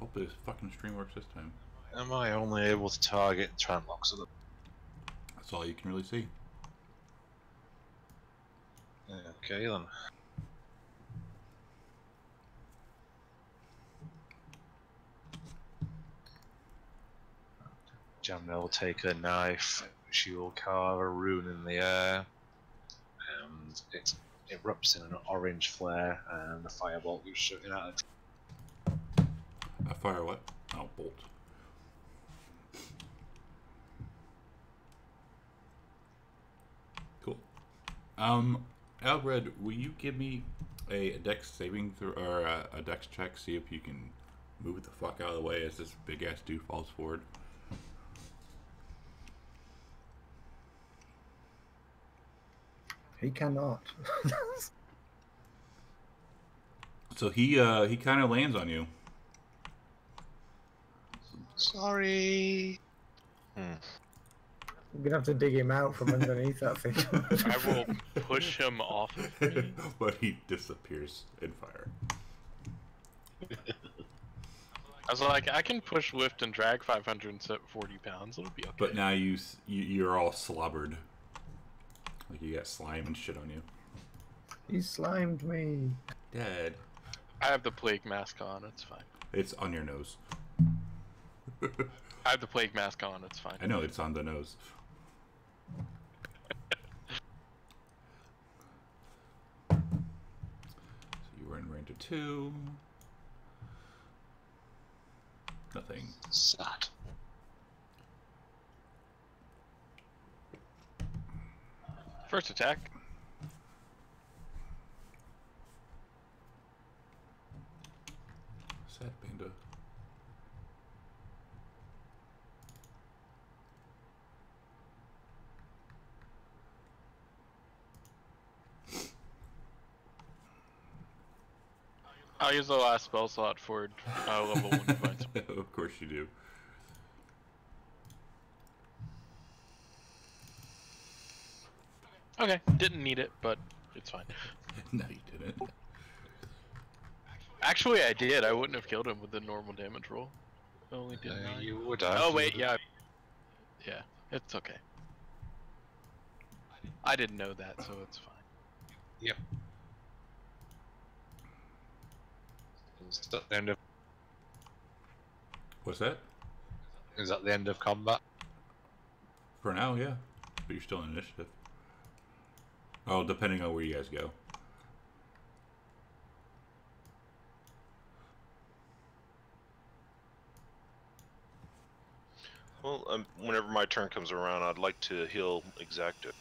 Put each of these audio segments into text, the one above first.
Hopefully this fucking stream works this time. Am I only able to target Tranlocks at the... That's all you can really see. Okay then. Jamna will take a knife, she will carve a rune in the air, and it erupts in an orange flare, and the firebolt is shooting out it. A fire what? Oh, bolt. Cool. Alred, will you give me a dex saving throw or a dex check? See if you can move the fuck out of the way as this big ass dude falls forward. He cannot. So he kind of lands on you. Sorry. I'm gonna have to dig him out from underneath that thing. I will push him off of me. But he disappears in fire. I was like, I can push, lift, and drag 540 pounds. It'll be okay. But now you're all slobbered. Like you got slime and shit on you. He slimed me. Dead. I have the plague mask on. It's fine. It's on your nose. I have the plague mask on. It's fine. I know it's on the nose. So you were in range of 2. Nothing. Sad. First attack. Sad panda. I'll use the last spell slot for level 1 divine. Of course you do. Okay, didn't need it, but it's fine. No, you didn't. Actually, I did. I wouldn't have killed him with the normal damage roll. I only did 9. You would have. Oh wait, yeah. Yeah, it's okay. I didn't know that, so it's fine. Yep. Is that the end of? What's that? Is that the end of combat? For now, yeah. But you're still in initiative. Oh, depending on where you guys go. Well, whenever my turn comes around, I'd like to heal Exacto.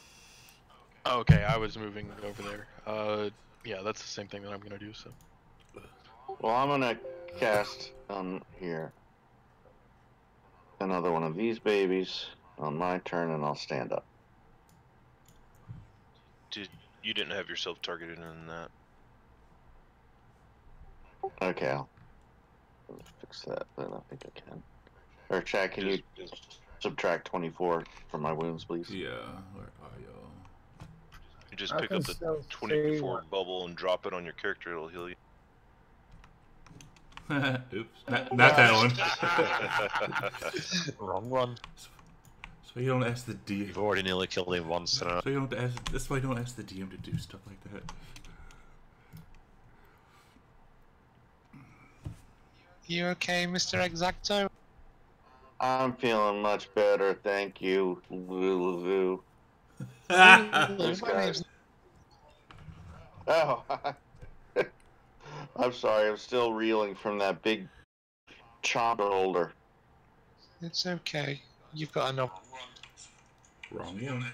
Okay, I was moving over there. Yeah, that's the same thing that I'm gonna do, so. Well, I'm gonna cast here another one of these babies on my turn, and I'll stand up. You didn't have yourself targeted in that. Okay, I'll fix that, but I don't think I can. Or Chad, can you subtract 24 from my wounds, please? Yeah, where are y'all? You just I pick can up the still 24 see bubble and drop it on your character, it'll heal you. Oops, not that one. Wrong one. So you don't ask the DM. You've already nearly killed him once. So you don't ask. That's why you don't ask the DM to do stuff like that. You okay, Mr. Exacto? I'm feeling much better, thank you, Lulu. My Oh, I'm sorry, I'm still reeling from that big chomper holder. It's okay. You've got enough. Wrong one.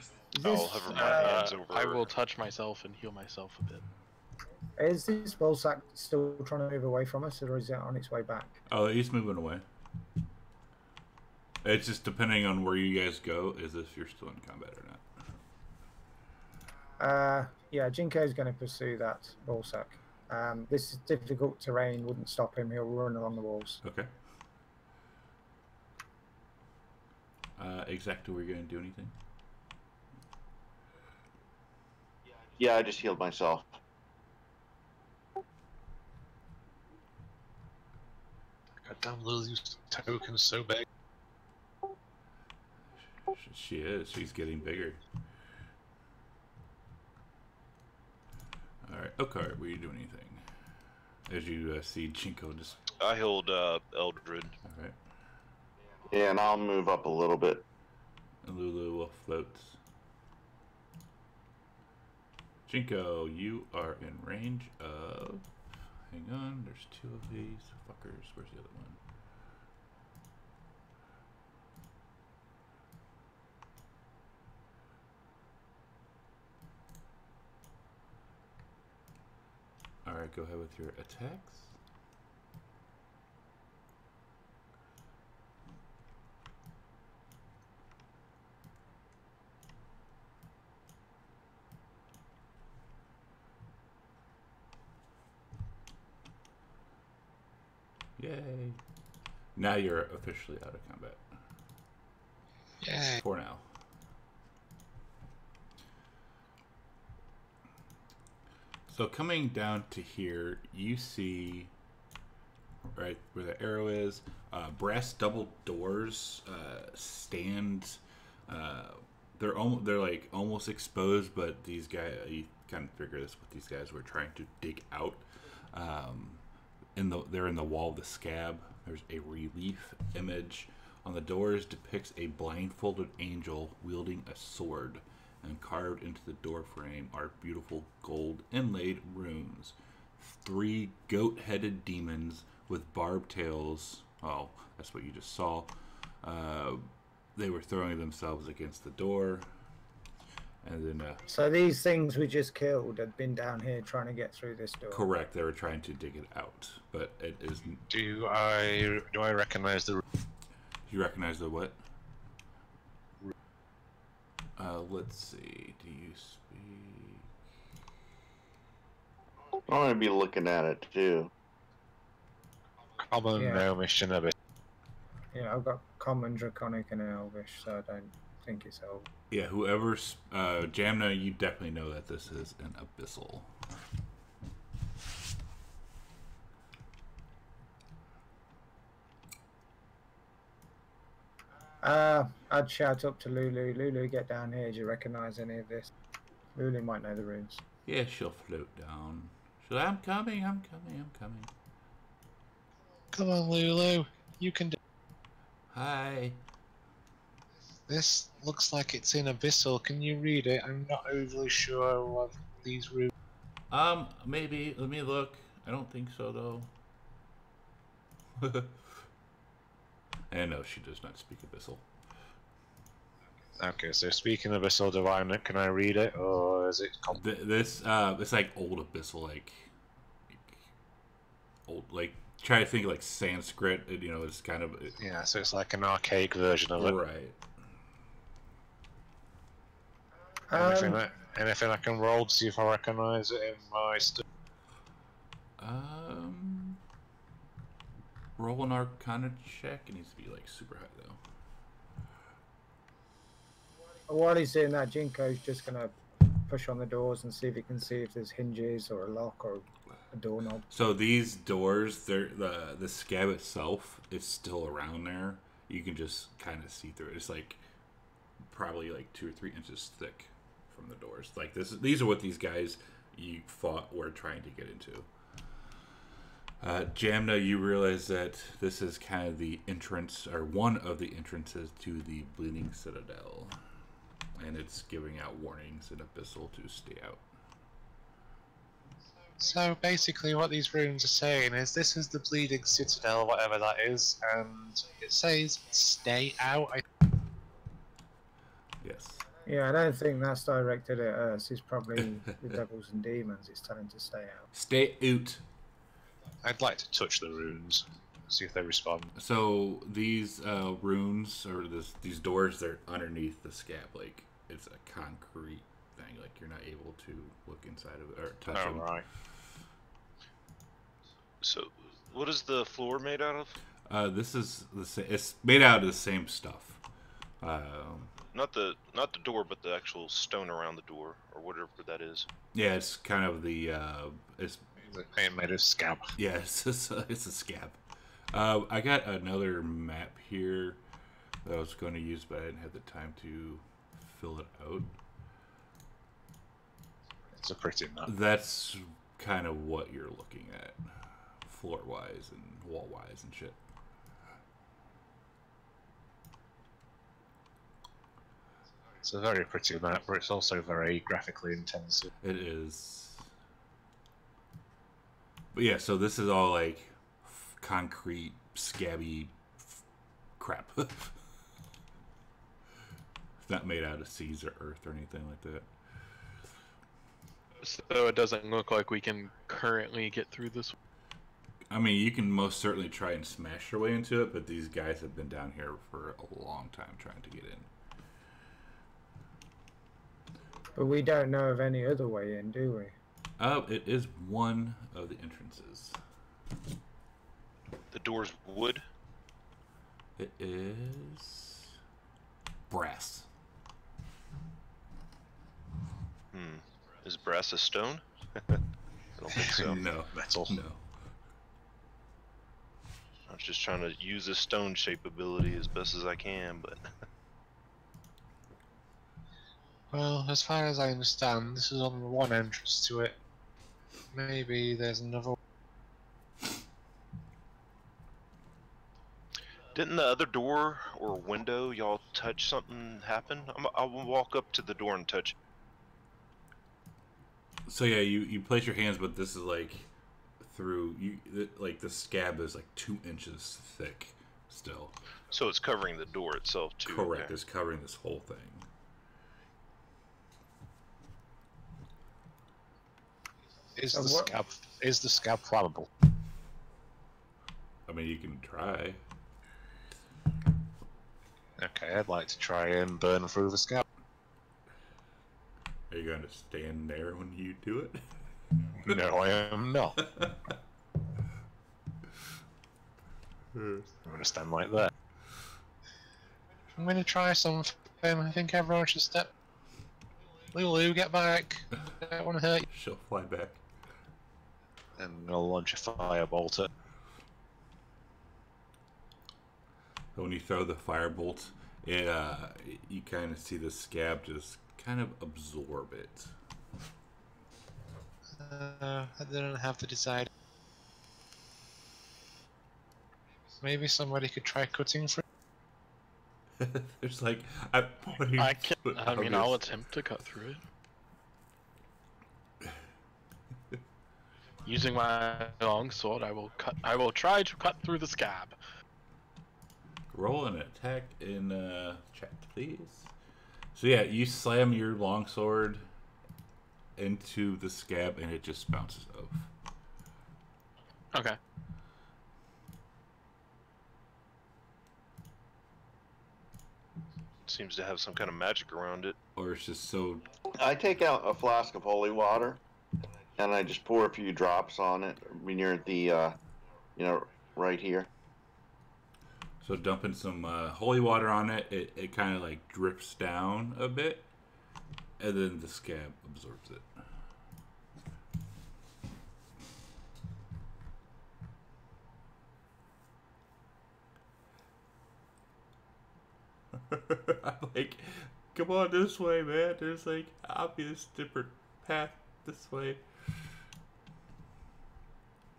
I'll hover my hands over. I will touch myself and heal myself a bit. Is this ball sack still trying to move away from us, or is it on its way back? Oh, he's moving away. It's just depending on where you guys go, is if you're still in combat or not. Yeah, Jinko's going to pursue that ball sack. This is difficult terrain, wouldn't stop him. He'll run along the walls. Okay. Exacto, were you going to do anything? Yeah, I just healed myself. Damn, Lily's token's so big. She is. She's getting bigger. Alright, Oakar, will you do anything? As you see Jinko just... I hold Eldred. Alright. Yeah, and I'll move up a little bit. And Lulu will float. Jinko, you are in range of... Hang on, there's two of these fuckers. Where's the other one? Alright, go ahead with your attacks. Yay. Now you're officially out of combat. Yay. For now. So coming down to here, you see right where the arrow is, brass double doors stand. They're like almost exposed, but these guys, you kind of figure this what these guys were trying to dig out. They're in the wall of the scab. There's a relief image on the doors depicts a blindfolded angel wielding a sword, and carved into the door frame are beautiful gold inlaid runes. 3 goat-headed demons with barbed tails. Oh, that's what you just saw. They were throwing themselves against the door. And then, so these things we just killed had been down here trying to get through this door. correct, they were trying to dig it out, but it is. Do I recognize the? You recognize the what? Let's see. Do you speak? I'm going to be looking at it too. Common, Yeah. Gnomish, and Abyss. Yeah, I've got common, draconic, and elvish, so I don't think it's elf. Yeah, whoever's Jamna, you definitely know that this is an abyssal. I'd shout up to Lulu. Lulu, get down here. Do you recognise any of this? Lulu might know the runes. Yeah, she'll float down. I'm coming, I'm coming, I'm coming. Come on, Lulu. You can do. Hi. This looks like it's in Abyssal. Can you read it? I'm not overly sure what these runes. Maybe. Let me look. I don't think so, though. And no, she does not speak Abyssal. Okay, so speaking of Abyssal Divine, can I read it, or is it? It's like old Abyssal, like old, like try to think like Sanskrit. You know, it's kind of Yeah, so it's like an archaic version of it. right. Anything I can roll to see if I recognise it in my stuff? Roll an Arcana check. It needs to be like super high though. While he's doing that, Jinko's just going to push on the doors and see if he can see if there's hinges or a lock or a doorknob. So these doors, they're the scab itself is still around there. You can just kind of see through it. It's like probably like 2 or 3 inches thick from the doors. Like these are what these guys you fought were trying to get into. Jamna, you realize that this is kind of the entrance, or one of the entrances to the Bleeding Citadel. And it's giving out warnings in Abyssal to stay out. So basically what these runes are saying is this is the Bleeding Citadel, whatever that is, and it says stay out. Yes. Yeah, I don't think that's directed at us. It's probably the devils and demons. It's telling to stay out. Stay out. I'd like to touch the runes, see if they respond. So these runes, or these doors, they're underneath the scab. Like, it's a concrete thing. Like, you're not able to look inside of it or touch them. Right. So, what is the floor made out of? This is it's made out of the same stuff. Not the door, but the actual stone around the door, or whatever that is. Yeah, it's kind of the it's Made of scab. yeah, it's a scab. I got another map here that I was going to use, but I didn't have the time to fill it out. It's a pretty map. That's kind of what you're looking at, floor-wise and wall-wise and shit. It's a very pretty map, but it's also very graphically intensive. It is. But yeah, so this is all like concrete, scabby crap. It's not made out of seas or earth or anything like that. So it doesn't look like we can currently get through this. I mean, you can most certainly try and smash your way into it, but these guys have been down here for a long time trying to get in. But we don't know of any other way in, do we? It is one of the entrances. The door's wood. It is brass. Is brass a stone? I don't think so. No, Metal. no. I was just trying to use this stone shape ability as best as I can, but Well, as far as I understand, this is only one entrance to it. Maybe there's another. didn't the other door or window y'all touch something happen? I'll walk up to the door and touch it. So yeah, you place your hands, but this is like through like the scab is like 2 inches thick still. So it's covering the door itself too. Correct. Okay. It's covering this whole thing. Is So the what- scab? Is the scab flammable? I mean, you can try. Okay, I'd like to try and burn through the scab. Are you going to stand there when you do it? No, I am not. I'm gonna stand like that. I'm gonna try something. I think everyone should step. Lulu, get back. I don't want to hurt you. She'll fly back. And I'll launch a firebolt at. When you throw the firebolt, you kind of see the scab just kind of absorb it. I didn't have to decide. Maybe somebody could try cutting through. There's like I'm pointing. I can. but I mean, I'll attempt to cut through it. Using my long sword, I will cut. I will try to cut through the scab. Roll an attack in chat, please. So yeah, you slam your longsword into the scab, and it just bounces off. Okay. Seems to have some kind of magic around it. Or it's just so. I take out a flask of holy water, and I just pour a few drops on it near the, right here. So dumping some holy water on it, it kind of like drips down a bit, and then the scab absorbs it. I'm like, come on this way, man. There's like obvious different path this way.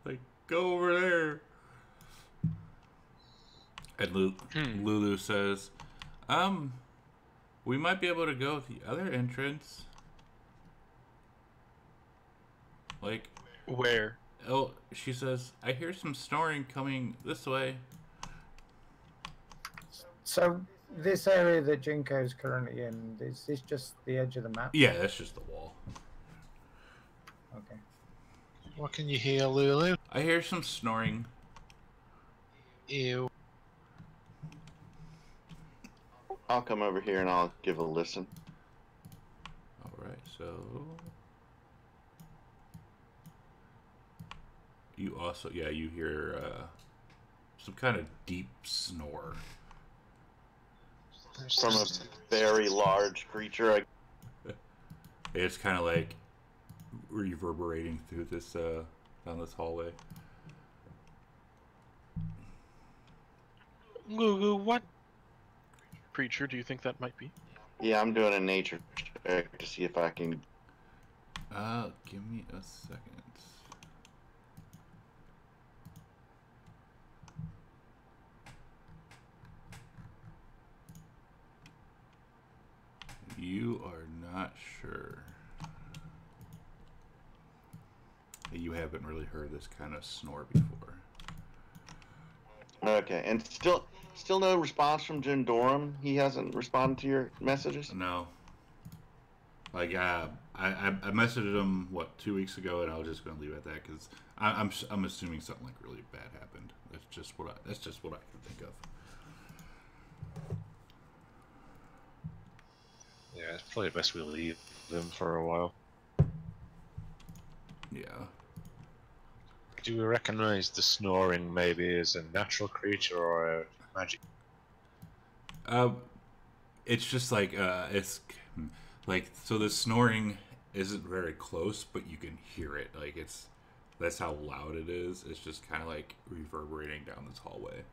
Like, go over there. And Lulu says, we might be able to go the other entrance. Like, Where? oh, she says, I hear some snoring coming this way. So this area that Jinko's currently in, is this just the edge of the map? Yeah, that's just the wall. Okay. What can you hear, Lulu? I hear some snoring. Ew. I'll come over here and I'll give a listen. Alright, so you also, yeah, you hear some kind of deep snore. From a very large creature. It's kind of like reverberating through this down this hallway. What creature do you think that might be? Yeah, I'm doing a nature check to see if I can. Give me a second. You are not sure. You haven't really heard this kind of snore before. Okay, and still no response from Jim Dorham. He hasn't responded to your messages. No. Like I messaged him 2 weeks ago, and I was just going to leave it at that because I'm assuming something like really bad happened. That's just what I can think of. Yeah, it's probably best we leave them for a while. Yeah. Do we recognise the snoring maybe as a natural creature or a magic? It's just like it's like, so the snoring isn't very close, but you can hear it. Like that's how loud it is. It's just kind of like reverberating down this hallway.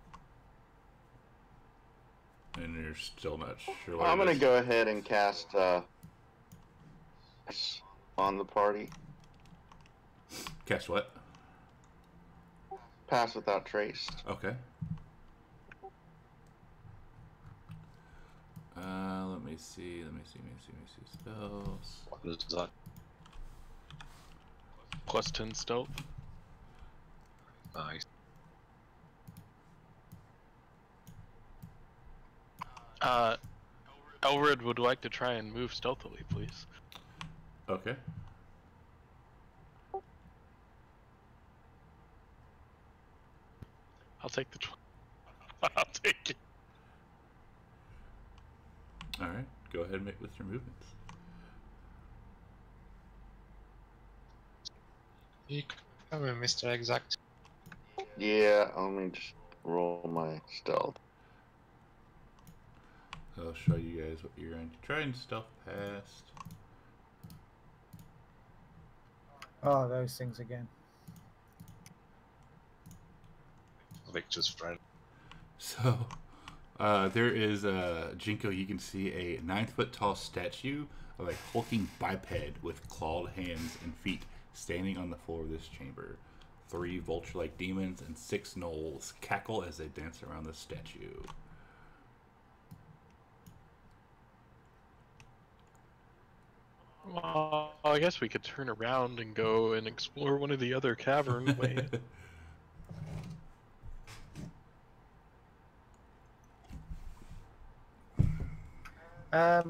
And you're still not sure what I'm it gonna is. go ahead and cast on the party. Cast what? Pass without trace. Okay. Let me see. Spells. What is that? Plus 10 stealth. Nice. Elred would like to try and move stealthily, please. Okay. I'll take the. I'll take it. All right. Go ahead and make with your movements. You come in, Mr. Exact. Yeah, let me just roll my stealth. I'll show you guys what you're going to try and stealth past. Oh, those things again. Victor's friend. So, there is Jinko. You can see a 9-foot tall statue of a hulking biped with clawed hands and feet standing on the floor of this chamber. 3 vulture-like demons and 6 gnolls cackle as they dance around the statue. Well, I guess we could turn around and go and explore one of the other cavern ways. Yeah,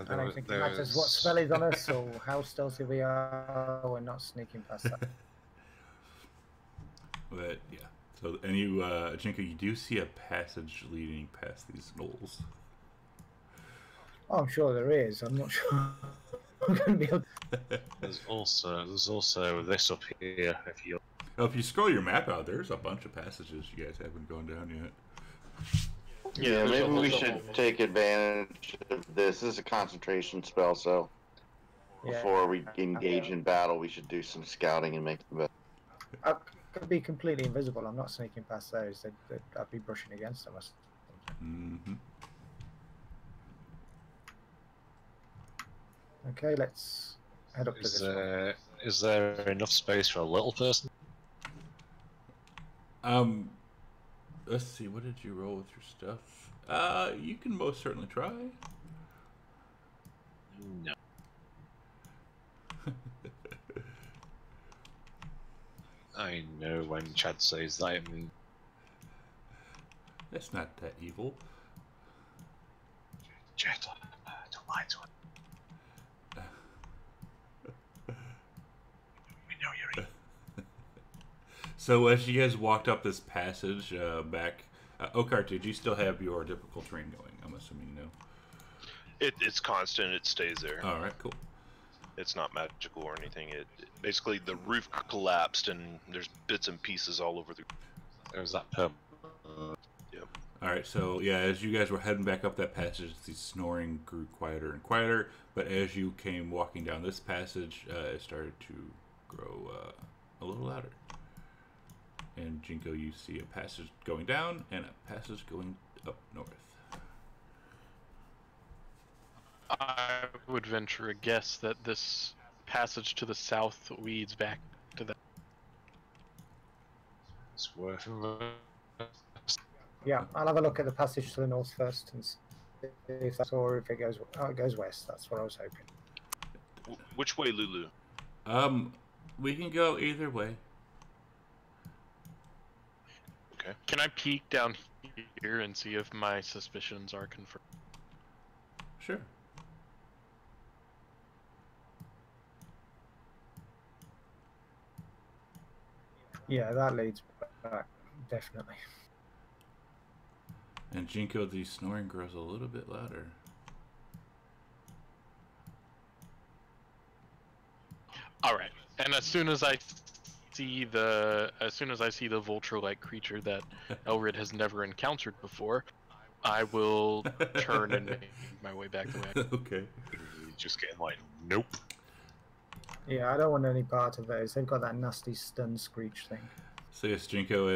I don't think it matters what spell is on us or how stealthy we are. We're not sneaking past that. But yeah, so and you, Jinko, you do see a passage leading past these gnolls. Oh, I'm sure there is. I'm not sure. I'm going to be able There's also this up here. If you scroll your map out, there's a bunch of passages you guys haven't gone down yet. Yeah, maybe we should take advantage of this. This is a concentration spell, so before we engage in battle, we should do some scouting and make the best. I could be completely invisible. I'm not sneaking past those. I'd be brushing against them. Mm-hmm. Okay, let's head up to this one. Is there enough space for a little person? Let's see. What did you roll with your stuff? You can most certainly try. No. I know when Chad says that, I mean... That's not that evil. Chad, don't lie to him. We know you're evil. So as you guys walked up this passage back, Okart, did you still have your difficult terrain going? I'm assuming you know. It's constant. It stays there. All right, cool. It's not magical or anything. It basically the roof collapsed and there's bits and pieces all over the. There's that perm. Yep. All right, so yeah, as you guys were heading back up that passage, the snoring grew quieter and quieter. But as you came walking down this passage, it started to grow a little louder. And Jinko, you see a passage going down and a passage going up north. I would venture a guess that this passage to the south leads back to the. It's worth it. Yeah, I'll have a look at the passage to the north first and see if that's or if it goes. Oh, it goes west. That's what I was hoping. Which way, Lulu? We can go either way. Okay. Can I peek down here and see if my suspicions are confirmed? Sure. Yeah, that leads back, definitely. And Jinko, the snoring grows a little bit louder. All right. And as soon as I see the vulture-like creature that Elrid has never encountered before, I will turn and make my way back the way. Okay. Just getting like, nope. Yeah, I don't want any part of those. They've got that nasty stun screech thing. So yes, Jinko,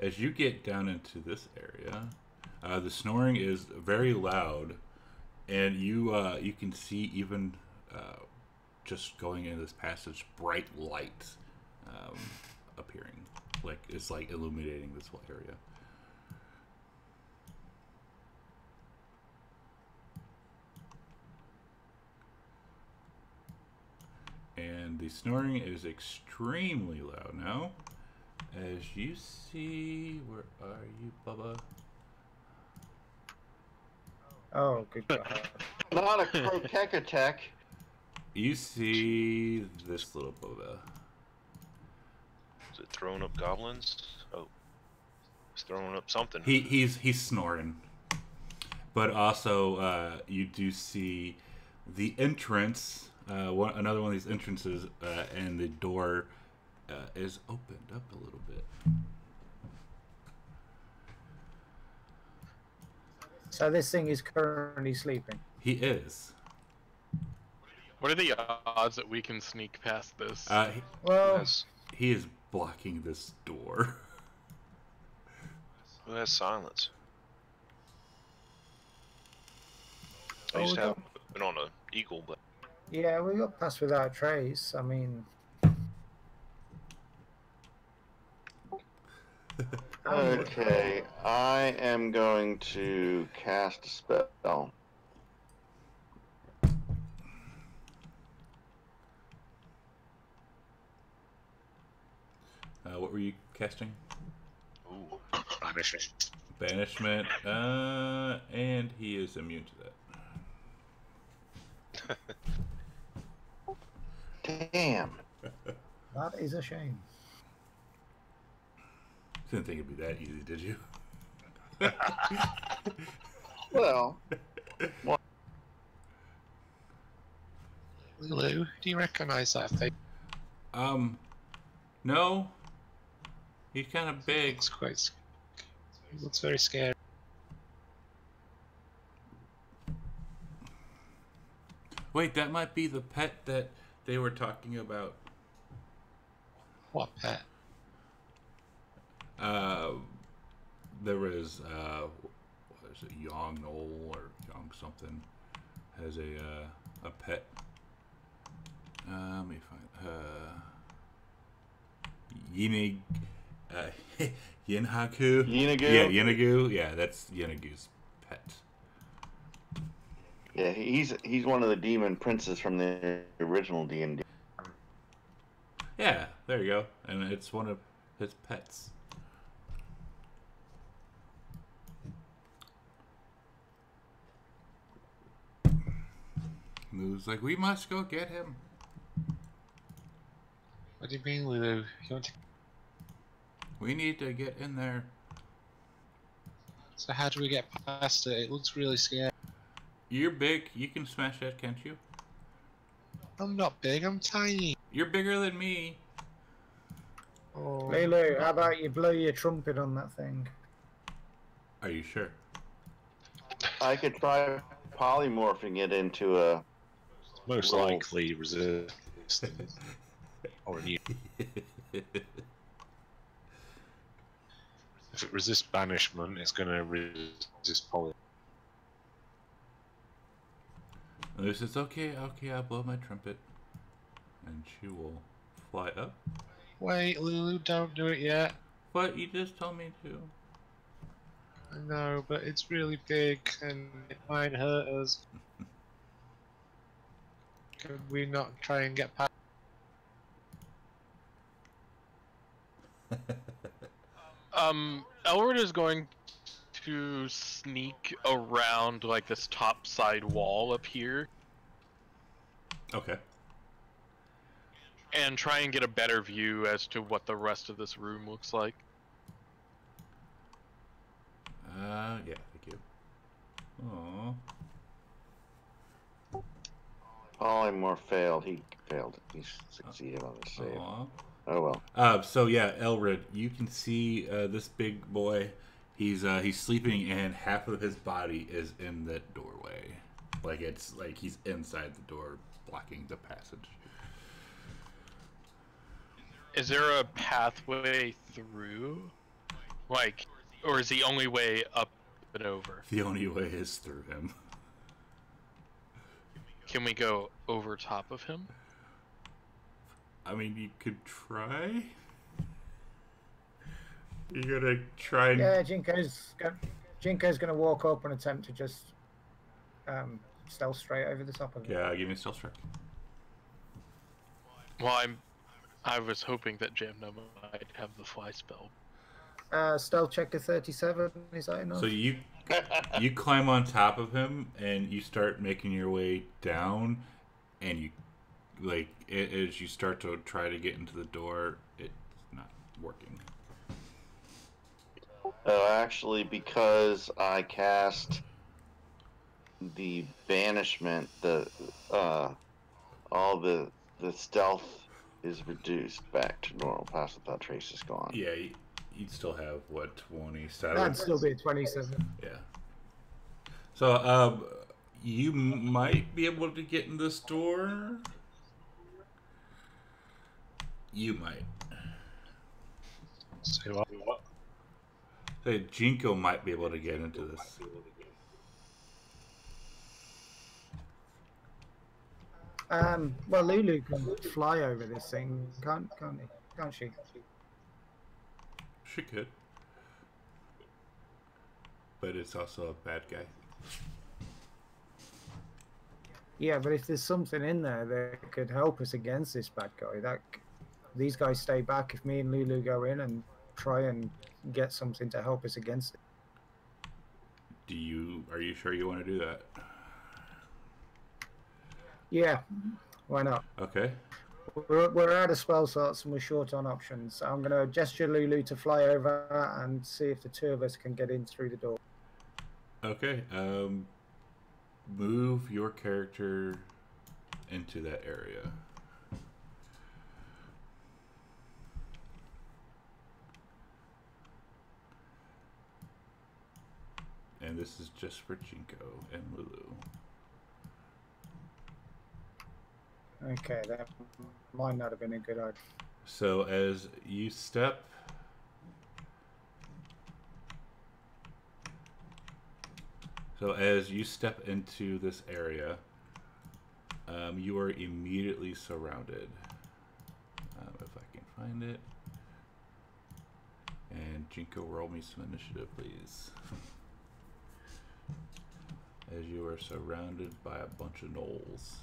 as you get down into this area, the snoring is very loud, and you can see even just going into this passage, bright light appearing, like it's like illuminating this whole area. And the snoring is extremely loud now. As you see, where are you, Bubba? Oh, good God. Not a croquet attack. You see this little Bubba. Is it throwing up goblins? Oh, it's throwing up something. He's snoring. But also, you do see the entrance. Another one of these entrances, and the door is opened up a little bit. So this thing is currently sleeping. He is. What are the odds that we can sneak past this? Well, He is blocking this door. Who has silence? I Oh, used to we have been on an eagle, but yeah, we got past without trace. I mean, Okay, I am going to cast a spell. What were you casting? ooh, Banishment. Banishment, and he is immune to that. Damn. that is a shame. Didn't think it'd be that easy, did you? Well, Lulu, do you recognise that thing? No. He's kind of big. It's quite. It looks very scary. Wait, that might be the pet that they were talking about. What pet? There was what is it, Yong Knoll or Yong something has a pet. Let me find Yinig Yinhaku. Yinagu? Yeah, Yinagu. Yeah, that's Yinagu's pet. Yeah, he's one of the demon princes from the original D&D. Yeah, there you go. And it's one of his pets. Moo's like, we must go get him. What do you mean, Lulu? You want to... We need to get in there. So how do we get past it? It looks really scary. You're big. You can smash that, can't you? I'm not big, I'm tiny. You're bigger than me. Oh. Lulu, how about you blow your trumpet on that thing? Are you sure? I could try polymorphing it into a... Most Roll. likely resist. Or you. If it resists banishment, it's going to resist poly. Lulu says, okay, I'll blow my trumpet. And she will fly up. Wait, Lulu, don't do it yet. But you just told me to. I know, but it's really big and it might hurt us. Could we not try and get past? Elwood is going to sneak around like this top side wall up here Okay. and try and get a better view as to what the rest of this room looks like. Yeah, thank you. Aww. Polymorph failed. He failed. He succeeded on the save. Aww. Oh well. So yeah, Elrid, you can see this big boy. He's sleeping, and half of his body is in that doorway. Like it's like he's inside the door, blocking the passage. Is there a pathway through? Like, or is the only way up and over? The only way is through him. Can we go over top of him? I mean, you could try. You're gonna try and... Yeah, Jinko's gonna walk up and attempt to just stealth straight over the top of it. Yeah, give me a stealth check. Well, I was hoping that Jamna might have the fly spell. Stealth check of 37. Is that enough? So you climb on top of him and you start making your way down, and you as you start to try to get into the door, it's not working. Actually, because I cast the banishment, all the stealth is reduced back to normal. Pass without trace is gone. Yeah, you'd still have what, 27? That'd still be 27. Yeah. So you might be able to get in this door. You might. Say what? Say Jinko might be able to get into this. Well, Lulu can fly over this thing, can't she? She could. But it's also a bad guy. Yeah, but if there's something in there that could help us against this bad guy, these guys stay back. If me and Lulu go in and try and get something to help us against it. Are you sure you want to do that? Yeah, why not? Okay. We're out of spell slots and we're short on options. So I'm going to gesture Lulu to fly over and see if the two of us can get in through the door. Okay. Move your character into that area. And this is just for Jinko and Lulu. Okay, that might not have been a good idea. So as you step... So as you step into this area, you are immediately surrounded. If I can find it. And Jinko, roll me some initiative, please. As you are surrounded by a bunch of gnolls.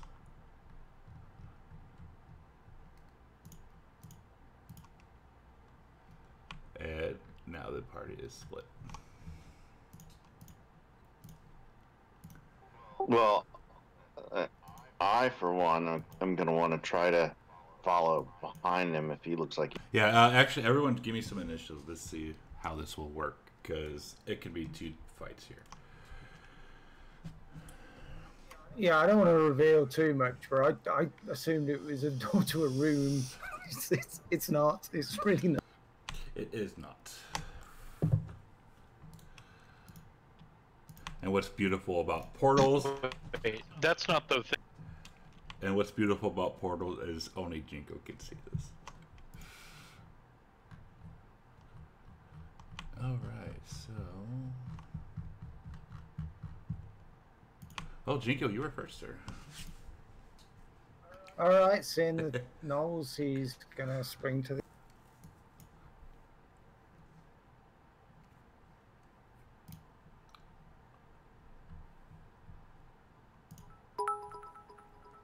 And now the party is split. Well, I, for one, am going to want to try to follow behind him if he looks like... Yeah, actually, everyone give me some initiatives. Let's see how this will work, because it could be 2 fights here. Yeah, I don't want to reveal too much, but I assumed it was a door to a room. It's not. It's really not. It is not. And what's beautiful about portals... Wait, that's not the thing. And what's beautiful about portals is only Jinko can see this. Oh, Alright, so... Well, Jinko, you were first, sir. Alright, seeing the Knowles, he's gonna spring to the...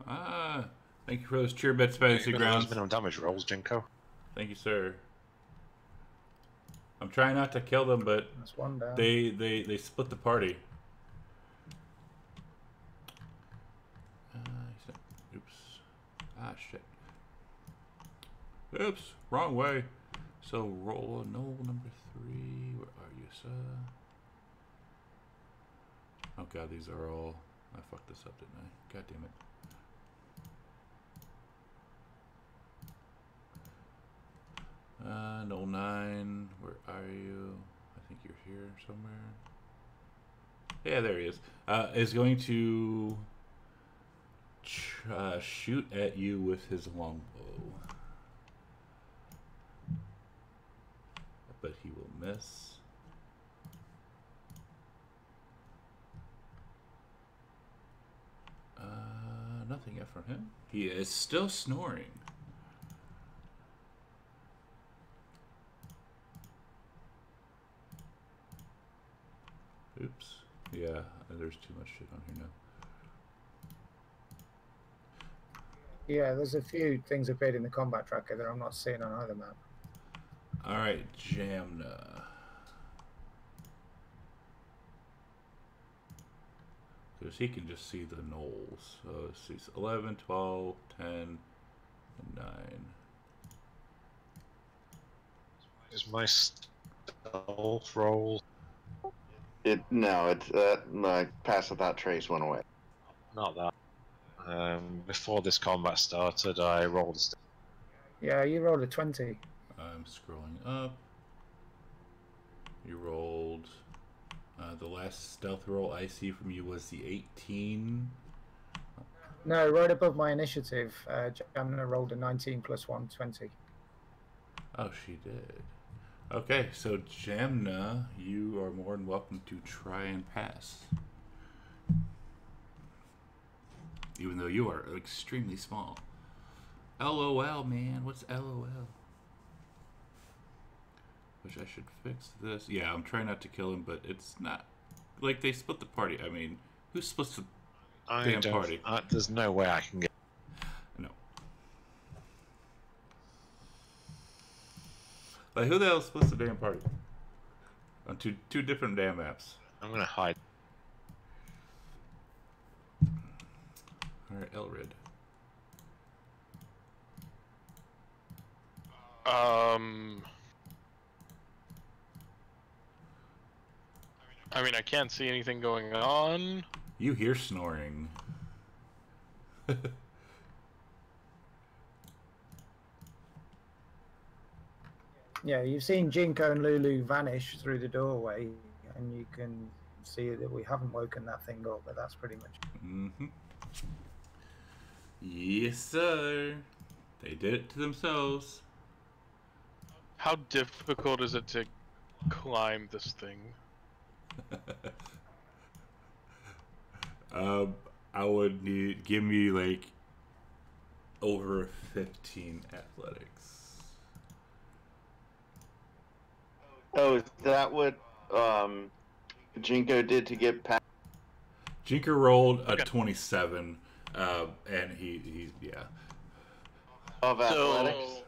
Ah, thank you for those cheer bets, fantasy grounds. Minimum damage rolls, Jinko. Thank you, sir. I'm trying not to kill them, but That's one down. they split the party. Oops. Ah, shit. Oops, wrong way. So roll a no number 3. Where are you, sir? Oh god, these are all... I fucked this up, didn't I? God damn it. No 9. Where are you? I think you're here somewhere. Yeah, there he is. Is going to shoot at you with his longbow. But he will miss. Nothing yet from him. He is still snoring. Oops. Yeah, there's too much shit on here now. Yeah, there's a few things appeared in the combat tracker that I'm not seeing on either map. Alright, Jamna. Because he can just see the knolls. So let's see, 11, 12, 10, and 9. Is my stealth roll? No, it's my pass without trace went away. Not that. Before this combat started, I rolled a stealth. Yeah, you rolled a 20. I'm scrolling up. You rolled... the last stealth roll I see from you was the 18. No, right above my initiative, Jamna rolled a 19 plus 1, 20. Oh, she did. Okay, so Jamna, you are more than welcome to try and pass. Even though you are extremely small. LOL, man. What's LOL? Wish I should fix this. Yeah, I'm trying not to kill him, but it's not... Like, they split the party. I mean, who splits the damn party? There's no way I can get... No. Like, who the hell splits the damn party? On two different damn maps. I'm gonna hide. Alright, Elrid. I mean, I can't see anything going on. You hear snoring. Yeah, you've seen Jinko and Lulu vanish through the doorway, and you can see that we haven't woken that thing up, but that's pretty much... Mm-hmm. Yes, sir. They did it to themselves. How difficult is it to climb this thing? I would need... Give me, like, over 15 athletics. Oh, is that what Jinko did to get past? Jinko rolled a 27, and he yeah. Of athletics?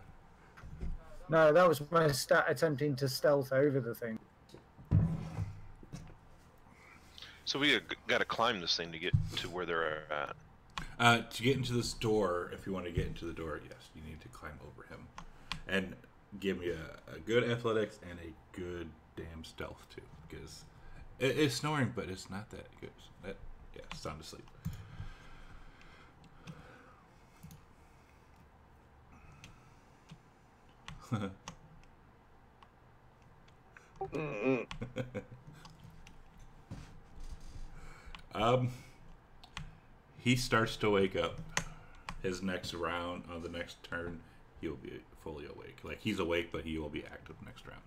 No, that was my stat attempting to stealth over the thing. So we got to climb this thing to get to where they're at. To get into this door, if you want to get into the door, yes, you need to climb over him. And give me a good athletics and a good damn stealth, too. Because it's snoring, but it's not that good. Yeah, sound asleep. He starts to wake up. His next round, on the next turn, he'll be fully awake. Like, he's awake, but he will be active next round.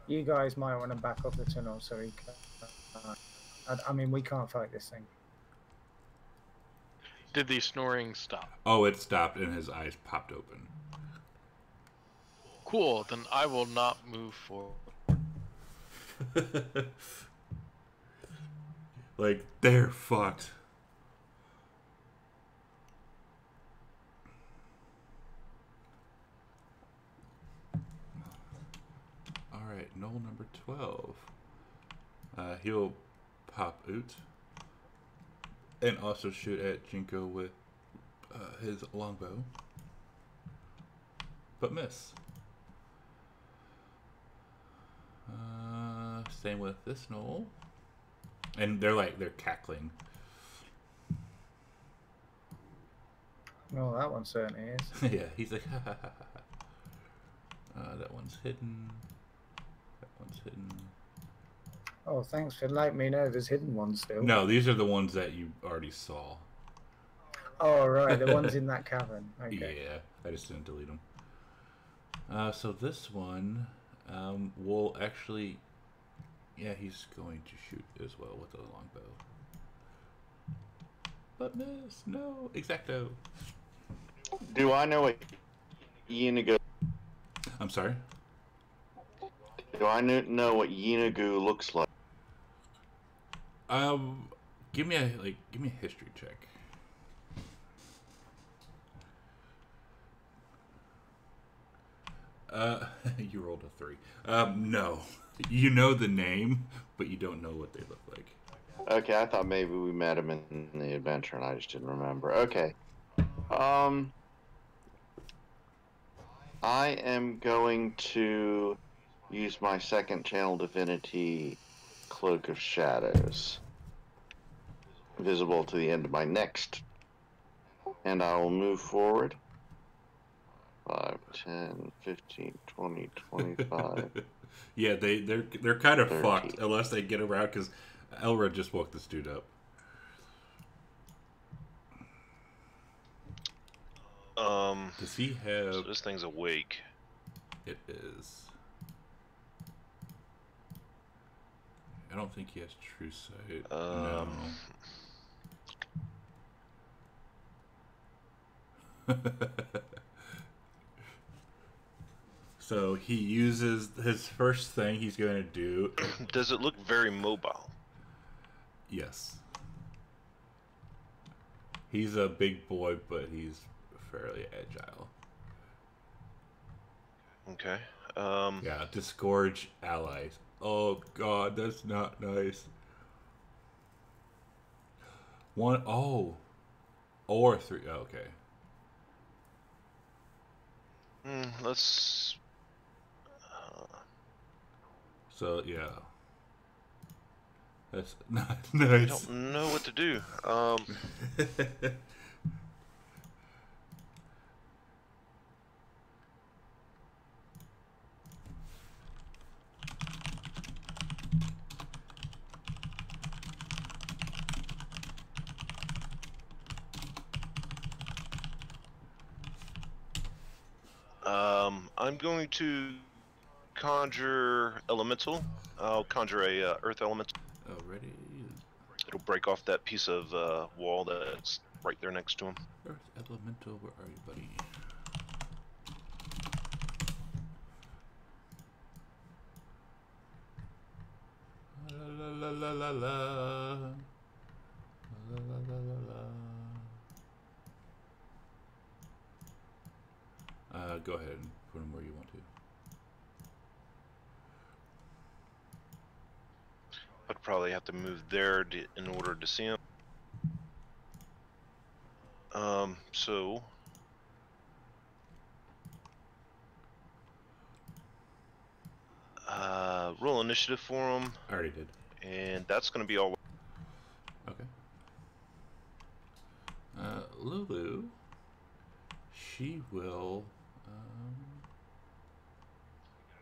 You guys might want to back up the tunnel so he can. I mean, we can't fight this thing. Did the snoring stop? Oh, it stopped and his eyes popped open. Cool, then I will not move forward. Like, they're fucked. Alright, Knoll number 12. He'll pop out and also shoot at Jinko with his longbow, but miss. Same with this Knoll, and they're cackling. Well, that one certainly is. Yeah, he's like, ha ha ha ha. That one's hidden. That one's hidden. Oh, thanks for letting me know there's hidden ones still. No, these are the ones that you already saw. Oh, right, the ones in that cavern. Okay. Yeah, I just didn't delete them. So this one will actually... Yeah, he's going to shoot as well with a longbow. But miss, no, exacto. Do I know what Yinagu? I'm sorry? Do I know what Yinagu looks like? Give me a history check. You rolled a 3. No. You know the name, but you don't know what they look like. Okay, I thought maybe we met him in the adventure and I just didn't remember. Okay. I am going to use my second channel divinity, Cloak of Shadows. Visible to the end of my next. And I will move forward. 5, 10, 15, 20, 25. Yeah, they're kind of 30. fucked unless they get around, because Elred just woke this dude up. Does he have... So this thing's awake. It is. I don't think he has true sight. No. So he uses his first thing he's going to do. Does it look very mobile? Yes. He's a big boy, but he's fairly agile. Okay. Yeah, disgorge allies. Oh god, that's not nice. One, oh. Or 3, oh, okay. Let's... So, yeah. That's not nice. I don't know what to do. I'm going to conjure elemental. I'll conjure a earth elemental. Already. It'll break off that piece of wall that's right there next to him. Earth elemental, where are you, buddy? La la la la la. La la la la la. Go ahead and put him where you want to. I'd probably have to move there in order to see him. So roll initiative for him. I already did. And that's going to be all. Okay. Lulu, she will.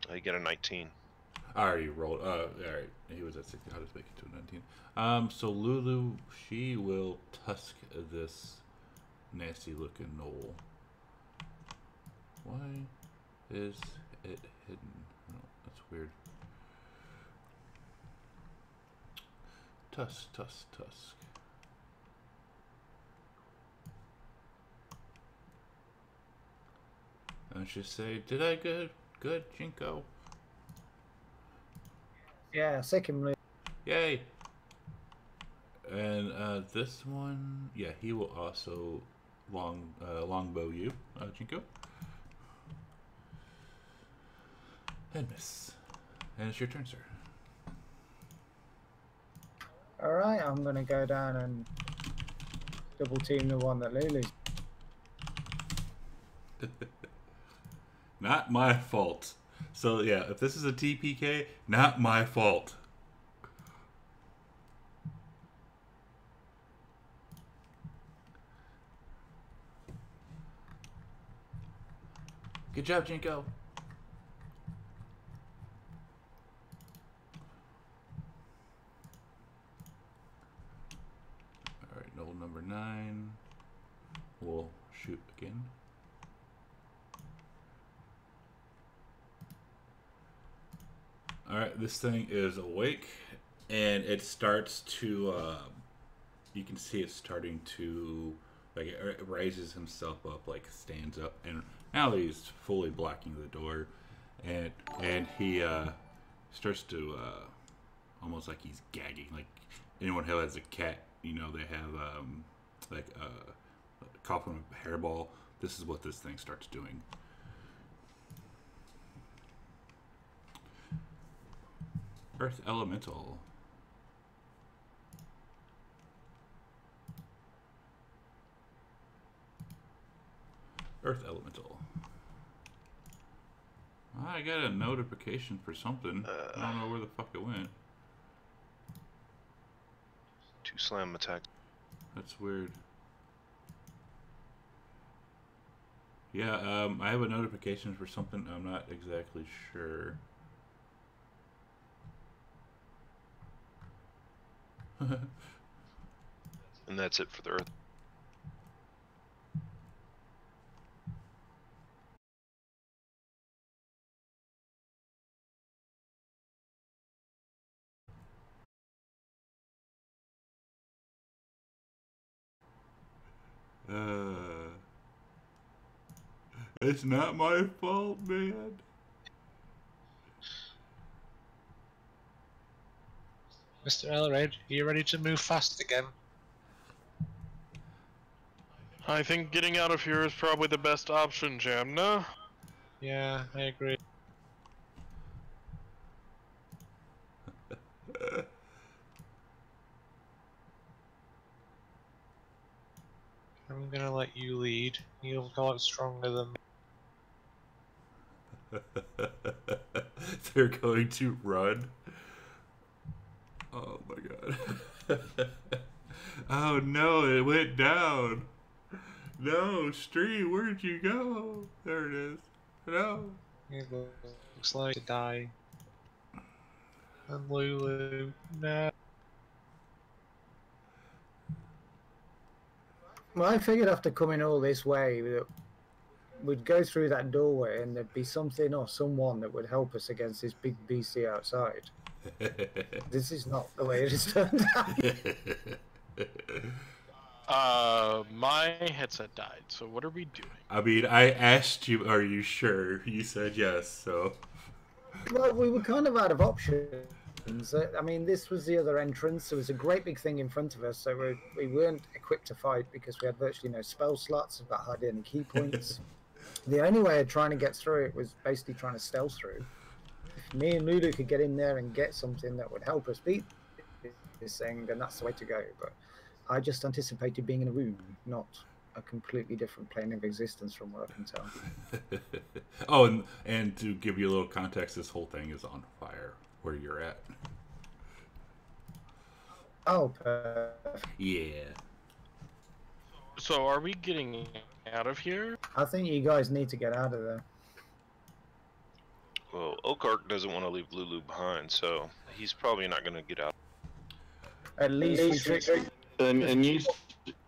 I get a 19. I already rolled. All right. He was at 16. I'll just make it to a 19. So Lulu, she will tusk this nasty-looking knoll. Why is it hidden? Oh, that's weird. Tusk, tusk, tusk. Let's just say, did I good? Good, Jinko. Yeah, secondly. Yay! And this one, yeah, he will also longbow you, Jinko. And miss. And it's your turn, sir. Alright, I'm gonna go down and double team the one that Lulu's. Not my fault. So yeah, if this is a TPK, not my fault. Good job, Jinko. Alright, noble number 9. We'll shoot again. Alright, this thing is awake, and it starts to, you can see it starting to, like, it raises himself up, like, stands up, and now he's fully blocking the door, and he, starts to, almost like he's gagging, like, anyone who has a cat, you know, they have, like, coughing with a hairball. This is what this thing starts doing. Earth Elemental. Earth Elemental. I got a notification for something. I don't know where the fuck it went. 2 slam attack. That's weird. Yeah, I have a notification for something. I'm not exactly sure. And that's it for the Earth. It's not my fault, man. Mr. Elred, are you ready to move fast again? I think getting out of here is probably the best option, Jamna. Yeah, I agree. I'm gonna let you lead. You'll go out stronger than me. They're going to run. Oh my god. Oh no, it went down. No, Stream, where'd you go? There it is. No. It looks like to die. And Lulu, no. Well, I figured after coming all this way that we'd go through that doorway and there'd be something or someone that would help us against this big beastie outside. This is not the way it has turned out. My headset died, so what are we doing? I mean, I asked you, are you sure? You said yes, so. Well, we were kind of out of options. I mean, this was the other entrance. There was a great big thing in front of us, so we weren't equipped to fight because we had virtually no spell slots, about hardly any key points. The only way of trying to get through it was basically trying to stealth through. If me and Lulu could get in there and get something that would help us beat this thing, then that's the way to go. But I just anticipated being in a room, not a completely different plane of existence from what I can tell. Oh, and to give you a little context, this whole thing is on fire where you're at. Oh, perfect. Yeah. So are we getting out of here? I think you guys need to get out of there. Well, Okark doesn't want to leave Lulu behind, so he's probably not going to get out. At least And you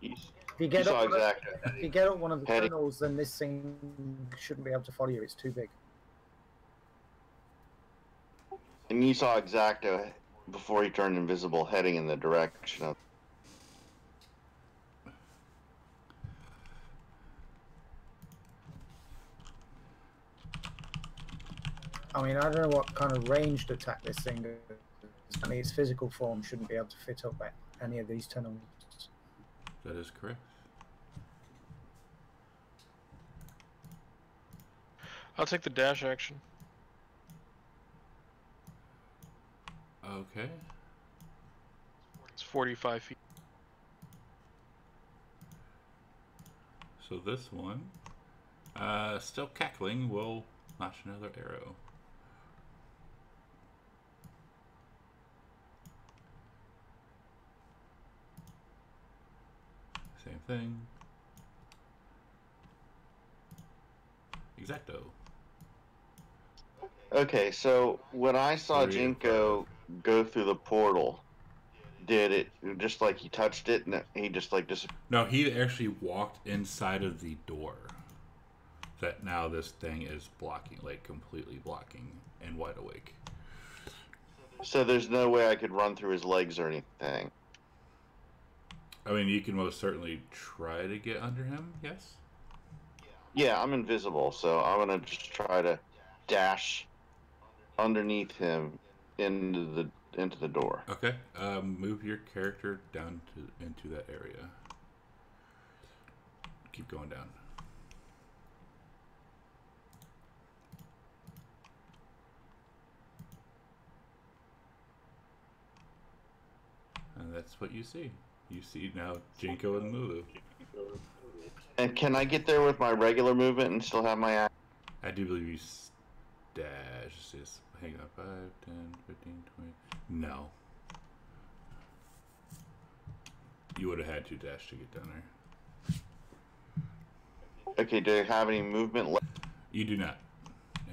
if you get saw up, exactly. if you get up one of the Heading- tunnels, then this thing shouldn't be able to follow you. It's too big. And you saw exactly before he turned invisible, heading in the direction of. I mean, I don't know what kind of ranged attack this thing is. I mean, its physical form shouldn't be able to fit up any of these tunnels. That is correct. I'll take the dash action. Okay. It's 45 feet. So this one, still cackling, will launch another arrow. Same thing. Exacto. Okay, so when I saw 3 and Jinko go through the portal, did it just like he touched it and he just like disappeared? No, he actually walked inside of the door. That now this thing is blocking, like completely blocking and wide awake. So there's no way I could run through his legs or anything. I mean, you can most certainly try to get under him, yes? Yeah, I'm invisible, so I'm gonna just try to dash underneath him into the door. Okay, move your character down into that area. Keep going down. And that's what you see. You see now Jinko and Lulu. And can I get there with my regular movement and still have my action? I do believe you dash. Just hang on. 5, 10, 15, 20. No. You would have had to dash to get down there. Okay, do I have any movement left? You do not.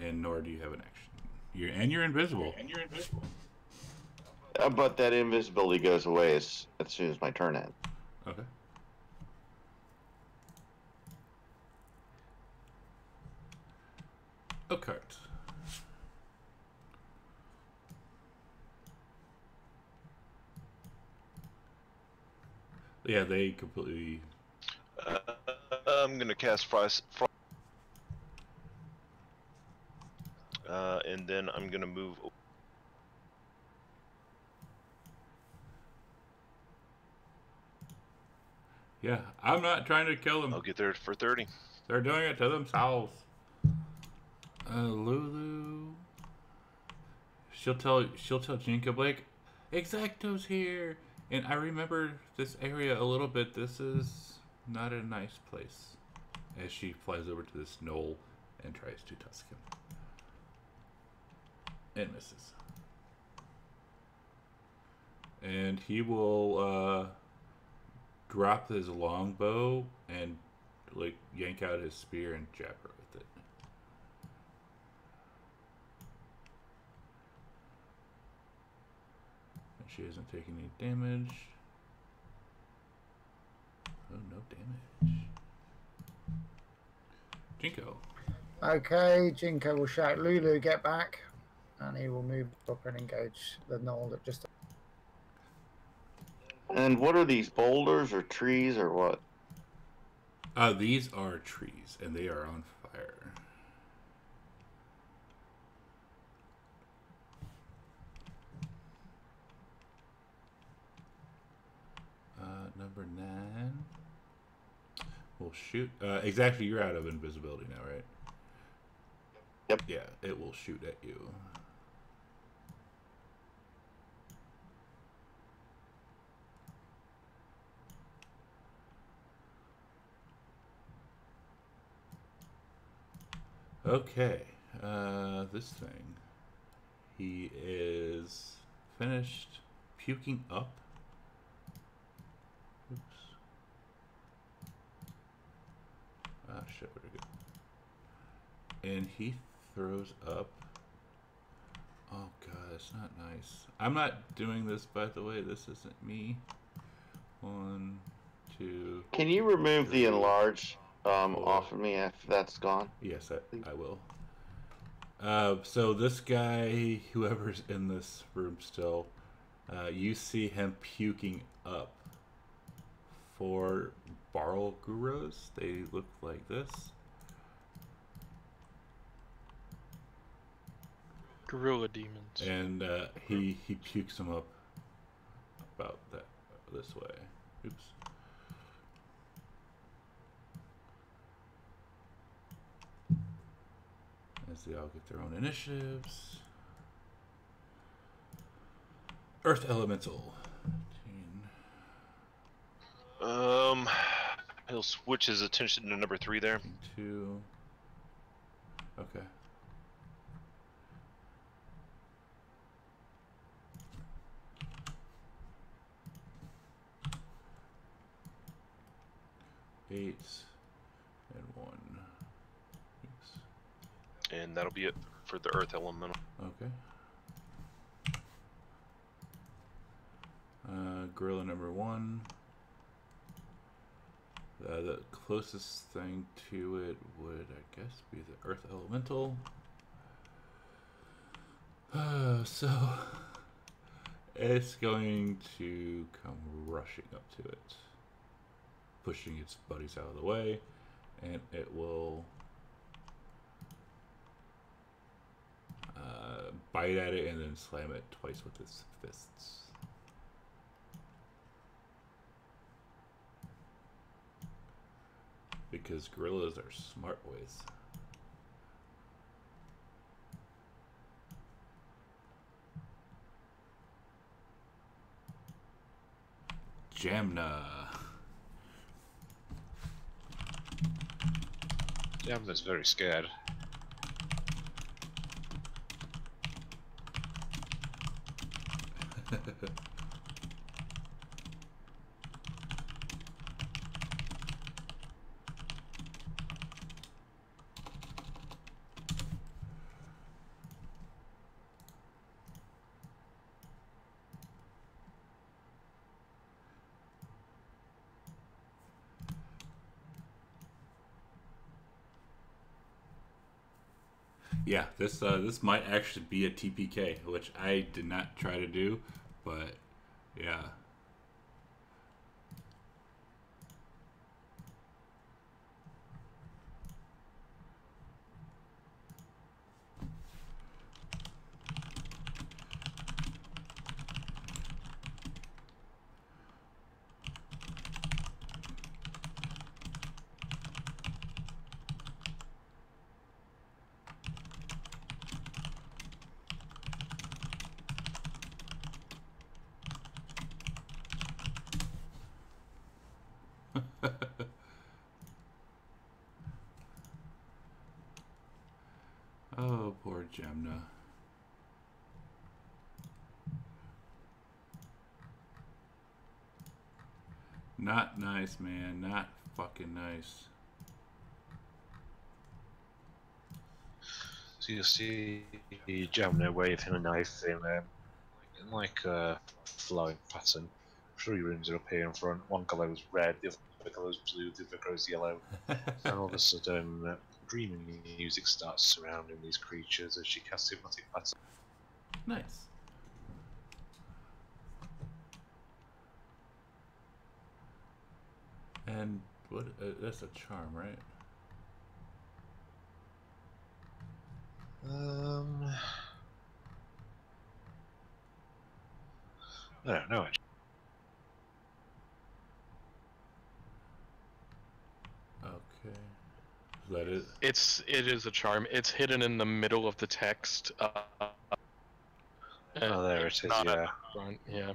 And nor do you have an action. You're invisible. But that invisibility goes away as soon as my turn ends. Okay. Okay. Yeah, they completely. I'm gonna cast and then I'm gonna move. Yeah, I'm not trying to kill them. I'll get there for 30. They're doing it to themselves. Lulu. She'll tell Jinko Blake, Exacto's here, and I remember this area a little bit. This is not a nice place. As she flies over to this knoll and tries to tusk him, and misses. And he will drop his longbow and like yank out his spear and jab her with it. And she isn't taking any damage. Oh, no damage. Jinko. Okay, Jinko will shout, Lulu, get back. And he will move up and engage the knoll that just... And what are these, boulders or trees or what? These are trees, and they are on fire. Number 9. We'll shoot. Exactly, you're out of invisibility now, right? Yep. Yeah, it will shoot at you. Okay, this thing. He is finished puking up. Oops. Ah, shit, where'd it go? And he throws up. Oh god, it's not nice. I'm not doing this, by the way. This isn't me. 1, 2. Can you remove the enlarge off of me if that's gone? Yes, I will. So this guy, whoever's in this room still, You see him puking up 4 Barl Gurus. They look like this. Gorilla demons. And he pukes them up about this way. Oops. As they all get their own initiatives. Earth Elemental. 18. He'll switch his attention to number 3 there. 2. Okay. Eight and 1. Oops. And that'll be it for the Earth Elemental. Okay. Gorilla number 1. The closest thing to it would, I guess, be the Earth Elemental. So it's going to come rushing up to it, pushing its buddies out of the way, and it will bite at it and then slam it twice with its fists. Because gorillas are smart boys. Jamna. Jamna's very scared. Yeah, this might actually be a TPK, which I did not try to do, but yeah. Oh, poor Jamna. Not nice, man. Not fucking nice. So you see Jamna waving a knife in like a flowing pattern. 3 rooms are up here in front. One colour is red, the other colour is blue, the other colour is yellow. And all of a sudden, dreaming music starts surrounding these creatures as she casts hypnotic pattern. Nice. And what? That's a charm, right? I don't know. Okay. Is that it? It is a charm. It's hidden in the middle of the text. Oh, there it is. Not at Yeah, the front. Yeah.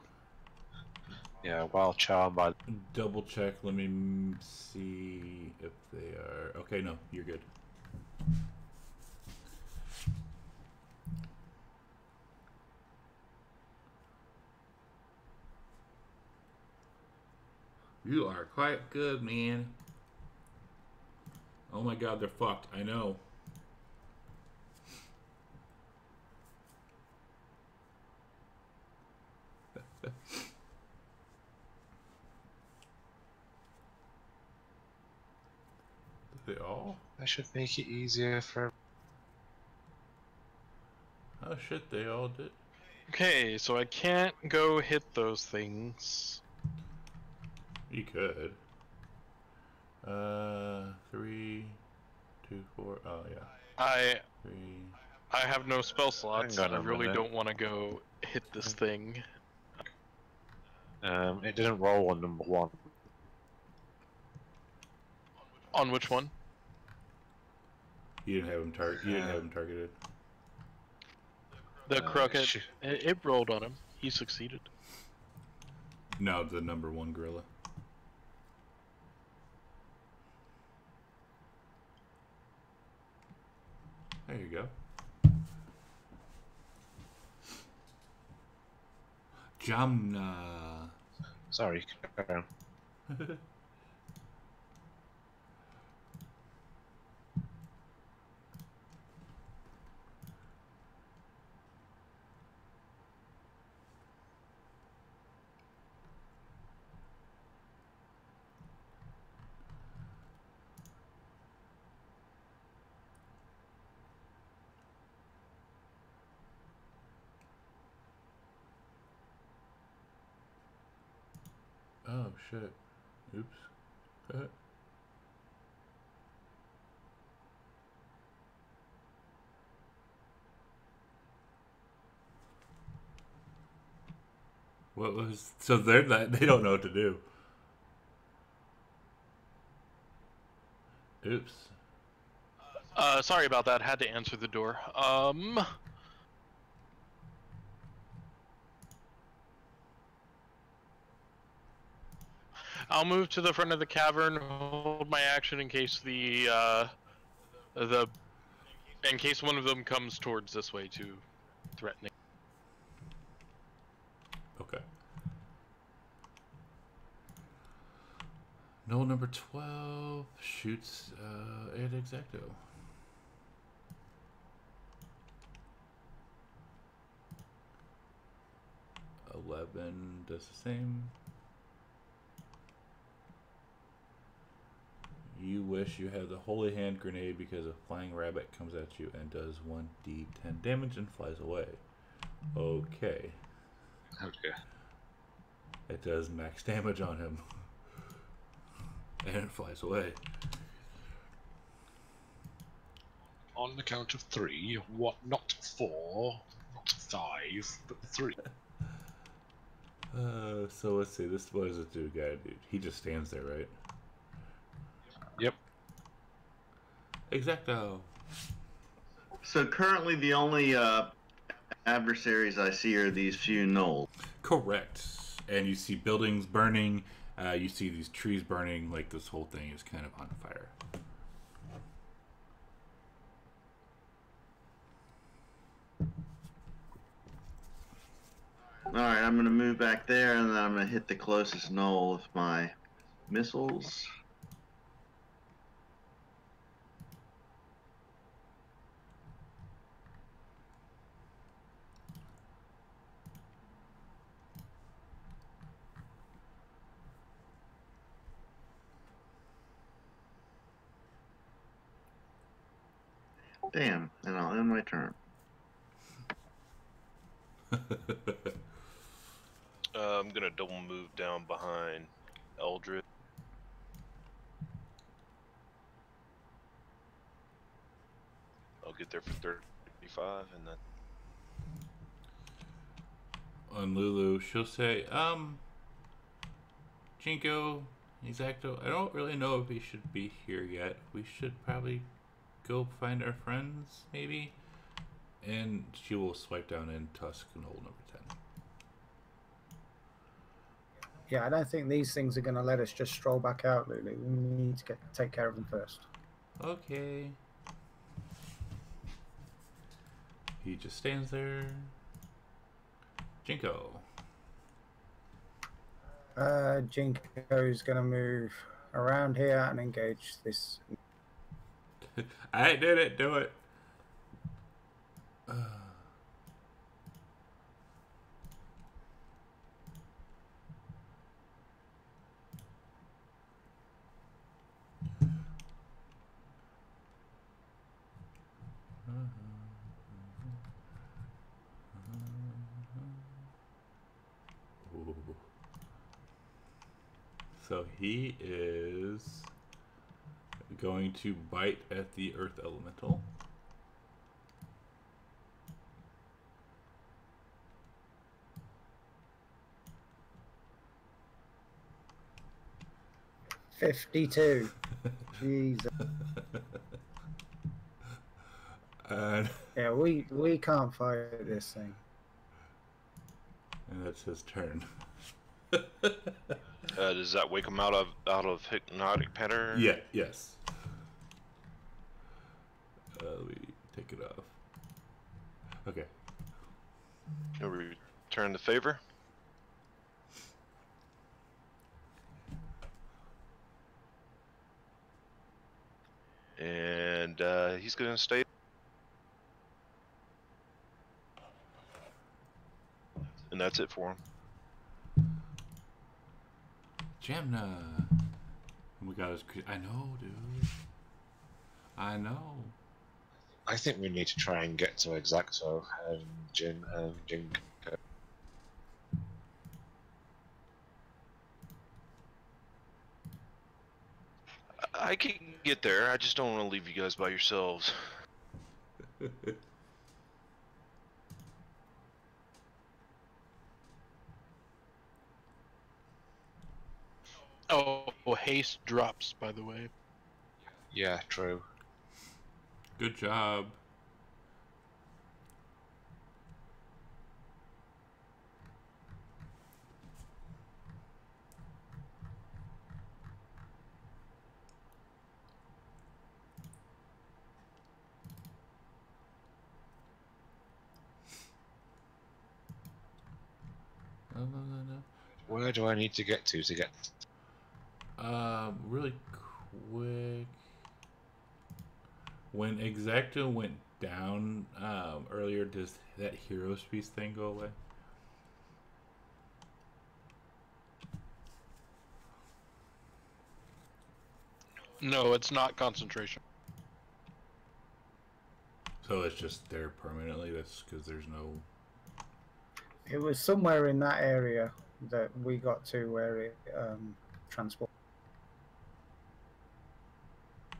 yeah. While charmed by Double check. Let me see if they are. Okay, no, you're good. You are quite good, man. Oh my god, they're fucked. I know. They all? that should make it easier for. Oh shit, they all did. Okay, so I can't go hit those things. You could. 3, 2, 4. Oh yeah. I 3. have no spell slots. Hang on I a really minute. don't want to go hit this thing. It didn't roll on number 1. On which one? You didn't have him You didn't have him targeted. The crooked. sh- It rolled on him. He succeeded. No, the number 1 gorilla. There you go. Jamna. Sorry, carry on. Oh shit. Oops. What was so they're not, they don't know what to do. Oops. Sorry about that. Had to answer the door. I'll move to the front of the cavern, hold my action in case in case one of them comes towards this way to threaten it. Okay. Null number 12 shoots at Exacto. 11 does the same. You wish you had the Holy Hand grenade because a flying rabbit comes at you and does 1d10 damage and flies away. Okay. Okay. It does max damage on him. And it flies away. On the count of 3, what? Not 4, not 5, but 3. So let's see. This what does this dude gotta do? He just stands there, right? Yep. Exacto. So currently the only adversaries I see are these few gnolls. Correct. And you see buildings burning. You see these trees burning. Like this whole thing is kind of on fire. Alright, I'm going to move back there, and then I'm going to hit the closest gnoll with my missiles. Damn, and I'll end my turn. I'm gonna double move down behind Eldred. I'll get there for 35, and then On Lulu, she'll say, Jinko, Exacto, I don't really know if we should be here yet. We should probably go find our friends, maybe? And she will swipe down in Tusk and hold number 10. Yeah, I don't think these things are going to let us just stroll back out, Lulu. We need to take care of them first. Okay. He just stands there. Jinko. Jinko's going to move around here and engage this. I did it. Do it. So he is going to bite at the earth elemental. $52. Jesus. And Yeah, we can't fight this thing. that's his turn. Does that wake him out of hypnotic pattern? Yeah, yes. Let me take it off. Okay. Can we return the favor? And he's going to stay. And that's it for him. Jamna. We got his. I know, dude. I know. I think we need to try and get to Exacto and Jin. I can get there. I just don't want to leave you guys by yourselves. Oh, haste drops, by the way. Yeah, true. Good job. No. Where do I need to get to get? Really quick. When Exacto went down earlier, does that hero piece thing go away? No, it's not concentration. So it's just there permanently? That's because there's no... It was somewhere in that area that we got to where it transport.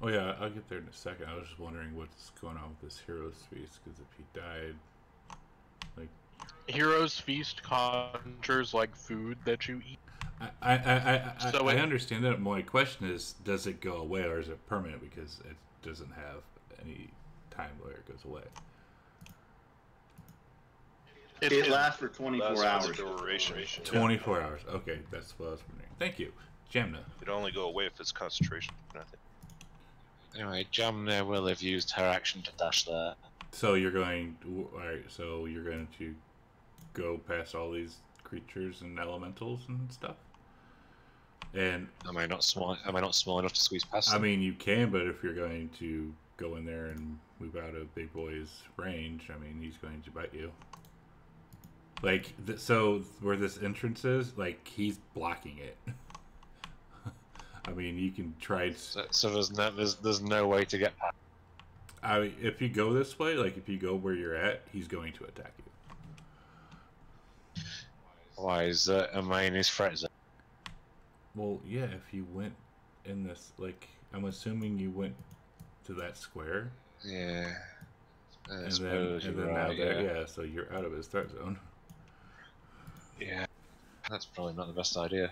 Oh yeah, I'll get there in a second. I was just wondering what's going on with this hero's feast, because if he died, like... Hero's Feast conjures like food that you eat. I understand that. My question is, does it go away or is it permanent? Because it doesn't have any time where it goes away. It lasts for 24 hours. Duration. 24 hours. Okay, that's what I was wondering. Thank you. Jamna. It'd only go away if it's concentration. Nothing. Anyway, Jamna will have used her action to dash there. So you're going... Alright, so you're going to go past all these creatures and elementals and stuff? And... Am I not small enough to squeeze past them? I mean, you can, but if you're going to go in there and move out of Big Boy's range, I mean, he's going to bite you. Like, so where this entrance is, like, he's blocking it. I mean, you can try... So there's no way to get past. I mean, if you go this way, like, if you go where you're at, he's going to attack you. Why is am I in his threat zone? Well, yeah, if you went in this, like, I'm assuming you went to that square. Yeah. And then now yeah, so you're out of his threat zone. Yeah. That's probably not the best idea.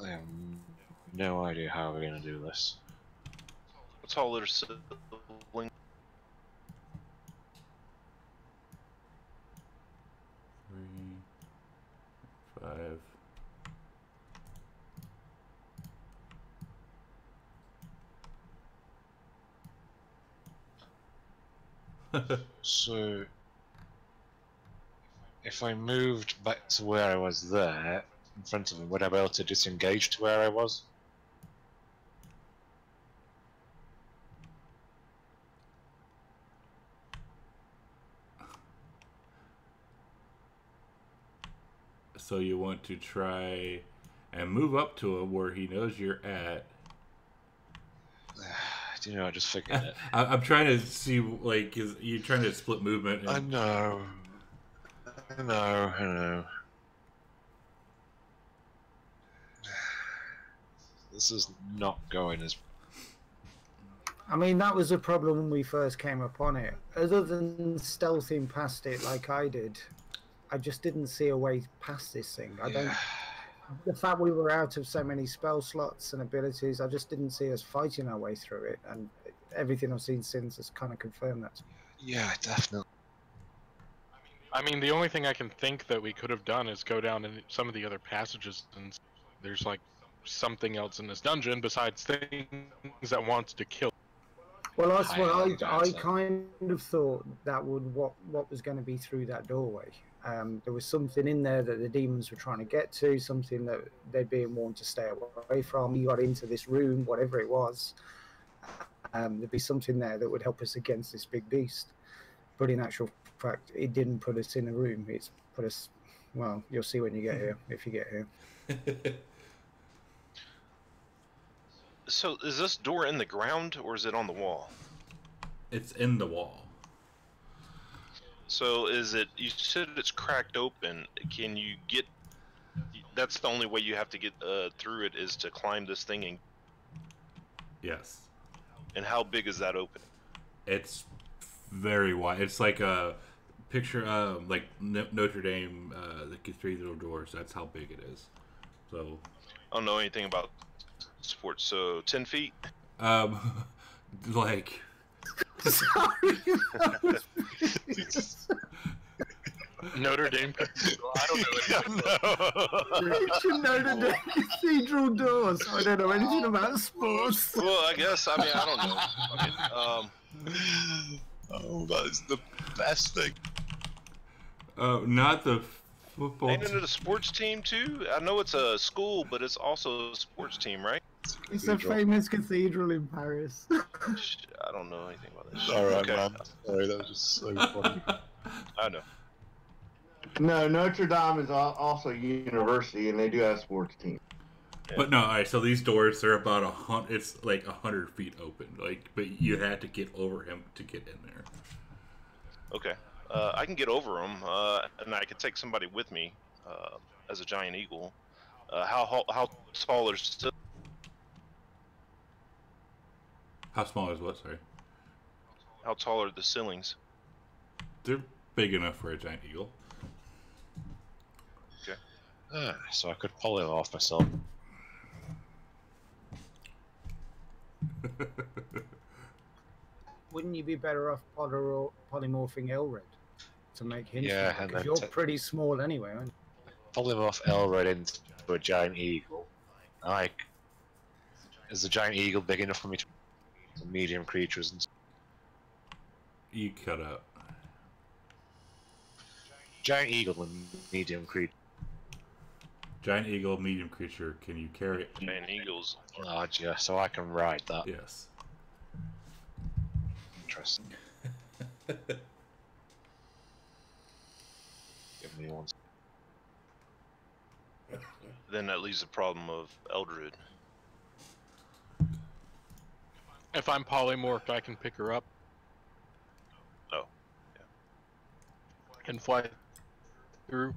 I have no idea how we're going to do this. What's all their sibling? 3, 5. So, if I moved back to where I was there, in front of him, would I be able to disengage to where I was? So you want to try and move up to him where he knows you're at. Do you know, I just figured it. I'm trying to see, like, you're trying to split movement. And... I know. I know. This is not going as... I mean, that was a problem when we first came upon it. Other than stealthing past it like I did, I just didn't see a way past this thing. I don't. The fact we were out of so many spell slots and abilities, I just didn't see us fighting our way through it. And everything I've seen since has kind of confirmed that. Yeah, definitely. I mean, the only thing I can think that we could have done is go down in some of the other passages, and there's like something else in this dungeon besides things that wants to kill. Well, that's what Highly I doubt kind of thought that would what was going to be through that doorway. There was something in there that the demons were trying to get to, something that they're being warned to stay away from. You got into this room, whatever it was. There'd be something there that would help us against this big beast. But in actual fact, it didn't put us in a room. It's put us. Well, you'll see when you get here. If you get here. So is this door in the ground or is it on the wall? It's in the wall. So is it? You said it's cracked open. Can you get? That's the only way you have to get through it is to climb this thing and. Yes. And how big is that open? It's very wide. It's like a picture of like Notre Dame, the cathedral doors. That's how big it is. So. I don't know anything about sports. So 10 feet. Like. Sorry. Notre Dame Cathedral. I don't know anything. Notre Dame Cathedral doors. I don't know anything about sports. Well, I guess. I mean, I don't know. Oh, that is the best thing. Not the football. Ain't it a sports team too? I know it's a school, but it's also a sports team, right? It's a famous cathedral in Paris. I don't know anything about this. Alright, man. Sorry, that was just so funny. I know. No, Notre Dame is also a university, and they do have sports teams. But no, all right. So these doors, they're about 100. It's like 100 feet open. Like, but you had to get over him to get in there. Okay. I can get over them, and I can take somebody with me as a giant eagle. How tall are still? How small is what? Sorry. How tall are the ceilings? They're big enough for a giant eagle. Okay. So I could pull it off myself. Wouldn't you be better off polymorphing Elred to make him? Yeah, smaller? and 'Cause then you're pretty small anyway, aren't you? Pull him off Elred into a giant eagle. Like, is the giant eagle big enough for me to medium creatures and You cut out. giant eagle and medium creature? Giant eagle, medium creature. Can you carry it? Giant eagles. Large, yeah, so I can ride that. Yes. Interesting. Give me one. Then that leaves the problem of Eldred. If I'm polymorphed, I can pick her up. Oh, And fly through.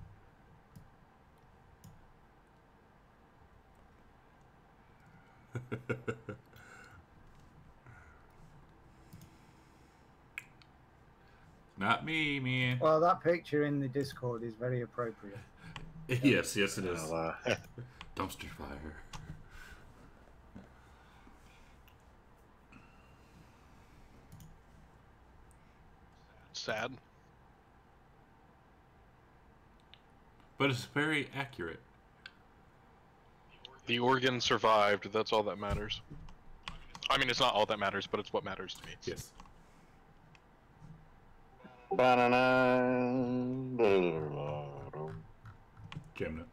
Not me, man. Well, that picture in the Discord is very appropriate. Yes, yes, it is. Well, Dumpster fire. Sad. But it's very accurate. The organ survived. That's all that matters. I mean, it's not all that matters, but it's what matters to me. Yes. Gemna.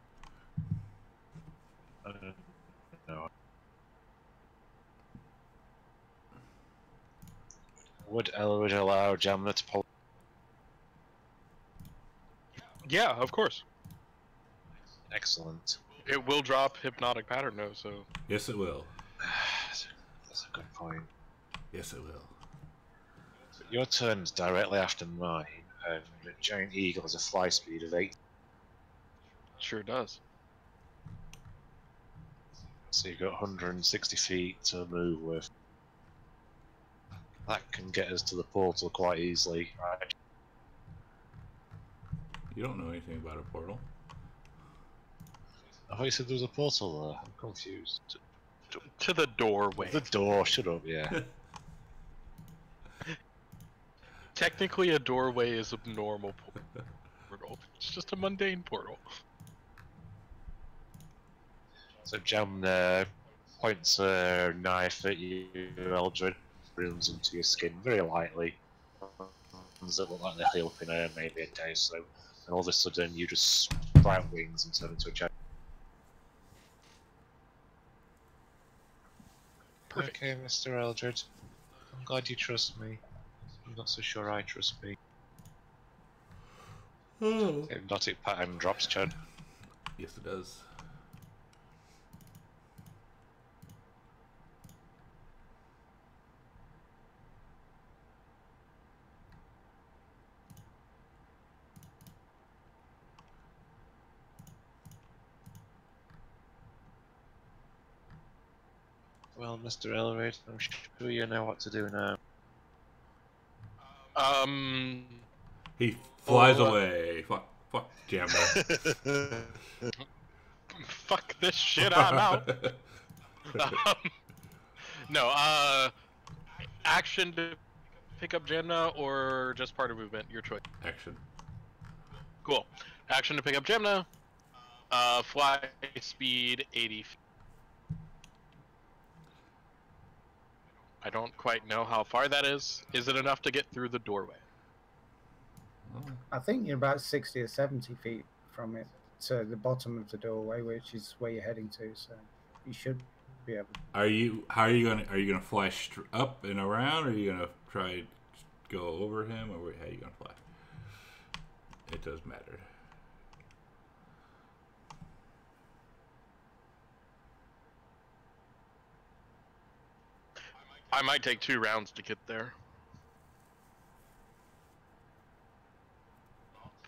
no. Would Elwood allow Jamna to pull? Yeah, of course. Excellent. It will drop hypnotic pattern though, so. Yes, it will. That's a good point. Yes, it will. Your turn's directly after mine. and the giant eagle has a fly speed of 8. Sure does. So you've got 160 feet to move with. That can get us to the portal quite easily, right? You don't know anything about a portal. I thought you said there was a portal there. I'm confused. To the doorway. The door, shut up, yeah. Technically, a doorway is a normal portal. It's just a mundane portal. So Jam points a knife at you, Eldred, runs into your skin very lightly. Ones that look like they're healed up in maybe a day or so, and all of a sudden you just sprout wings and turn into a giant. Perfect. Okay, Mr. Eldred. I'm glad you trust me. I'm not so sure I trust me. Hypnotic pattern drops, Chad. Yes, it does. Well, Mr. Eldred, I'm sure you know what to do now. He flies away. Fuck Jambo. Fuck this shit, I'm out. No, action to pick up Gemna or just part of movement? Your choice. Action. Cool. Action to pick up Gemna. Fly speed 80 feet. I don't quite know how far that is. Is it enough to get through the doorway? I think you're about 60 or 70 feet from it to the bottom of the doorway, which is where you're heading to. So you should be able. How are you gonna fly up and around, or are you gonna try to go over him, or how are you gonna fly? It does matter. I might take 2 rounds to get there.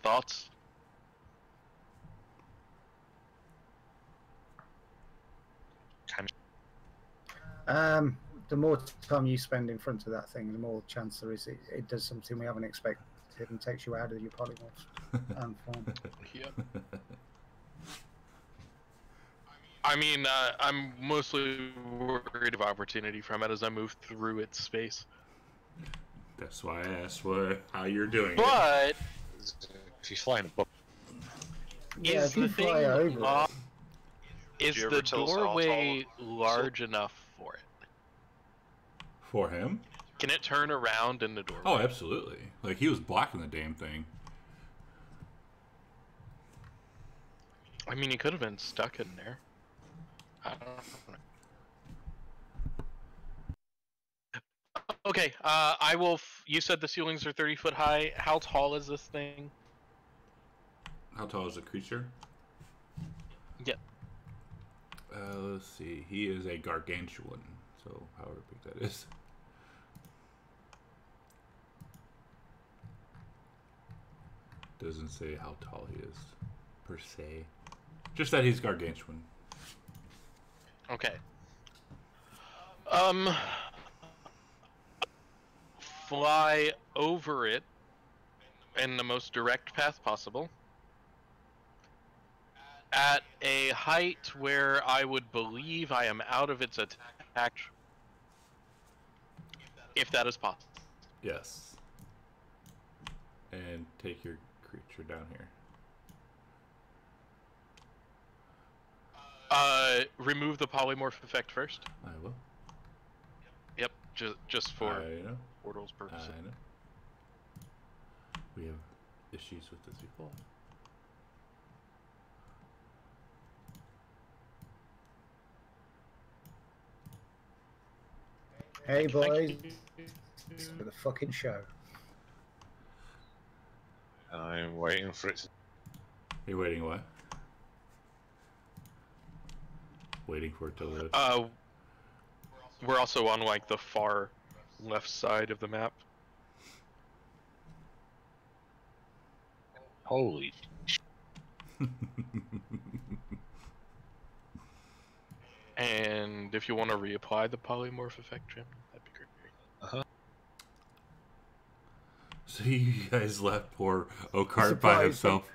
Thoughts? The more time you spend in front of that thing, the more chance there is it does something we haven't expected and takes you out of your polymorph form. Yep. I mean, I'm mostly worried of opportunity from it as I move through its space. That's why I asked how you're doing. But if you fly in a book, Yeah, is if you the fly thing over, is you ever the tell us how doorway tall- large enough for it? For him? Can it turn around in the doorway? Oh, absolutely. Like, he was blocking the damn thing. I mean, he could have been stuck in there. I don't know. Okay, I will. You said the ceilings are 30 foot high. How tall is this thing? How tall is the creature? Yep. Let's see. He is a gargantuan, so however big that is. Doesn't say how tall he is, per se. Just that he's gargantuan. Okay. Fly over it in the most direct path possible. At a height where I would believe I am out of its attack. If that is possible. Yes. And take your creature down here. Remove the polymorph effect first. I will. Yep, just for I know. Portal's purposes. I know. We have issues with this before. hey boys, for the fucking show. I'm waiting for it to... You're waiting what? Waiting for it to load. We're also on like the far left side of the map. Holy. And if you want to reapply the polymorph effect, Jim, that'd be great. So you guys left poor Oakart Surprise, by himself.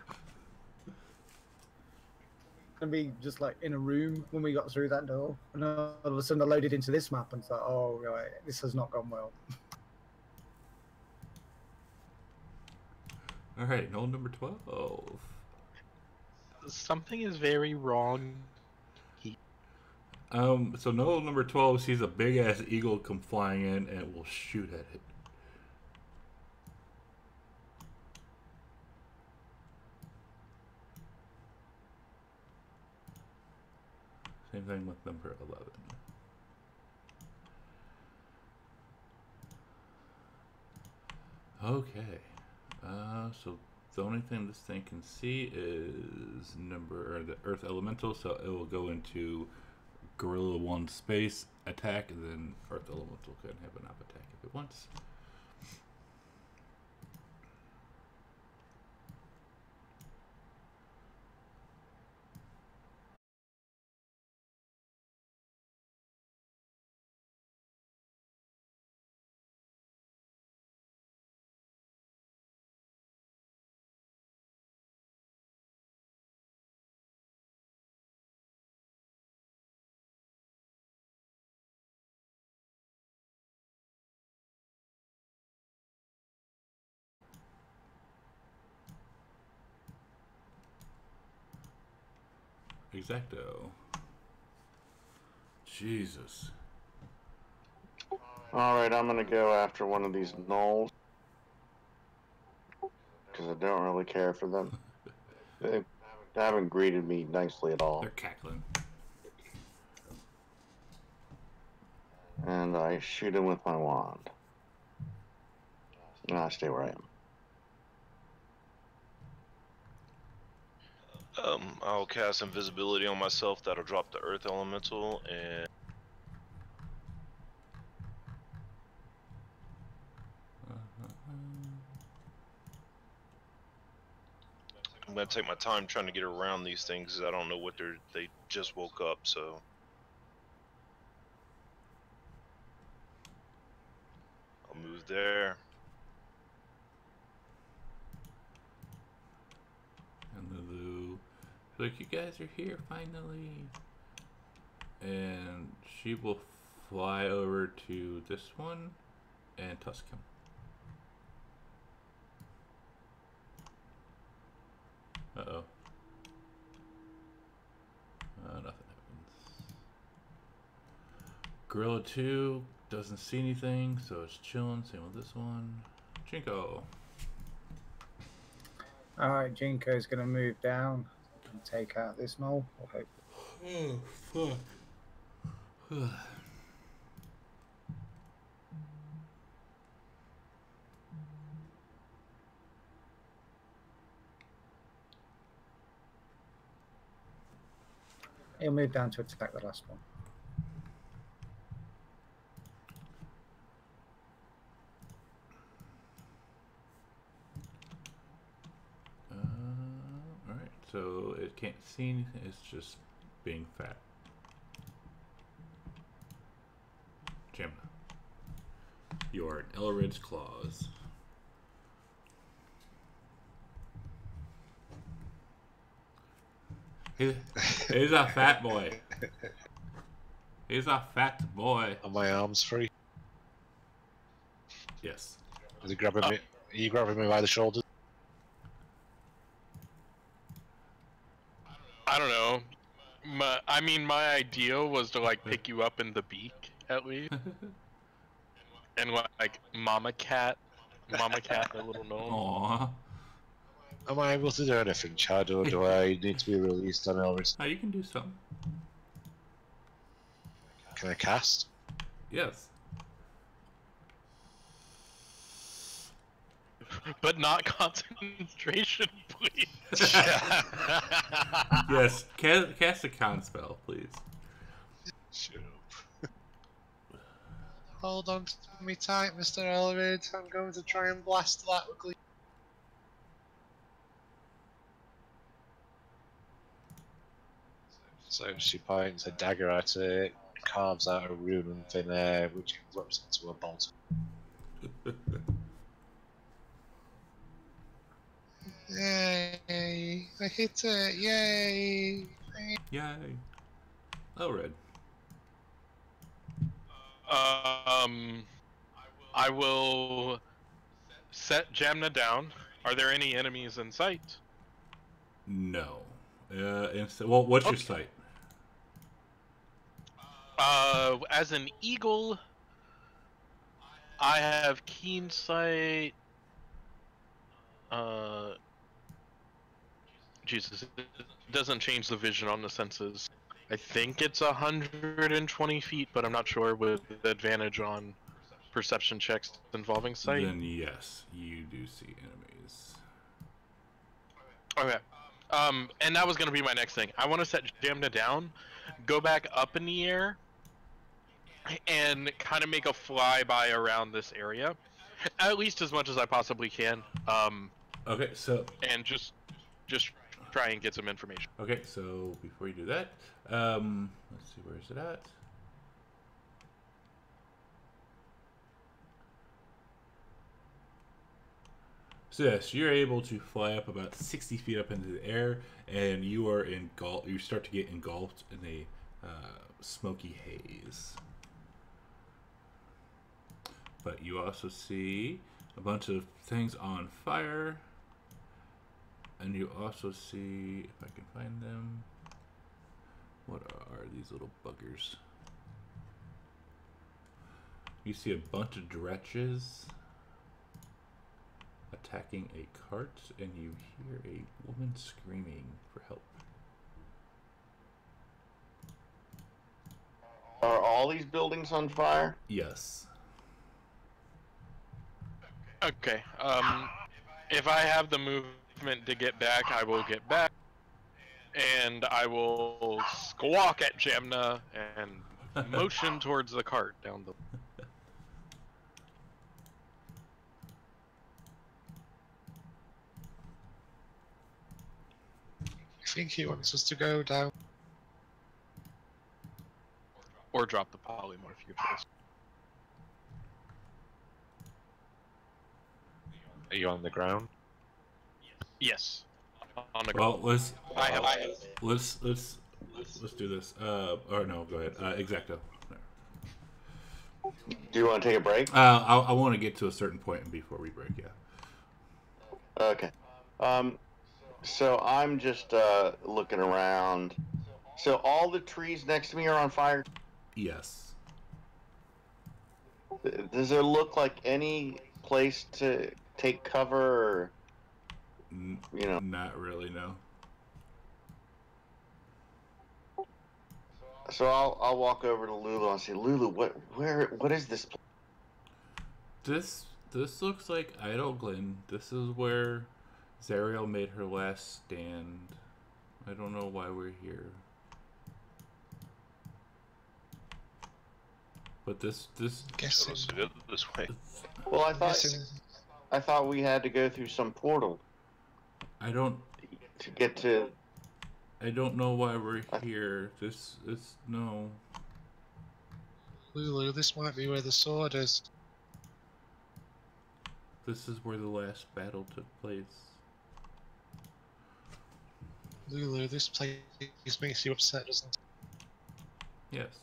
And be just like in a room when we got through that door, and all of a sudden I loaded into this map and thought, oh right, this has not gone well. All right, null number 12. Something is very wrong. So null number 12 sees a big ass eagle come flying in and will shoot at it. Same thing with number 11. Okay. So the only thing this thing can see is the Earth Elemental, so it will go into Gorilla 1 space attack, and then Earth Elemental can have an up attack if it wants. Exacto. Jesus. Alright, I'm gonna go after one of these gnolls. Because I don't really care for them. They haven't greeted me nicely at all. They're cackling. And I shoot him with my wand. And I stay where I am. I'll cast invisibility on myself. That'll drop the Earth Elemental, and I'm gonna take my time trying to get around these things. 'Cause I don't know what they just woke up, so. I'll move there. And Lulu, like, you guys are here finally. And she will fly over to this one and tusk him. Uh-oh. Nothing happens. Gorilla 2 doesn't see anything, so it's chilling. Same with this one. Jinko. Alright, Jinko's gonna move down and take out this knoll. Okay. Oh, fuck. He'll move down to attack the last one. Alright, so it can't see anything, it's just being fat. Jim. You are an Elrid's Claws. He's a fat boy. He's a fat boy. Are my arms free? Yes. Is he grabbing me? Are you grabbing me by the shoulders? I don't know. My idea was to like pick you up in the beak at least, and like mama cat a little gnome. Aww. Am I able to do anything, Chad, or do I need to be released on Elvis? Oh, you can do something. Can I cast? Yes. But not concentration, please. Yes. Cast a con spell, please. Shut up. Hold on to me tight, Mr. Elvid. I'm going to try and blast that ugly. So she points a dagger at it, carves out a rune in thin air, which erupts into a bolt. Yay! I hit it! Yay! Yay. Oh, red. I will set Jamna down. Are there any enemies in sight? No. Well, what's your Okay. sight? As an eagle, I have keen sight. Jesus, it doesn't change the vision on the senses. I think it's 120 feet, but I'm not sure with advantage on perception checks involving sight. Then yes, you do see enemies. Okay. And that was going to be my next thing. I want to set Jamna down, go back up in the air, and kind of make a flyby around this area, at least as much as I possibly can. Okay, so And just try and get some information. okay, so before you do that, let's see, where is it at? So yes, you're able to fly up about 60 feet up into the air, and you are engulfed. You start to get engulfed in a smoky haze. But you also see a bunch of things on fire, and you also see, if I can find them, what are these little buggers? You see a bunch of dretches attacking a cart, and you hear a woman screaming for help. Are all these buildings on fire? Yes. Okay. If I have the movement to get back, I will get back, and I will squawk at Jamna and motion towards the cart down the. I think he wants us to go down. Or drop the polymorph, your choice. Are you on the ground? Yes. On the Well, ground. let's do this. Or no, go ahead. Exacto. Do you want to take a break? I want to get to a certain point before we break. Yeah. Okay. So I'm just looking around. So all the trees next to me are on fire? Yes. Does there look like any place to take cover or, you know? Not really, no. So I'll walk over to Lulu and say, Lulu, what is this place? This looks like Idleglen. This is where Zariel made her last stand. I don't know why we're here. But this Guess Let's go this way. Well, I thought we had to go through some portal I don't to get to. I don't know why we're here. This no. Lulu, this might be where the sword is. This is where the last battle took place. Lulu, this place makes you upset, doesn't it? Yes.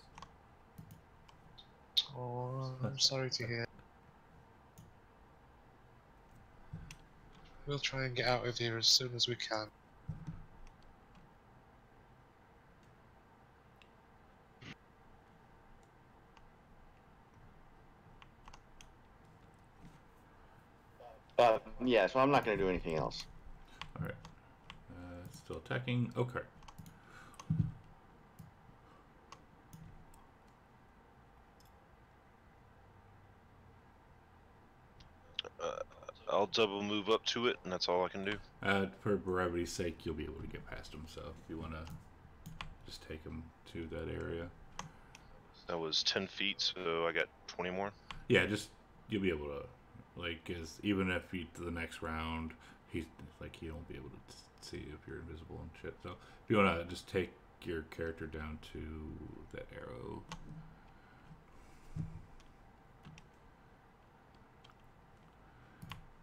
Oh, I'm sorry to hear. We'll try and get out of here as soon as we can. Yeah, so I'm not going to do anything else. All right. Still attacking. Okay. I'll double move up to it, and that's all I can do. For brevity's sake, you'll be able to get past him. So if you want to just take him to that area. That was 10 feet, so I got 20 more. Yeah, just you'll be able to, like, cause even if you to the next round, he's like he won't be able to see if you're invisible and shit. So if you want to just take your character down to that arrow.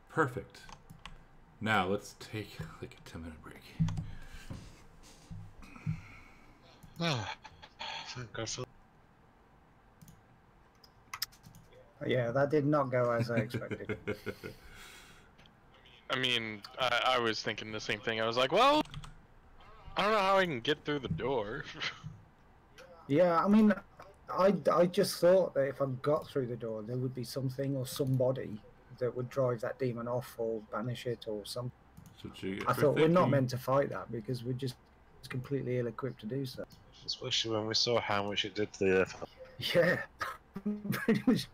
Perfect. Now let's take like a 10-minute break. Thank God for Yeah, that did not go as I expected. I mean, I was thinking the same thing. I was like, well, I don't know how I can get through the door. Yeah, I mean, I just thought that if I got through the door, there would be something or somebody that would drive that demon off or banish it or something. I thought we're not meant to fight that because we're just completely ill-equipped to do so. especially when we saw how much it did to the earth. Yeah, pretty much.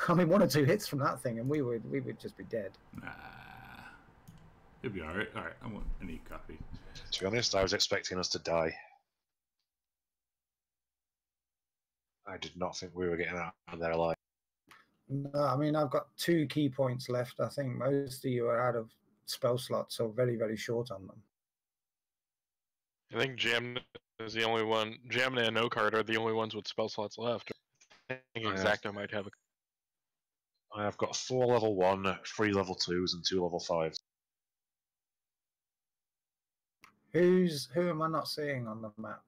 I mean, 1 or 2 hits from that thing, and we would just be dead. Nah. It'll be alright. Alright, I need coffee. To be honest, I was expecting us to die. I did not think we were getting out of there alive. No, I mean, I've got 2 key points left. I think most of you are out of spell slots, so very, very short on them. I think Jamna is the only one. Jamna and Okard are the only ones with spell slots left. I think Exacto might have a. I have got 4 level 1, 3 level 2s, and 2 level 5s. Who am I not seeing on the map?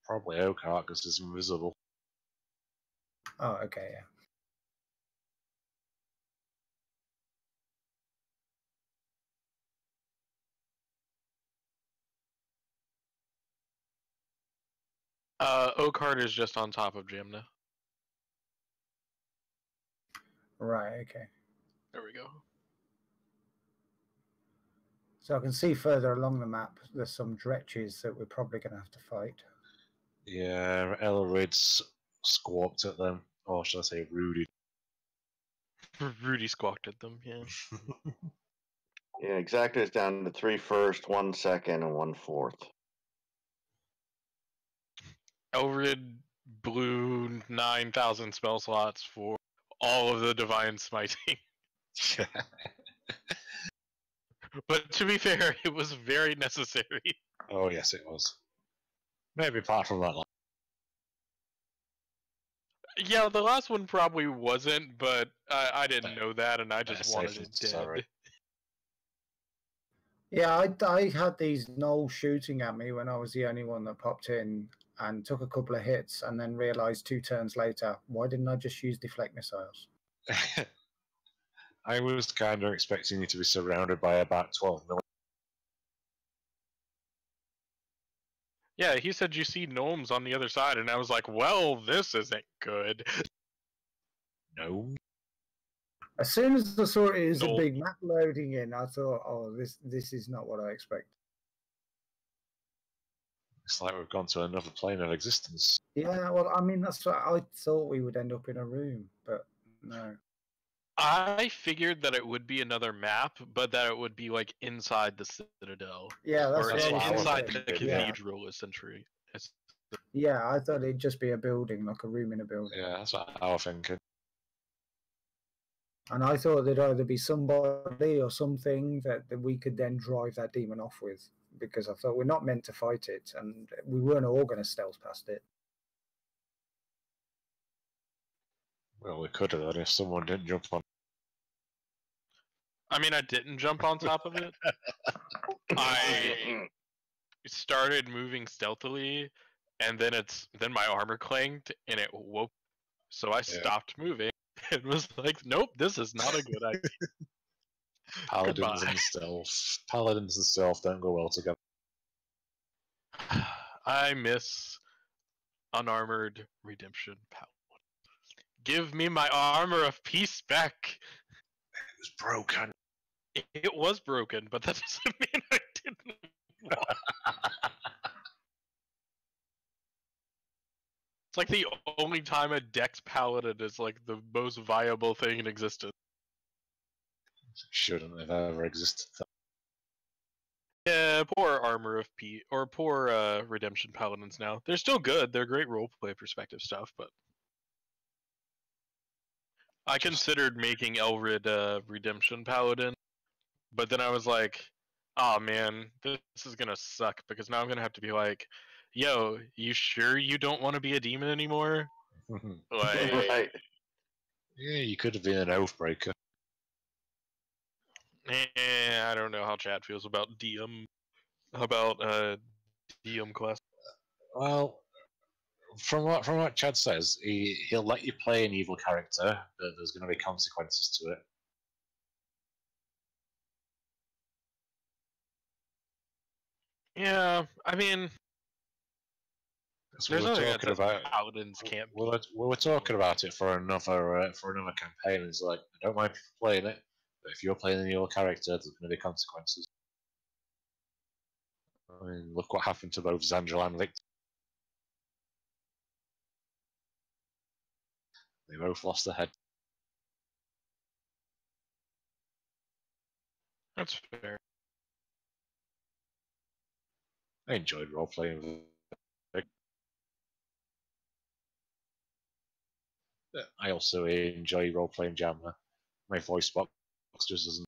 Probably Oakart because he's invisible. Oh, okay, yeah. Okard is just on top of Jamna. Right, okay. There we go. So I can see further along the map there's some dretches that we're probably going to have to fight. Yeah, Elrid's squawked at them. Or should I say Rudy? Rudy squawked at them, yeah. Yeah, Exacto is down to 3 first, 1 second, and 1 fourth. Elrid blew 9,000 spell slots for all of the divine smiting. But to be fair, it was very necessary. Oh yes, it was. Maybe apart from that. Yeah, the last one probably wasn't, but I didn't know that, and I just wanted it dead. Sorry. Yeah, I had these gnolls shooting at me when I was the only one that popped in and took a couple of hits and then realised 2 turns later, why didn't I just use deflect missiles? I was kind of expecting you to be surrounded by about 12 million. Yeah, he said you see gnomes on the other side, and I was like, well, this isn't good. No. As soon as I saw it was a big map loading in, I thought, oh, this is not what I expect. It's like we've gone to another plane of existence. Yeah, well, I mean, that's what I thought we would end up in a room, but no. I figured that it would be another map, but that it would be like inside the citadel. Yeah, that's or what I was inside thinking. the cathedral, essentially. Yeah, I thought it'd just be a building, like a room in a building. Yeah, that's what I was thinking. And I thought there'd either be somebody or something that we could then drive that demon off with, because I thought we're not meant to fight it, and we weren't all going to stealth past it. Well, we could have done if someone didn't jump on. I mean, I didn't jump on top of it. I started moving stealthily, and then my armor clanged, and it woke. So I stopped moving, and was like, "Nope, this is not a good idea." Paladins and stealth don't go well together. I miss unarmored redemption power. Give me my armor of peace back. It was broken. It was broken, but that doesn't mean I didn't want it. It's like the only time a Dex Paladin is like the most viable thing in existence. Shouldn't have ever existed. Yeah, poor armor of P or poor redemption paladins now. They're still good. They're great roleplay perspective stuff, but I considered making Elrid a redemption paladin, but then I was like, Oh man, this is gonna suck because now I'm gonna have to be like, "Yo, you sure you don't want to be a demon anymore?" Like, Right. Yeah, you could have been an Oathbreaker. I don't know how Chad feels about DM class. Well, from what Chad says, he'll let you play an evil character, but there's going to be consequences to it. Yeah, I mean, So there's we were nothing that talking says about paladins can't we be. were talking about it for another campaign. And it's like, I don't mind people playing it, but if you're playing an evil character, there's going to be consequences. I mean, look what happened to both Zangel and Victor. They both lost their head. That's fair. I enjoyed role playing. I also enjoy role playing Jammer. My voice box just doesn't.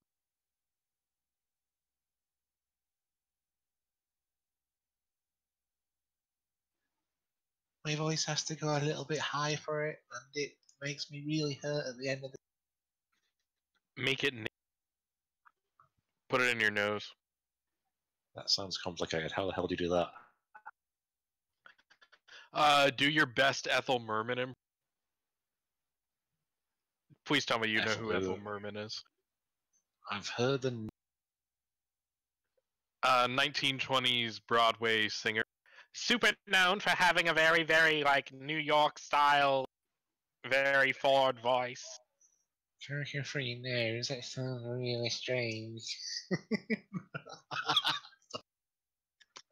My voice has to go a little bit high for it, and it makes me really hurt at the end of the. Make it. Put it in your nose. That sounds complicated. How the hell do you do that? Do your best Ethel Merman. Please tell me you know who Ethel Merman is. I've heard the. 1920s Broadway singer. Super known for having a very, very like New York style, very forward voice. Working for your nose. That sounds really strange.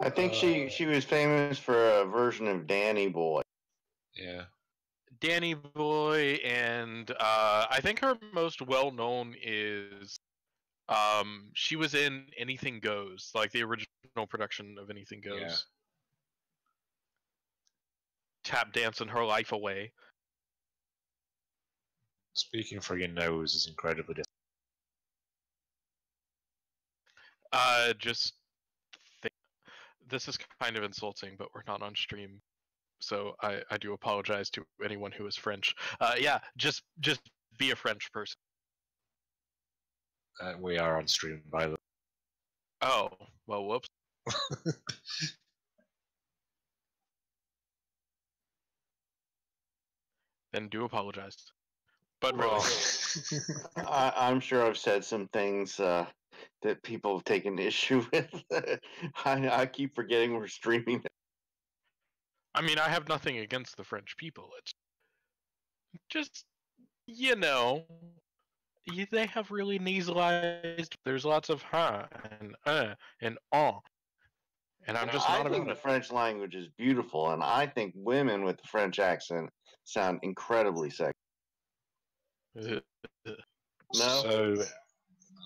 I think she was famous for a version of Danny Boy. Yeah. Danny Boy, and I think her most well known is she was in Anything Goes, like the original production of Anything Goes. Yeah. Tap dancing her life away. Speaking for your nose is incredibly difficult. Just think, this is kind of insulting, but we're not on stream, so I do apologize to anyone who is French. Yeah, just be a French person. We are on stream, by the way. Oh, well, whoops. Then do apologize. But really, I'm sure I've said some things that people have taken issue with. I keep forgetting we're streaming. I mean, I have nothing against the French people. It's just, you know, they have really nasalized. There's lots of huh and oh, and I'm just I not think about the it. French language is beautiful, and I think women with the French accent sound incredibly sexy. No?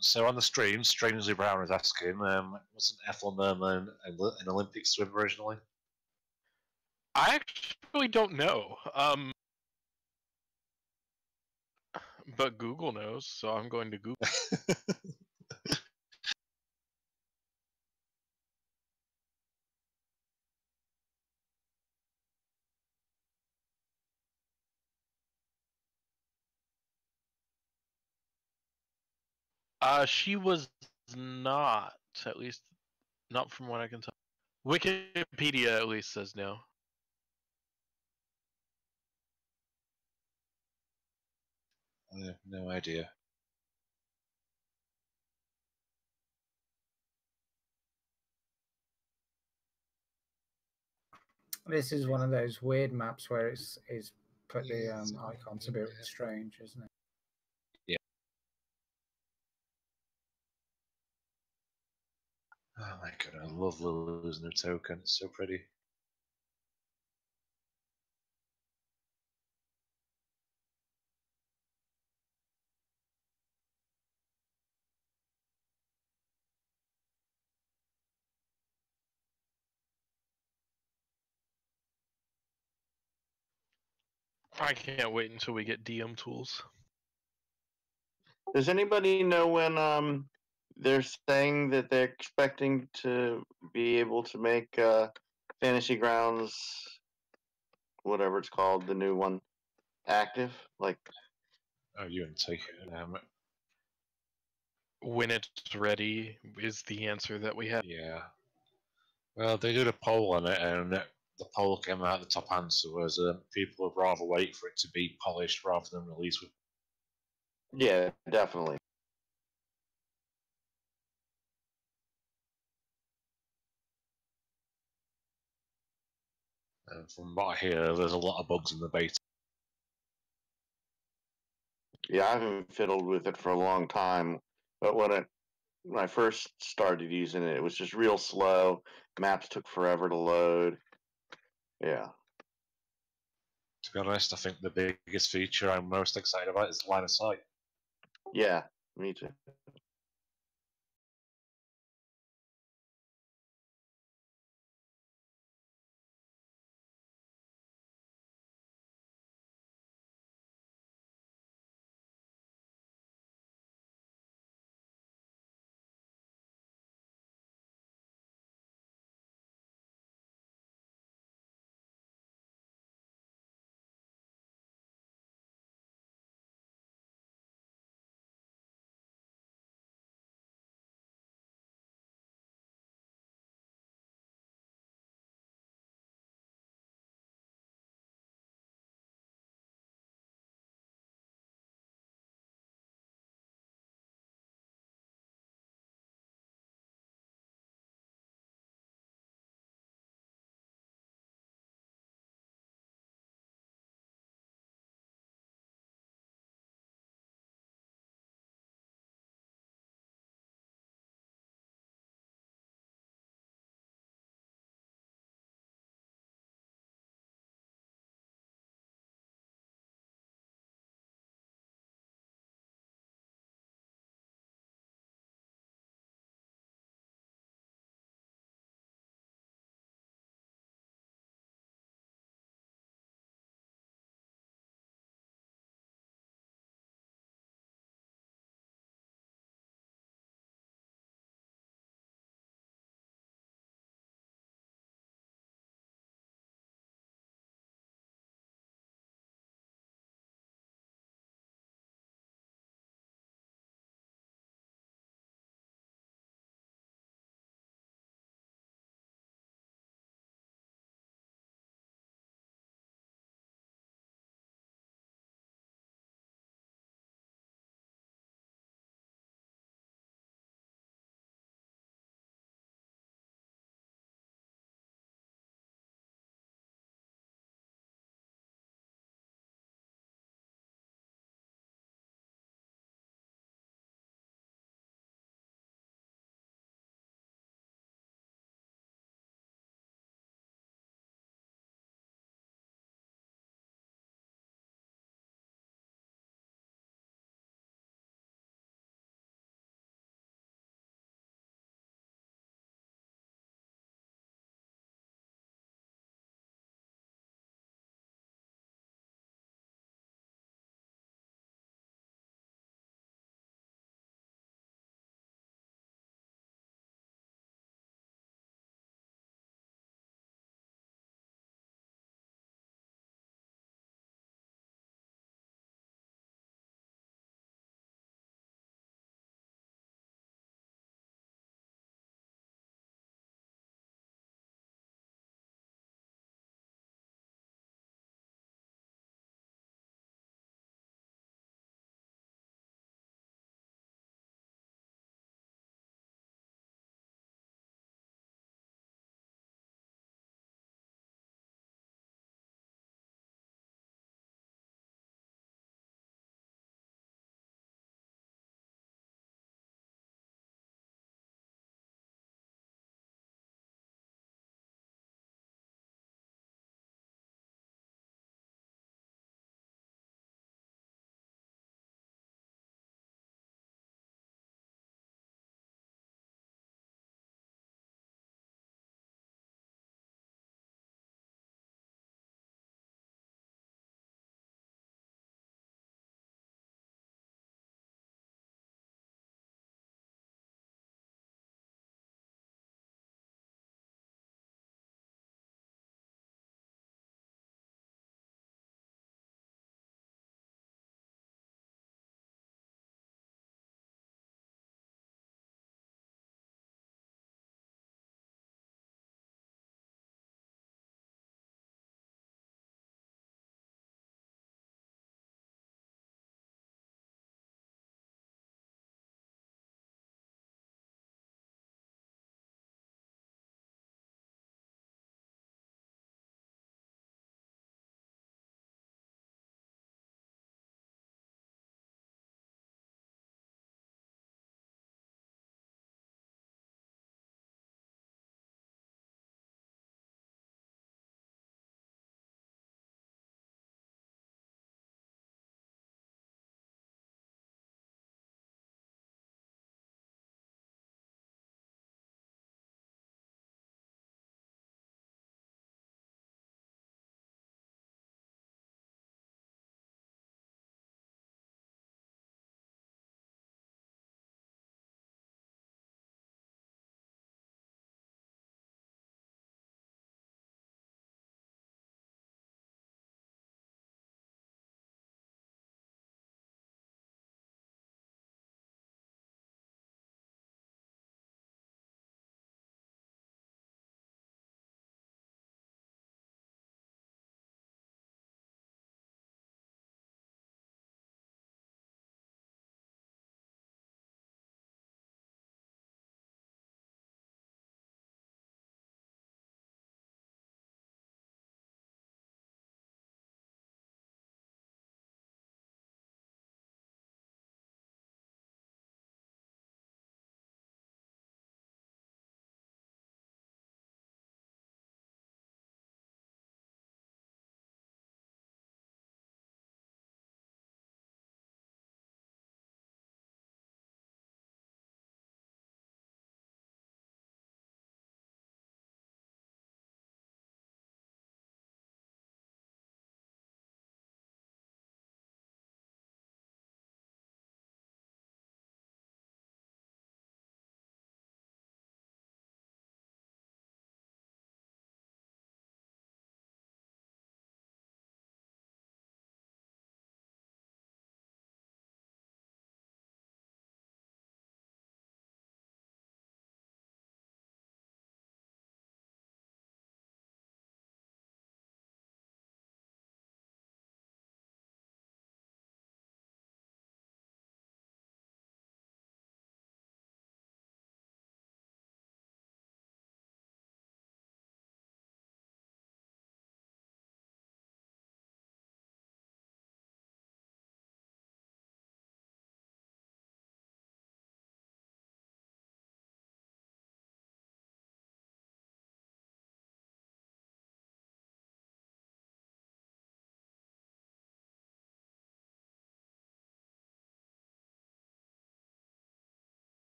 So on the stream, Strangely Brown is asking, wasn't Ethel Merman an Olympic swimmer originally? I actually don't know. But Google knows, so I'm going to Google. She was not, at least not from what I can tell. Wikipedia at least says no. I have no idea. This is one of those weird maps where it's put the icons a bit strange, isn't it? Yeah. Oh my god, I love Lulu's new token. It's so pretty. I can't wait until we get DM tools. Does anybody know when they're saying that they're expecting to be able to make Fantasy Grounds, whatever it's called, the new one, active. Like, Oh, Unity. When it's ready is the answer that we have. Yeah. Well, they did a poll on it, and the poll came out. The top answer was people would rather wait for it to be polished rather than release with. yeah, definitely. And from what I hear, there's a lot of bugs in the beta. Yeah, I haven't fiddled with it for a long time, but when I first started using it, it was just real slow. Maps took forever to load. Yeah. To be honest, I think the biggest feature I'm most excited about is line of sight. Yeah, me too.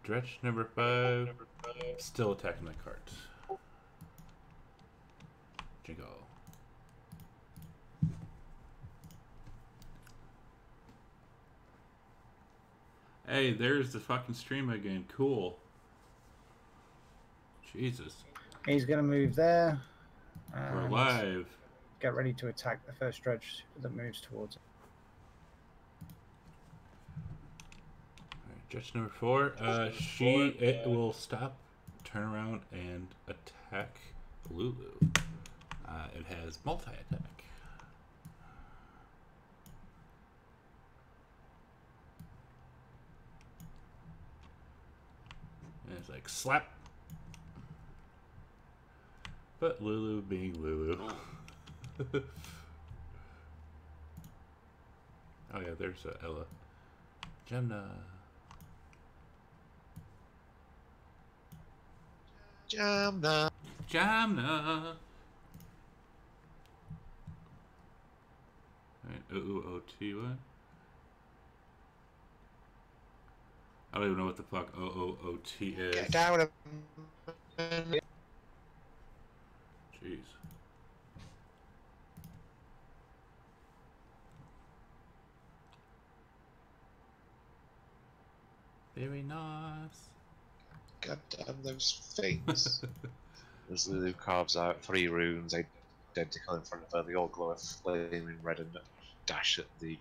Dredge number 5 still attacking the cart. Jingo. Hey, there's the fucking stream again. Cool. Jesus. He's going to move there. We're and live. Get ready to attack the first dredge that moves towards it. Alright, dredge number 4. It will stop, turn around, and attack Lulu. It has multi-attack. And it's like slap. But Lulu being Lulu. Oh yeah, there's Ella. Gemna. Jamna. Jamna. Alright, O-O-O-T, what? I don't even know what the fuck O-O-O-T is. Get down. Jeez. Very nice. God damn those things. As Lulu carves out 3 runes identical in front of her, they all glow a flaming red and dash at the.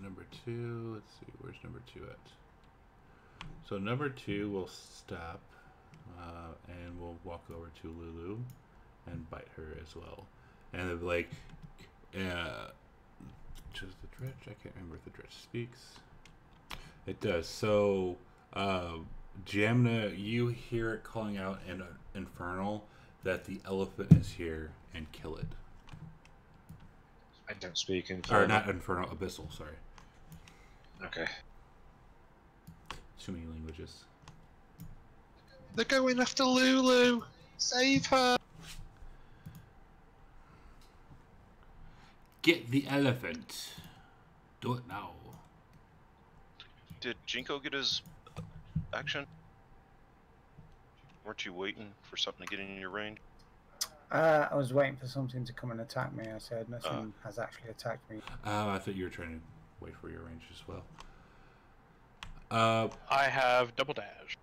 Number 2, let's see, where's number 2 at? So number 2 will stop, and we'll walk over to Lulu and bite her as well. And they'll be like, does the dredge? I can't remember if the dredge speaks. It does. So, Jamna, you hear it calling out in Infernal that the elephant is here and kill it. I don't speak in. Or not Infernal, Abyssal, sorry. Okay. Too many languages. They're going after Lulu! Save her! Get the elephant. Do it now. Did Jinko get his action? Weren't you waiting for something to get in your range? I was waiting for something to come and attack me. I said nothing has actually attacked me. Oh, I thought you were trying to wait for your range as well. I have double dash.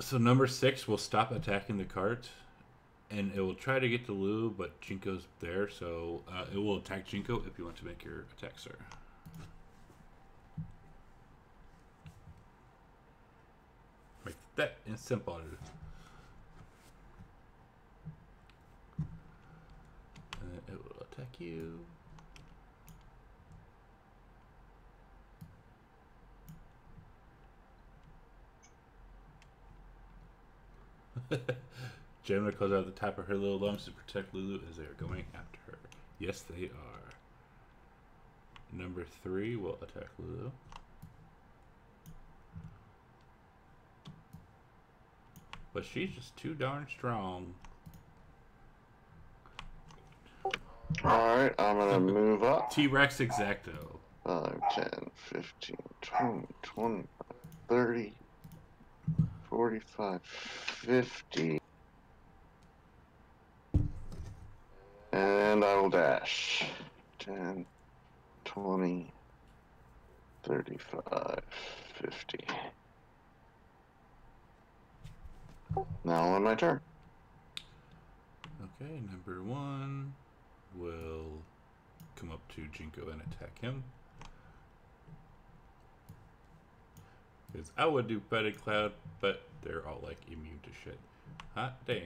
So number 6 will stop attacking the cart, and it will try to get to Lulu, but Jinko's there, so it will attack Jinko if you want to make your attack, sir. Make that in simple. And it will attack you. Gemma calls out the top of her little lungs to protect Lulu as they are going after her. Yes, they are. Number 3 will attack Lulu. But she's just too darn strong. Alright, I'm gonna move up. T-Rex Exacto. 5, 10, 15, 20, 25, 30, 45, 50. And I will dash. 10, 20, 35, 50. Now on my turn. Okay, number 1 will come up to Jinko and attack him. Because I would do Fetid Cloud, but they're all like immune to shit. Hot damn.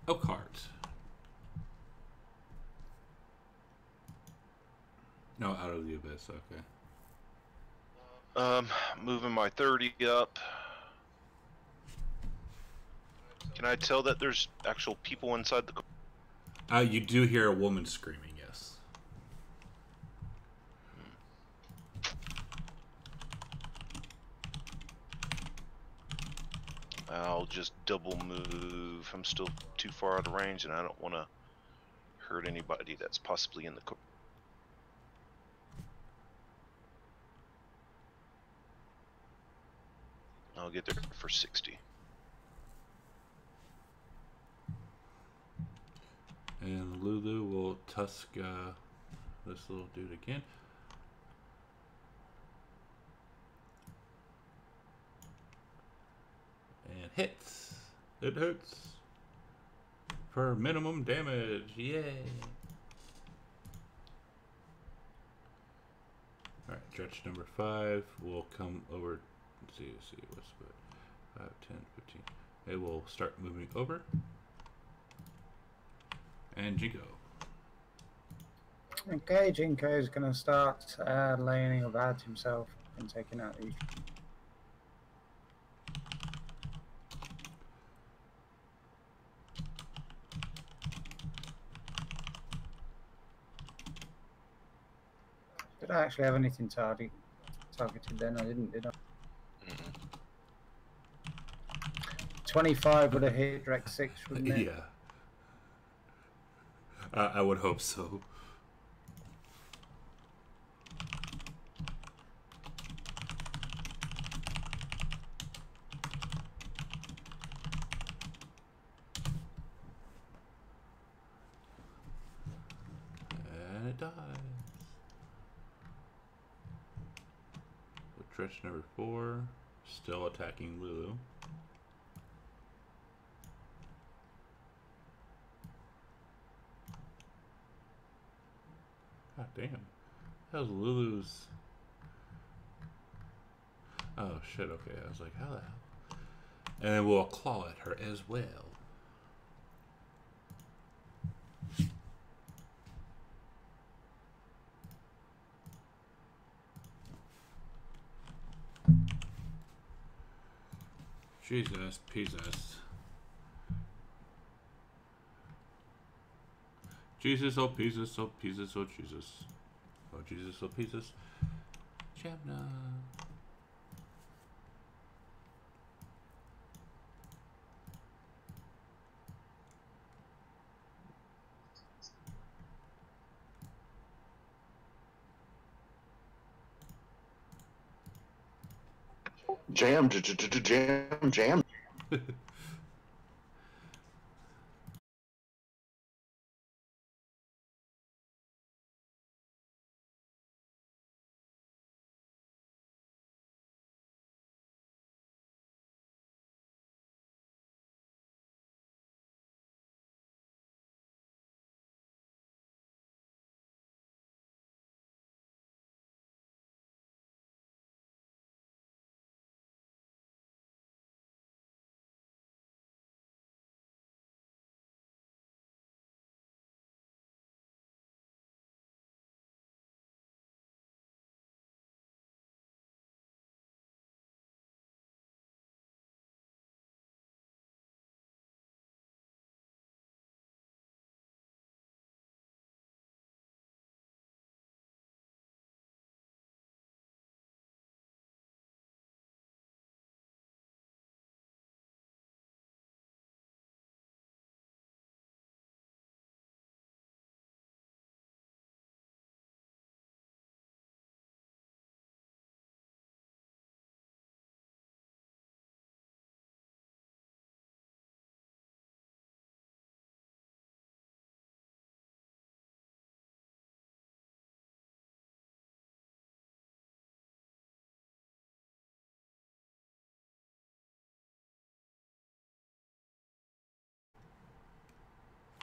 Oh, cards. No, out of the abyss, okay. Moving my 30 up. Can I tell that there's actual people inside the car? You do hear a woman screaming, yes. I'll just double move. I'm still too far out of range, and I don't want to hurt anybody that's possibly in the car. I'll get there for 60. And Lulu will tusk this little dude again. And hits. It hurts. For minimum damage. Yay. Alright, stretch number 5 will come over. Let's see what's good. 5, 10, 15. It will start moving over. And Jinko. Okay, Jinko is going to start laying about himself and taking out these. Did I actually have anything targeted then? I didn't, did I? 25 would have hit Drek 6, wouldn't it? Yeah. I would hope so. And it dies. Stretch number 4, still attacking Lulu. God damn. How's Lulu's... Oh shit, okay. I was like, how the hell? And then we'll claw at her as well. Jesus, Jesus. Jesus, oh Jesus, oh Jesus, oh Jesus. Oh Jesus, oh Jesus. Jamna. Jam, jam, jam.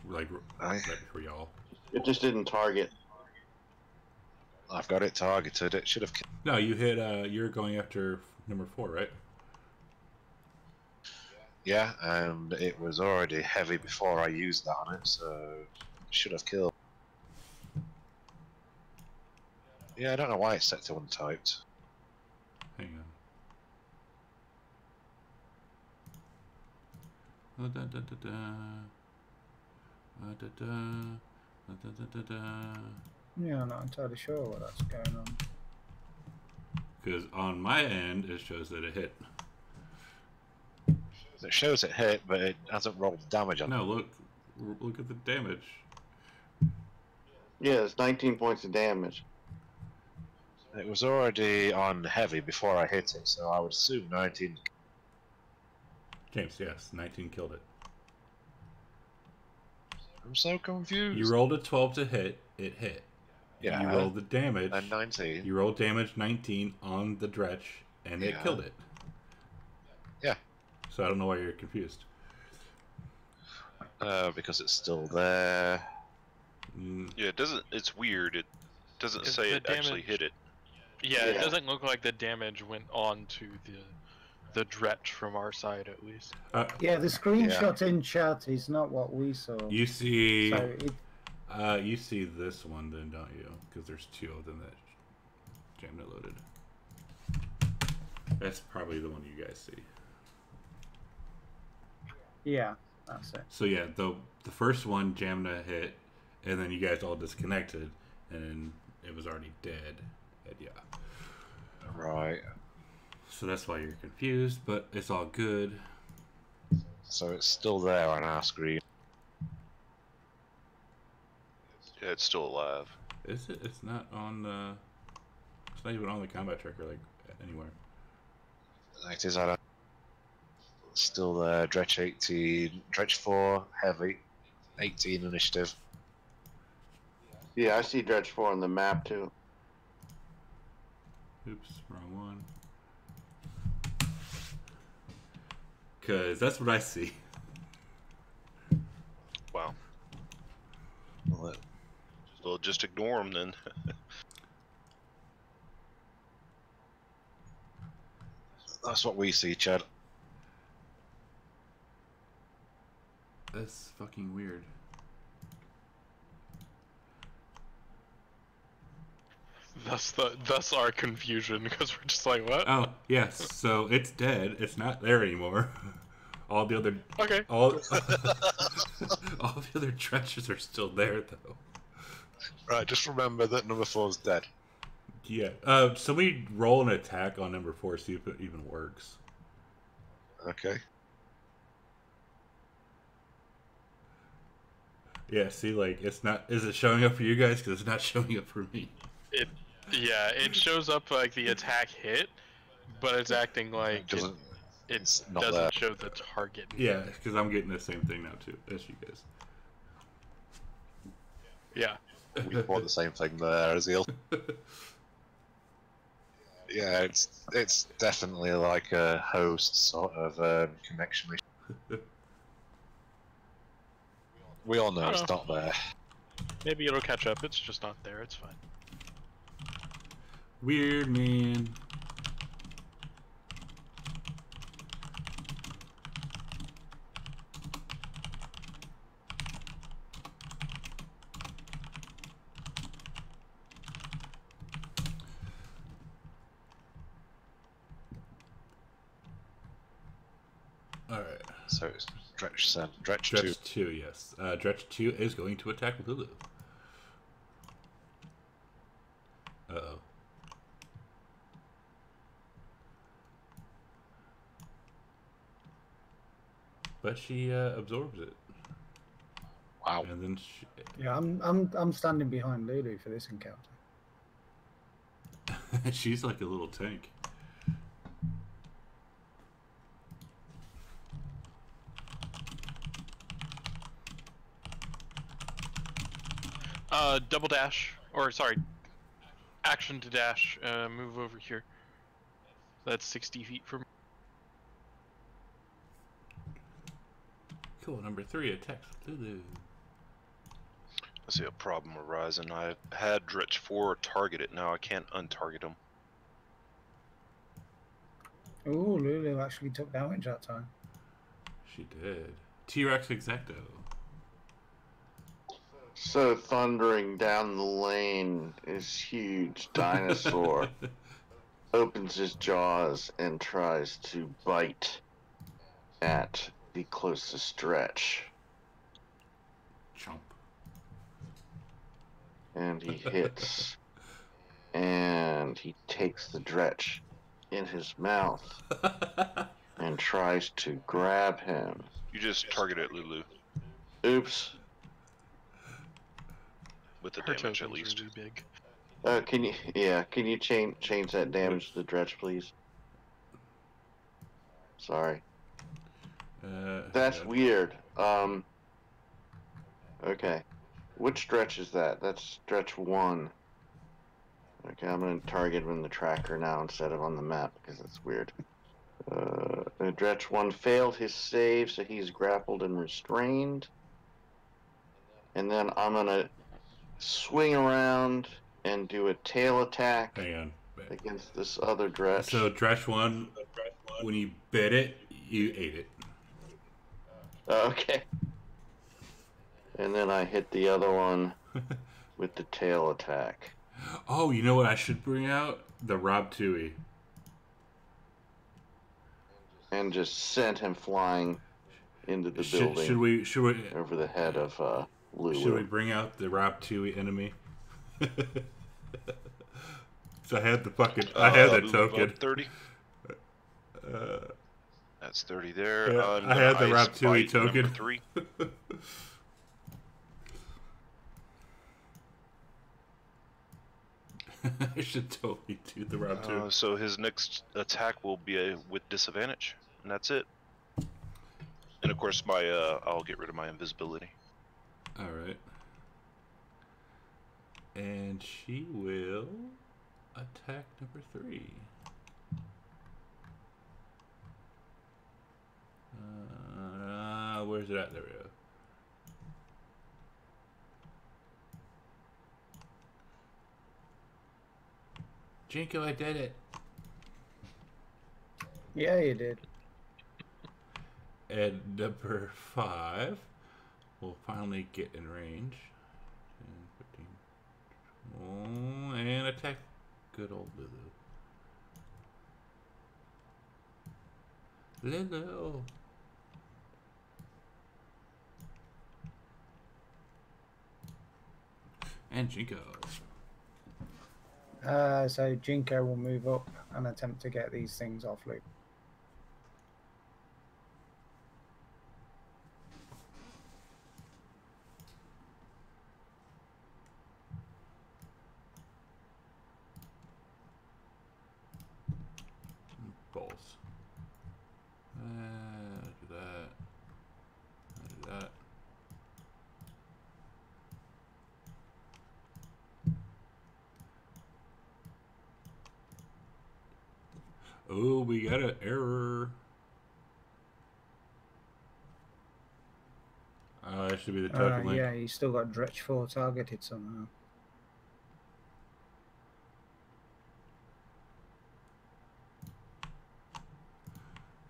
Like, right before y'all. It just didn't target. I've got it targeted. It should have killed. No, you hit, you're going after number 4, right? Yeah, and it was already heavy before I used that on it, so it should have killed. Yeah, I don't know why it's set to untyped. Hang on. Da, da, da, da. Da, da, da, da, da, da. Yeah, I'm not entirely sure what that's going on. Because on my end, it shows that it hit. It shows it hit, but it hasn't rolled damage on. No, look at the damage. Yeah, it's 19 points of damage. It was already on heavy before I hit it, so I would assume 19. James, yes, 19 killed it. I'm so confused. You rolled a 12 to hit, it hit. Yeah. You rolled the damage. And 19. You rolled damage 19 on the dretch, and it killed it. Yeah. So I don't know why you're confused. Because it's still there. Yeah, it doesn't. It's weird. It doesn't say it actually hit it. Yeah, it doesn't look like the damage went on to the dretch from our side, at least. Yeah, the screenshot in chat is not what we saw. You see, So you see this one then, don't you? Because there's two of them that Jamna loaded. That's probably the one you guys see. yeah, that's it. So yeah, the first one Jamna hit, and then you guys all disconnected, and it was already dead. And yeah. Right. So that's why you're confused, but it's all good. So it's still there on our screen. Yeah, it's still alive. Is it? It's not on the. It's not even on the combat tracker, like anywhere. It is on. Still there. Dretch 18, Dretch 4, heavy, 18 initiative. Yeah, I see Dredge 4 on the map too. Oops, wrong one. Because that's what I see. Wow. Well, Well, just ignore them then. that's what we see, Chad. That's fucking weird. Thus our confusion, because we're just like, what? Oh, yes. So it's dead. It's not there anymore. All the other Okay. all the other trenches are still there though. Right, just remember that number 4 is dead. Yeah. Somebody roll an attack on number 4, see if it even works. Okay. Yeah. See, like it's not. Is it showing up for you guys? Because it's not showing up for me. It shows up like the attack hit, but it's acting like it not doesn't there. show the target. Yeah, because I'm getting the same thing now too as you guys. Yeah. We bought the same thing there, Azil. Yeah, it's definitely like a host sort of connection issue. We all know I it's don't not there. Maybe it'll catch up. It's just not there. It's fine. Weird, man. All right. So it's Dretch 7, Dretch 2. Dretch 2, yes. Dretch 2 is going to attack Lulu. Uh-oh. But she absorbs it. Wow. And then she... Yeah, I'm standing behind Lulu for this encounter. she's like a little tank. Double dash, or sorry, action to dash. Move over here. That's 60 feet from. Cool, number 3 attacks Lulu. I see a problem arising. I had Dretch 4 target it. Now I can't untarget him. Ooh, Lulu actually took damage that time. She did. T-Rex Exacto. So thundering down the lane is huge dinosaur. Opens his jaws and tries to bite at the closest stretch. Chomp. And he hits. And he takes the dretch in his mouth. and tries to grab him. You just target it, Lulu, Oops. with the Her damage at token's least. really big. Can you change that damage to dretch, please? Sorry. That's Hang on. weird. Okay. Which dretch is that? That's dretch 1. Okay, I'm gonna target him in the tracker now instead of on the map because that's weird. Dretch 1 failed his save, so he's grappled and restrained. And then I'm gonna swing around and do a tail attack Hang on. against this other dretch. So Dresh 1, when you bit it, you ate it. Okay. And then I hit the other one with the tail attack. Oh, you know what I should bring out? The Rob Tui. And just sent him flying into the building Should we over the head of Lulu. should we bring out the Rob Tui enemy? So I had the fucking I had the Move token. up 30. That's 30 there. Yeah, I'm I had gonna the Rob ice Tui bite number token. 3. I should totally do the Rob Tui. So his next attack will be with disadvantage, and that's it. And of course, my I'll get rid of my invisibility. All right. And she will attack number 3. Where's it at? There we go. Jinko, I did it. Yeah, you did. And number 5 will finally get in range. 10, 15. Oh, and attack good old Lulu. Lulu. And Jinko. So Jinko will move up and attempt to get these things off loop. Balls. Do that. Do that. Oh, we got an error. That should be the token link. Yeah, you still got Dretch 4 targeted somehow.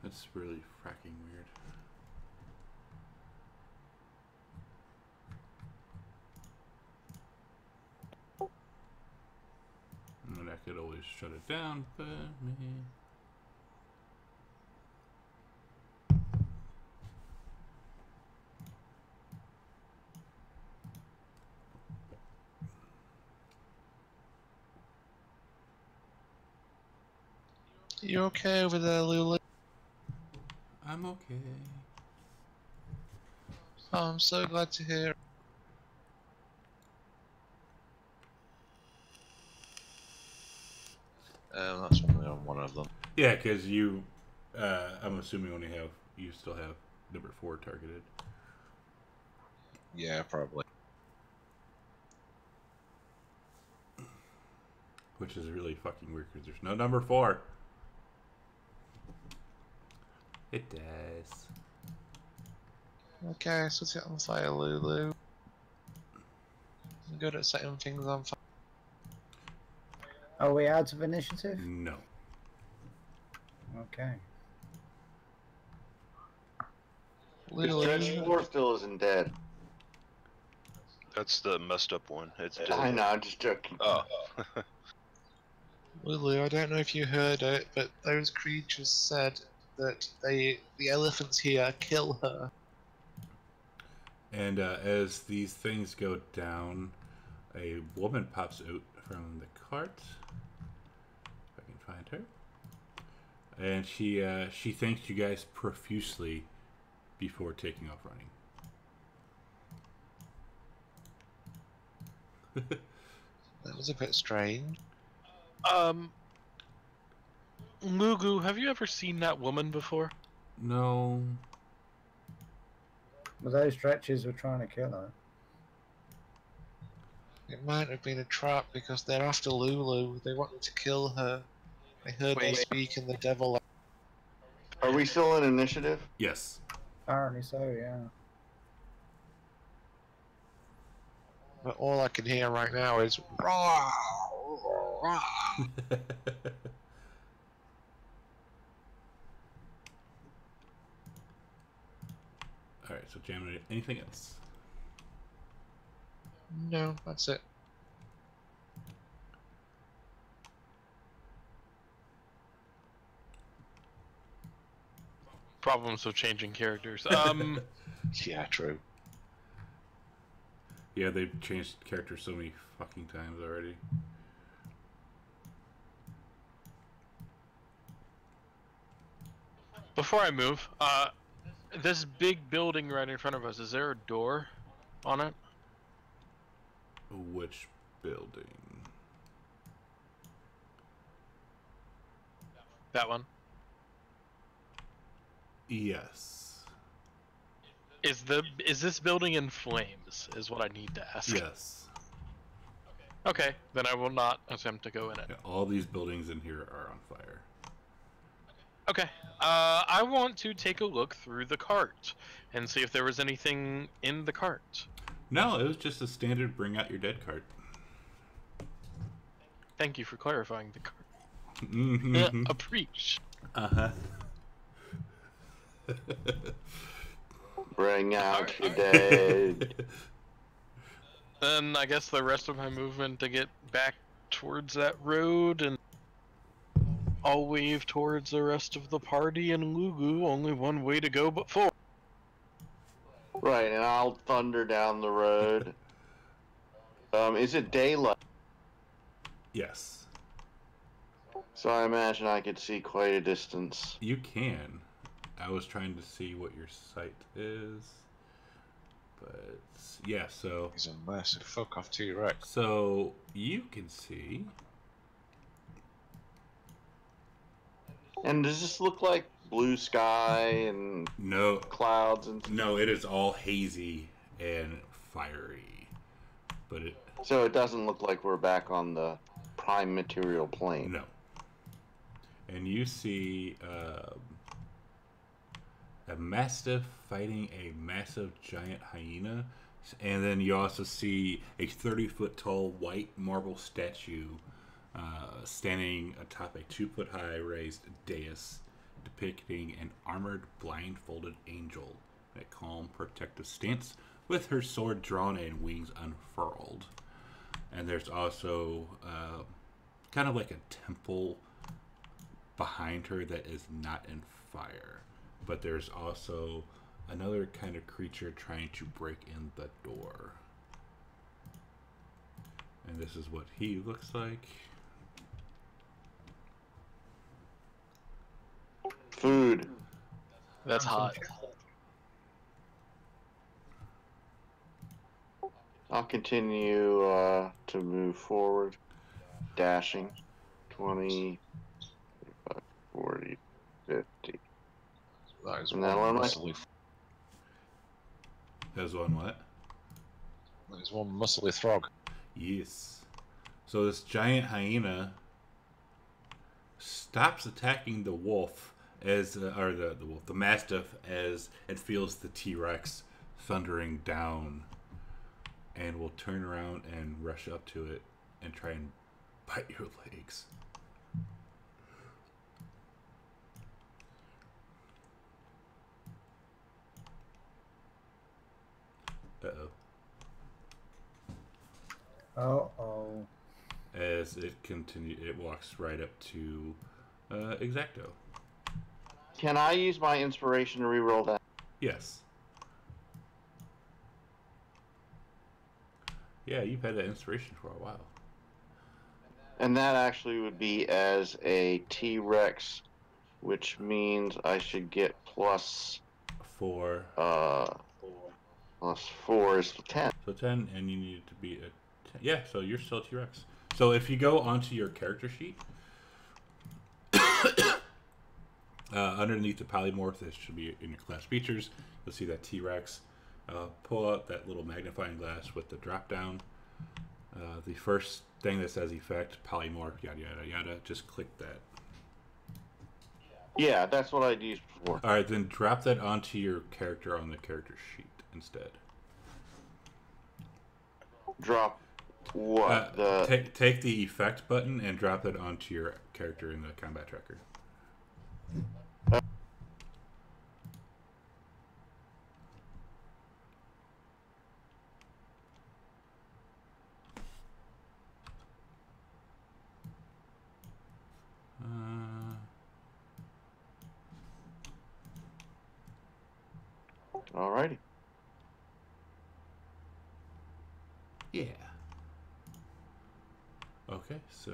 That's really fracking weird. And I could always shut it down, but me. You okay over there, Lulu? I'm okay. Oh, I'm so glad to hear. That's only on one of them. Yeah, because you, I'm assuming you still have number 4 targeted. Yeah, probably. Which is really fucking weird because there's no number 4. It does. Okay, so set on fire, Lulu. I'm good at setting things on fire. Are we out of initiative? No. Okay. Lulu, Dretch 4 still isn't dead. That's the messed up one. It's dead. I know, I'm just joking. Oh. Lulu, I don't know if you heard it, but those creatures said that the elephants here kill her. And as these things go down, a woman pops out from the cart. If I can find her. And she thanks you guys profusely before taking off running. That was a bit strange. Lugu, have you ever seen that woman before? No. But those stretches were trying to kill her. It might have been a trap because they're after Lulu. They wanted to kill her. They heard her Wait. speak in the devil. Are we still in initiative? Yes. Apparently so, yeah. But all I can hear right now is "Rah, rah." Alright, so Jamie, anything else? No, that's it. Problems with changing characters. Yeah, true. Yeah, they've changed characters so many fucking times already. Before I move, this big building right in front of us, is there a door on it? Which building? That one. Yes. Is this building in flames? Is what I need to ask. Yes. Okay, then I will not attempt to go in it. Yeah, all these buildings in here are on fire. Okay. I want to take a look through the cart and see if there was anything in the cart. No, it was just a standard bring out your dead cart. Thank you for clarifying the cart. Mm-hmm. A preach. Uh-huh. Bring out your dead. Then I guess the rest of my movement to get back towards that road, and I'll wave towards the rest of the party and Lugu. Only one way to go but forward. Right, and I'll thunder down the road. Is it daylight? Yes. So I imagine I could see quite a distance. You can. I was trying to see what your sight is. But, yeah, so... He's a massive fuck off T-Rex. So, you can see... And does this look like blue sky and No, clouds and no, it is all hazy and fiery. But it... so it doesn't look like we're back on the prime material plane. No. And you see a mastiff fighting a massive giant hyena. And then you also see a 30-foot tall white marble statue standing atop a 2-foot-high raised dais depicting an armored blindfolded angel in a calm protective stance with her sword drawn and wings unfurled. And there's also kind of like a temple behind her that is not in fire. But there's also another kind of creature trying to break in the door. And this is what he looks like. Food. That's hot. I'll continue to move forward. Dashing. 20, 40, 50. That is And one that one, muscly. There's one what? That is one muscly frog. Yes. So this giant hyena stops attacking the wolf as or the wolf, the mastiff, as it feels the T-Rex thundering down, and will turn around and rush up to it and try and bite your legs. Uh-oh. Uh-oh. As it walks right up to Exacto. Can I use my inspiration to reroll that? Yes. Yeah, you've had that inspiration for a while. And that actually would be as a T-Rex which means I should get plus 4. plus 4 is 10. So 10, and you need it to be a 10. Yeah, so you're still T-Rex. So if you go onto your character sheet, underneath the polymorph, this should be in your class features. You'll see that T-Rex. Pull out that little magnifying glass with the drop down. The first thing that says effect, polymorph, yada yada yada, just click that. Yeah, that's what I'd used before. Alright, then drop that onto your character on the character sheet instead. Drop what? Take the effect button and drop it onto your character in the combat tracker. Alrighty. Yeah. Okay, so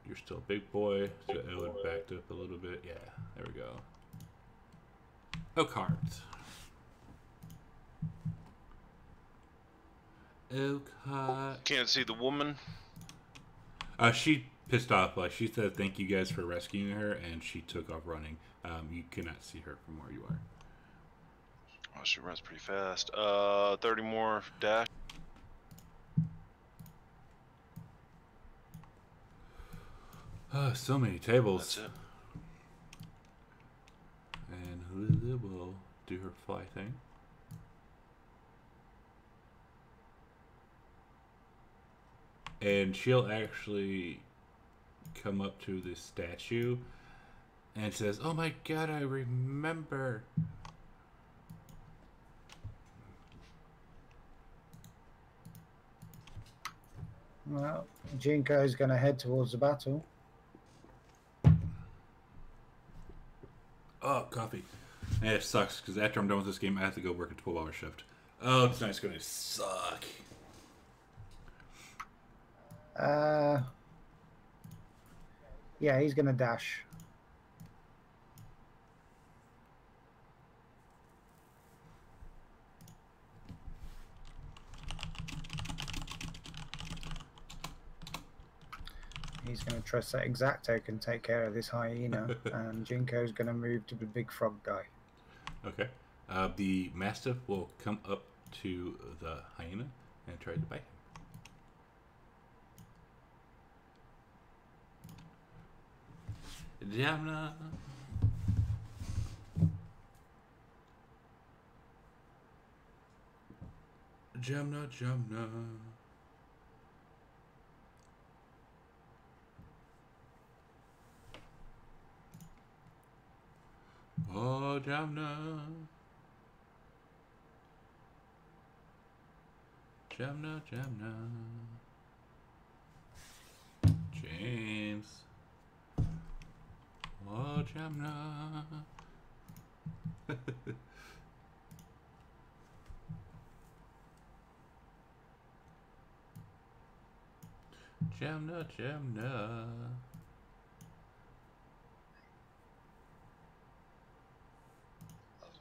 you're still a big boy. So it would backed up a little bit. Yeah, there we go. Oh, cards. Oh, cards. Can't see the woman. She pissed off. Like, she said thank you guys for rescuing her, and she took off running. You cannot see her from where you are. Oh, she runs pretty fast. 30 more dash. So many tables. That's it. And Lulu will do her fly thing. And she'll actually come up to this statue and says, "Oh my god, I remember." Well, Jinko is going to head towards the battle. Oh, coffee. And it sucks, because after I'm done with this game, I have to go work a 12-hour shift. Oh, tonight's going to suck. Yeah, he's going to dash. He's going to trust that Exacto can take care of this hyena, and Jinko's going to move to the big frog guy. Okay. The Mastiff will come up to the hyena and try to bite him. Jamna. Jamna, Jamna. Oh, Jamna. Jamna, Jamna. James. Oh, Jamna. Jamna, Jamna.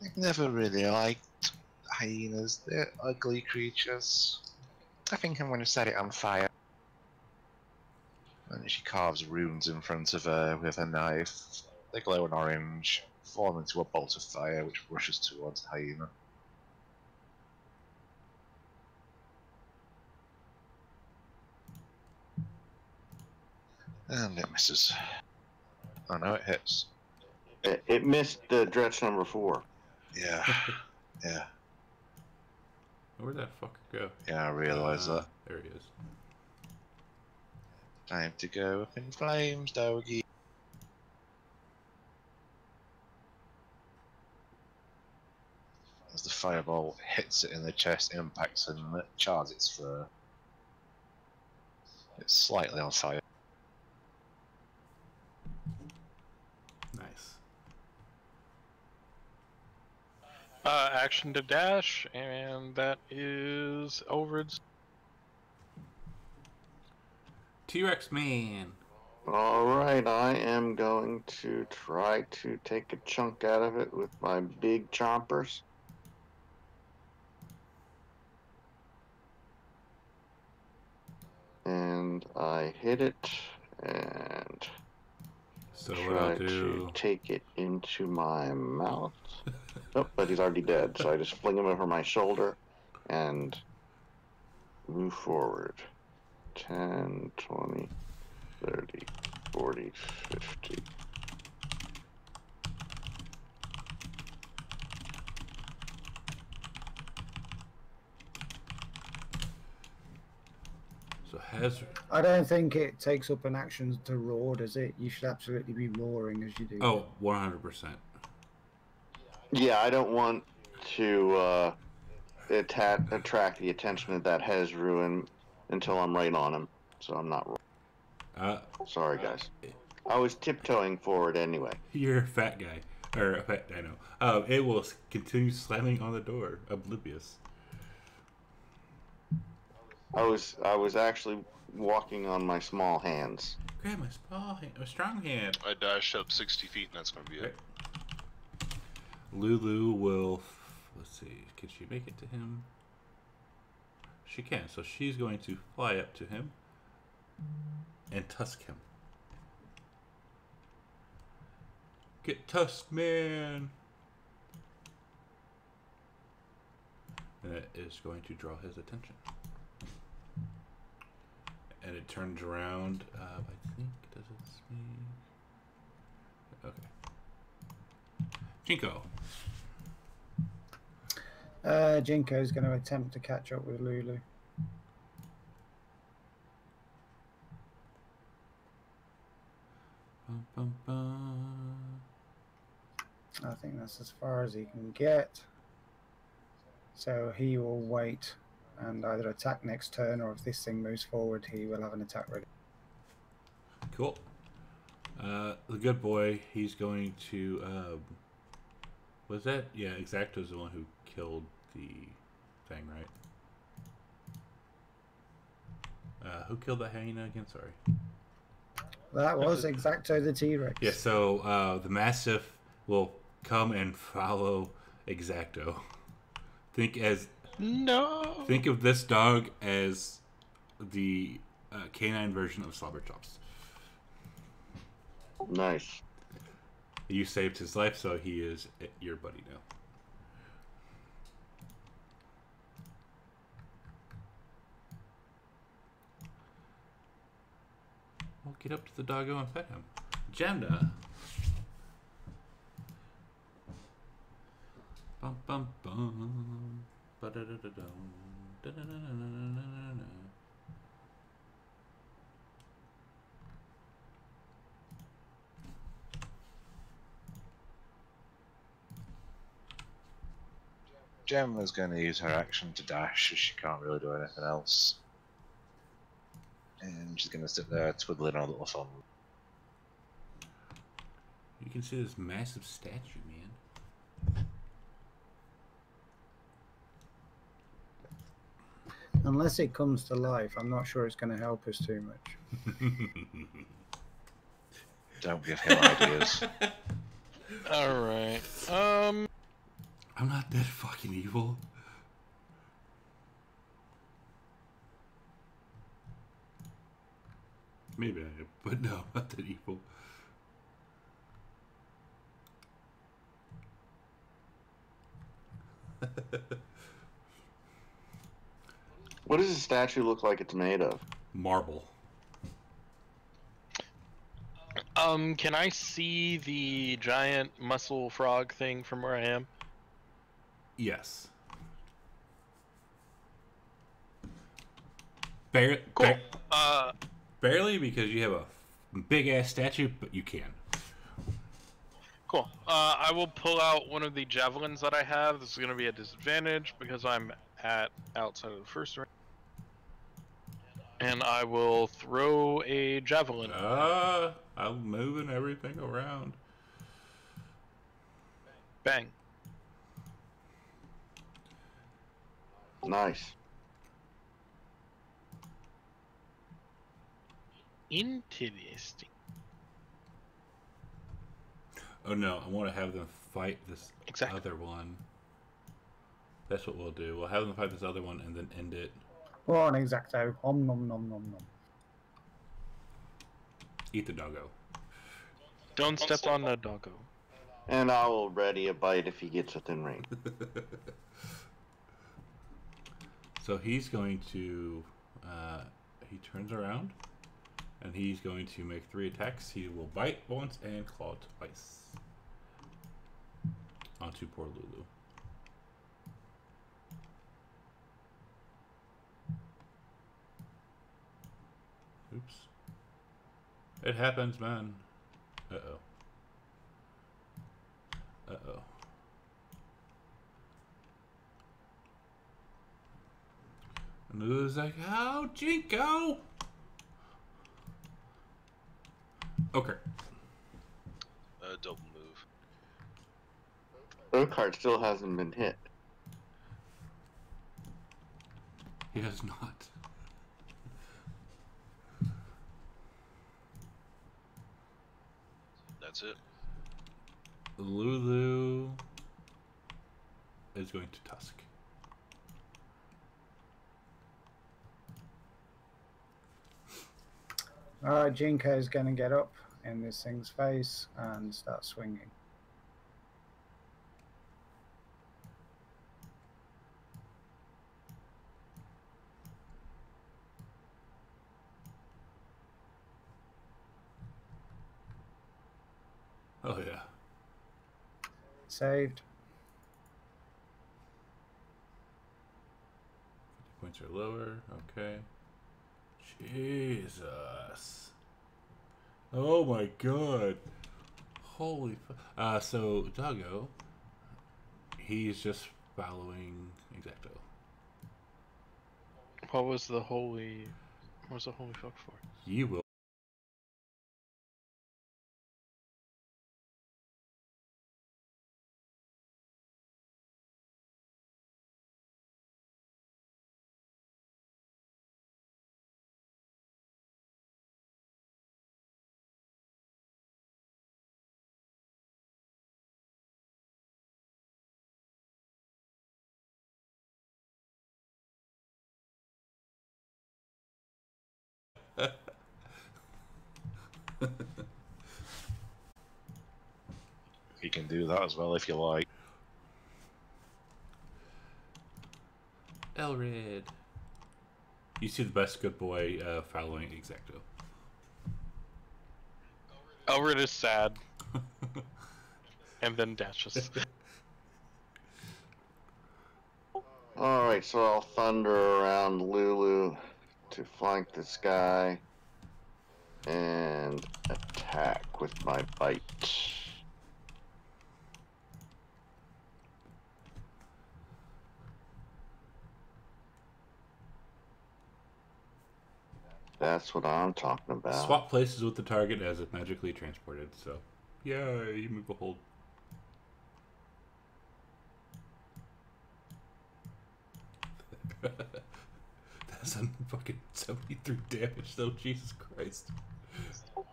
I've never really liked hyenas. They're ugly creatures. I think I'm going to set it on fire. And she carves runes in front of her with a knife. They glow an orange, form into a bolt of fire which rushes towards the hyena. And it misses. Oh no, it hits. It missed the dretch number 4. Yeah. Yeah. Where'd that fucker go? Yeah, I realise that. There he is. Time to go up in flames, doggy. As the fireball hits it in the chest, impacts and chars its fur. It's slightly on fire. Nice. Action to dash, and that is Elrid's. T-Rex man. Alright, I am going to try to take a chunk out of it with my big chompers. And I hit it and So what try I'll to do... take it into my mouth. Oh, but he's already dead, so I just fling him over my shoulder and move forward. 10, 20, 30, 40, 50. So has... I don't think it takes up an action to roar, does it? You should absolutely be roaring as you do. Oh, 100%. Yeah, I don't want to attract the attention of that Hez ruin until I'm right on him. So I'm not. Sorry, guys. I was tiptoeing forward anyway. You're a fat guy. Or a fat dino. It will continue slamming on the door, oblivious. I was actually walking on my small hands. Grab my small hand, a strong hand. I dash up 60 feet, and that's going to be it. Lulu will... Let's see. Can she make it to him? She can. So she's going to fly up to him and tusk him. Get tusked, man! And it is going to draw his attention. And it turns around. I think, does it see? Okay. Jinko. Jinko's going to attempt to catch up with Lulu. Bum, bum, bum. I think that's as far as he can get. So he will wait and either attack next turn, or if this thing moves forward, he will have an attack ready. Cool. The good boy, he's going to... was that? Yeah, Exacto's the one who killed the thing, right? Who killed the hyena again? Sorry. That was Exacto the T-Rex. Yeah, so the Mastiff will come and follow Exacto. Think of this dog as the canine version of Slobberchops. Nice. You saved his life, so he is your buddy now. Well, get up to the doggo and pet him. Jemna. Bum bum bum. Ba-da-da-da-dum. Da-da-da-da-da-da-da-da. Gemma's going to use her action to dash, as she can't really do anything else. And she's going to sit there twiddling her little thumb. You can see this massive statue, man. Unless it comes to life, I'm not sure it's going to help us too much. Don't give him ideas. Alright. I'm not that fucking evil. Maybe I am, but no, I'm not that evil. What does the statue look like it's made of? Marble. Can I see the giant muscle frog thing from where I am? Yes. Cool. Barely, because you have a big ass statue, but you can. Cool. I will pull out one of the javelins that I have. This is going to be a disadvantage because I'm outside of the first ring. And I will throw a javelin. I'm moving everything around. Bang. Nice. Interesting. Oh no, I want to have them fight this Exactly. other one. That's what we'll do. We'll have them fight this other one and then end it. Go on, exacto. Om nom nom nom nom. Eat the doggo. Don't step on the doggo. And I will ready a bite if he gets within range. So he's going to, he turns around, and he's going to make 3 attacks. He will bite once and claw twice. Onto poor Lulu. Oops. It happens, man. Uh-oh. Uh-oh. And Lulu's like, oh, Jinko! Okay. Double move. Urquhart still hasn't been hit. He has not. That's it. Lulu is going to tusk. Jinko's going to get up in this thing's face and start swinging. Oh yeah. Saved. 50 points or lower. Okay. Jesus. Oh my god. Holy so Doggo, he's just following Exacto. What was the holy fuck for? You will. You can do that as well if you like. Elred. You see the best good boy following Exacto. Elred is sad. And then dashes. Alright, so I'll thunder around Lulu to flank this guy and attack with my bite. That's what I'm talking about. Swap places with the target as it magically transported, so yeah, you move a hold. That's a fucking 73 damage though, Jesus Christ.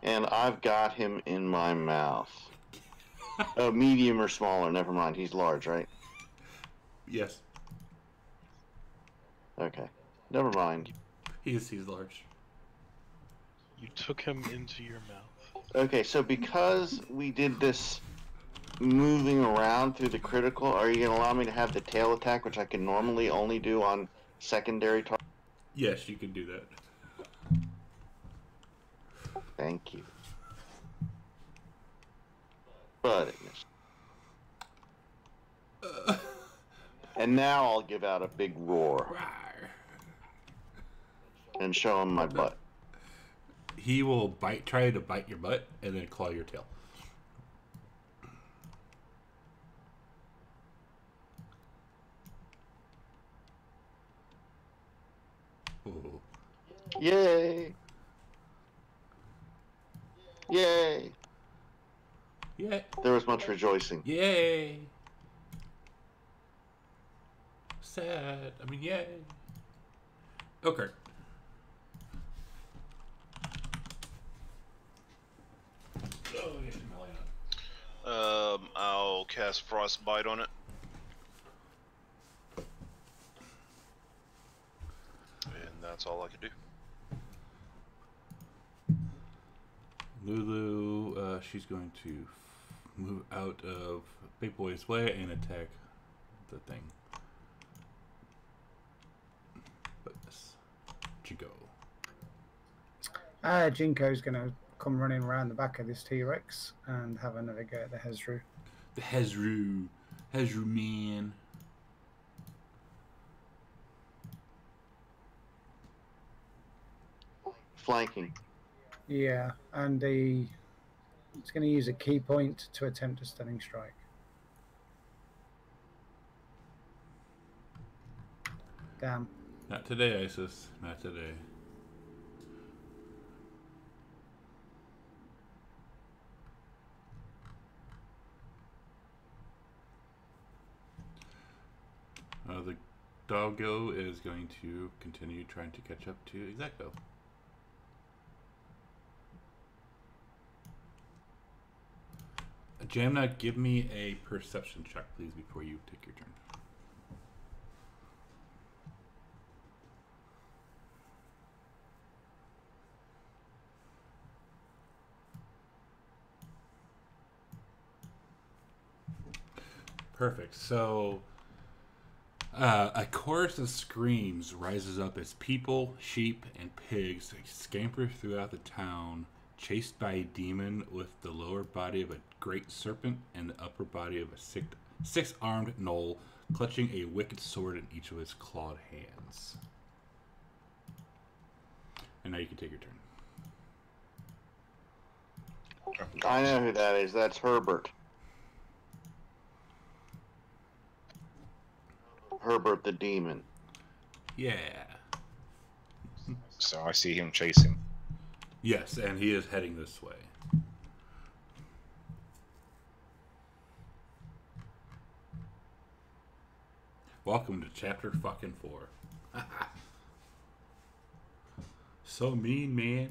And I've got him in my mouth. Oh, medium or smaller, never mind. He's large, right? Yes. Okay. Never mind. He's large. You took him into your mouth. Okay, so because we did this moving around through the critical, are you going to allow me to have the tail attack, which I can normally only do on secondary target? Yes, you can do that. Thank you. But it missed. And now I'll give out a big roar and show him my butt. He will try to bite your butt, and then claw your tail. Ooh. Yay! Yay! Yay! There was much rejoicing. Yay! Sad. I mean, yay. Okay. I'll cast Frostbite on it. And that's all I can do. Lulu, she's going to move out of Big Boy's way and attack the thing. But yes, Jinko. Jinko's going to come running around the back of this T-Rex and have another go at the Hezru. The Hezru man. Flanking. Yeah, and it's going to use a key point to attempt a stunning strike. Damn. Not today, Isis. Not today. The doggo is going to continue trying to catch up to Exacto. Jamna, give me a perception check, please, before you take your turn. Perfect. So, a chorus of screams rises up as people, sheep, and pigs scamper throughout the town, chased by a demon with the lower body of a great serpent and the upper body of a six-armed gnoll, clutching a wicked sword in each of his clawed hands. And now you can take your turn. I know who that is. That's Herbert. Herbert the demon. Yeah. So I see him chasing. Yes, and he is heading this way. Welcome to chapter fucking 4. So mean, man.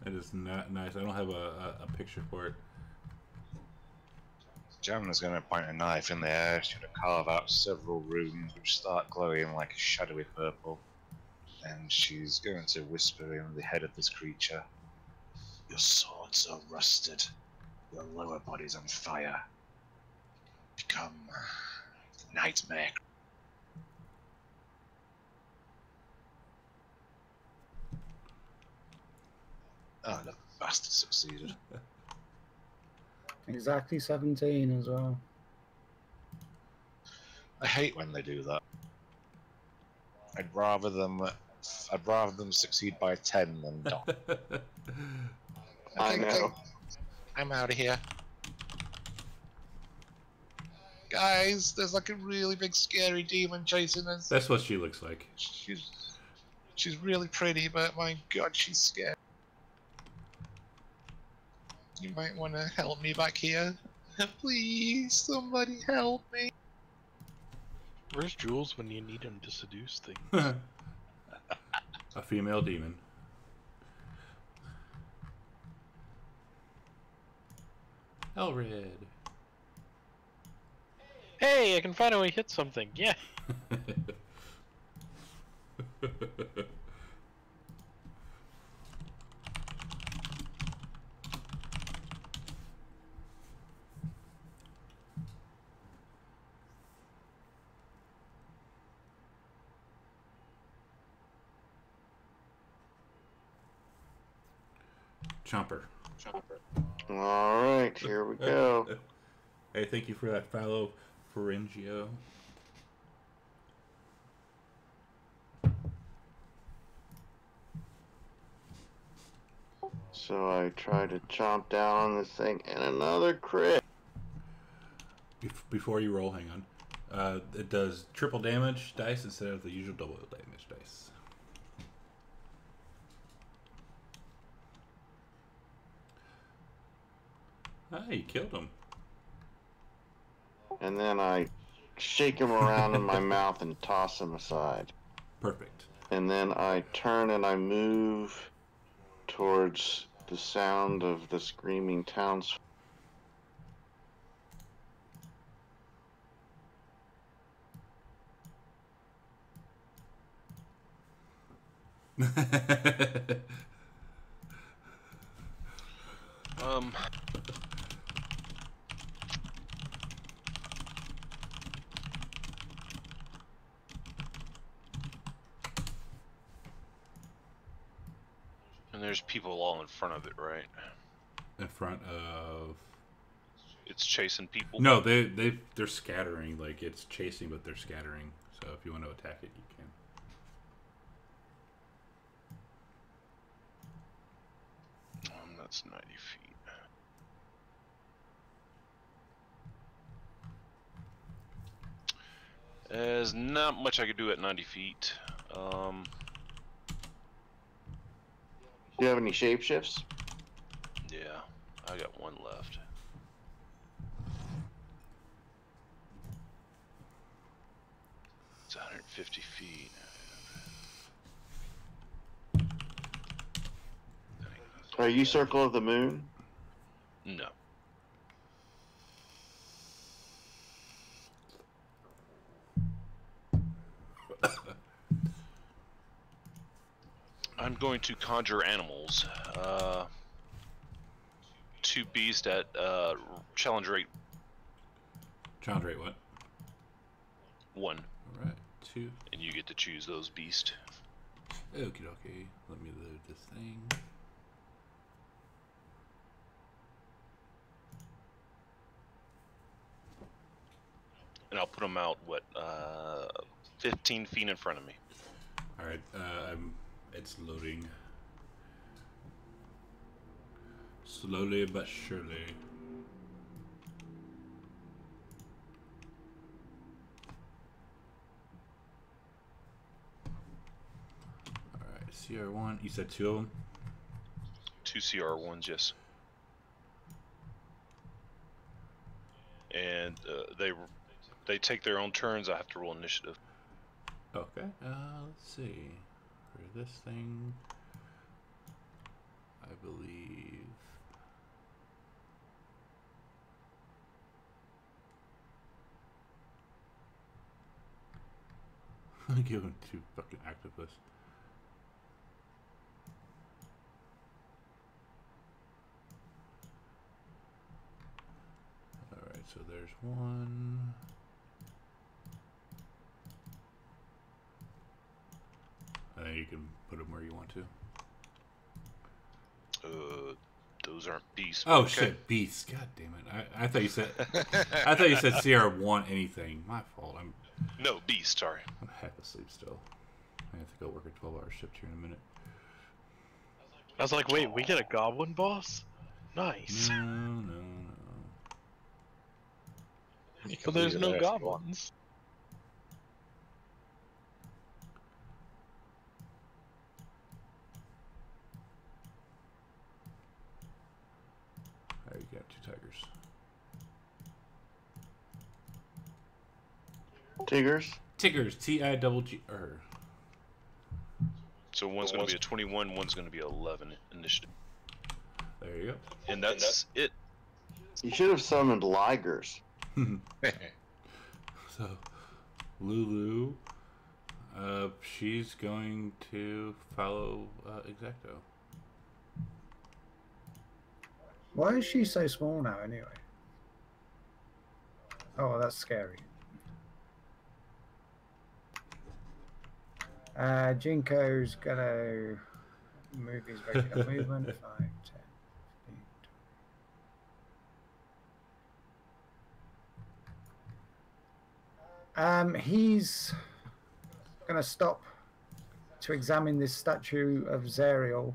That is not nice. I don't have a picture for it. Jamna's going to point a knife in the air. She's going to carve out several runes which start glowing like a shadowy purple. And she's going to whisper in the head of this creature. Your swords are rusted. Your lower body's on fire. Become nightmare. Oh, the bastard succeeded. Exactly 17 as well. I hate when they do that. I'd rather them succeed by 10 than not. I know. I'm out of here. Guys, there's like a really big scary demon chasing us. That's what she looks like. She's really pretty, but my god, she's scary. You might want to help me back here. Please, somebody help me. Where's Jules when you need him to seduce things? A female demon. Elred. Hey, I can finally hit something. Yeah. Chomper. Alright, here we go. Hey, thank you for that follow, Ferengio. So I try to chomp down on this thing, and another crit. Before you roll, hang on. It does triple damage dice instead of the usual double damage dice. Ah, you killed him. And then I shake him around in my mouth and toss him aside. Perfect. And then I turn and I move towards the sound of the screaming townsfolk. And there's people all in front of it, right? In front of. It's chasing people. No, they're scattering. Like it's chasing, but they're scattering. So if you want to attack it, you can. That's 90 feet. There's not much I could do at 90 feet. Do you have any shapeshifts? Yeah, I got one left. It's 150 feet. Are you Circle of the Moon? No. I'm going to conjure animals. 2 beasts at challenge rate Challenge rate what? 1. All right, 2. And you get to choose those beasts. Okie dokie. Let me load this thing. And I'll put them out, 15 feet in front of me. All right, it's loading. Slowly but surely. All right, CR1. You said 2 of them? 2 CR1s, yes. And they take their own turns. I have to roll initiative. Okay. Let's see. For this thing, I believe. I'm giving 2 fucking octopus. Alright, so there's 1. And then you can put them where you want to. Those aren't beasts. Oh okay. shit, beasts! God damn it! I thought you said I thought you said CR1 anything. My fault. No, beast. Sorry. I'm half asleep still. I have to go work a 12-hour shift here in a minute. I was like, wait, we get a goblin boss? Nice. No. But there's no goblins. There you got 2 tigers. Tigers? Tigers. So one's going to be a 21, one's going to be 11 initiative. There you go. And that's it. You should have summoned ligers. So, Lulu, she's going to follow Exacto. Why is she so small now, anyway? Oh, that's scary. Jinko's gonna move his regular movement. 5, 10, 15. He's gonna stop to examine this statue of Zariel.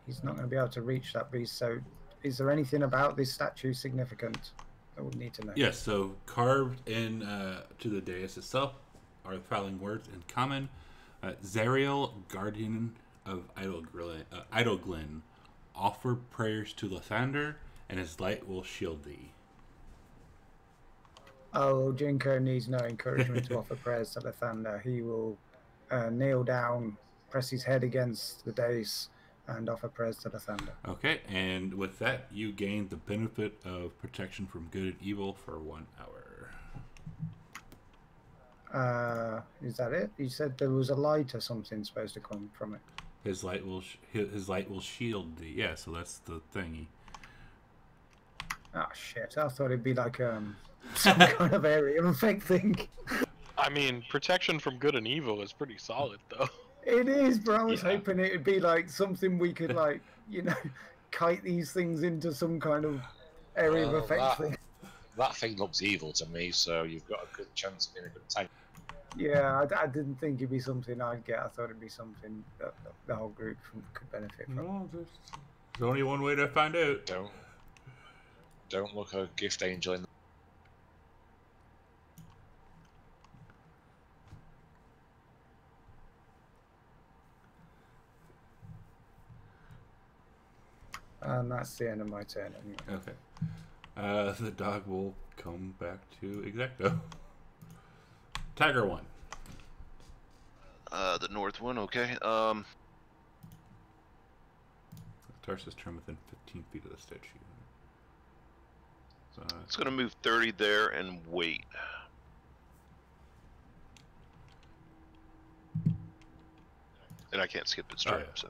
He's not going to be able to reach that beast. So, is there anything about this statue significant that we need to know? Yes, so carved in to the dais itself are the following words in common. Zariel, guardian of Idleglyn, offer prayers to Lathander, and his light will shield thee. Oh, Jinko needs no encouragement to offer prayers to Lathander. He will kneel down press his head against the dais, and offer prayers to the thunder. Okay, and with that, you gain the benefit of protection from good and evil for 1 hour. Is that it? You said there was a light or something supposed to come from it. His light will shield thee. Yeah, so that's the thingy. Oh shit! I thought it'd be like some kind of area effect thing. I mean, protection from good and evil is pretty solid, though. It is, but I was Yeah. hoping it'd be like something we could like, kite these things into some kind of area of Well, effect thing. That thing looks evil to me, so you've got a good chance of being a good tank. Yeah, I didn't think it'd be something I'd get. I thought it'd be something that the whole group could benefit from. No, there's only one way to find out. Don't look a gift angel in. And that's the end of my turn anyway. Okay. The dog will come back to Exacto. Tiger 1. The north one, okay. Tarsus turn within 15 feet of the statue. So, It's gonna move 30 there and wait. And I can't skip its turn, yeah. so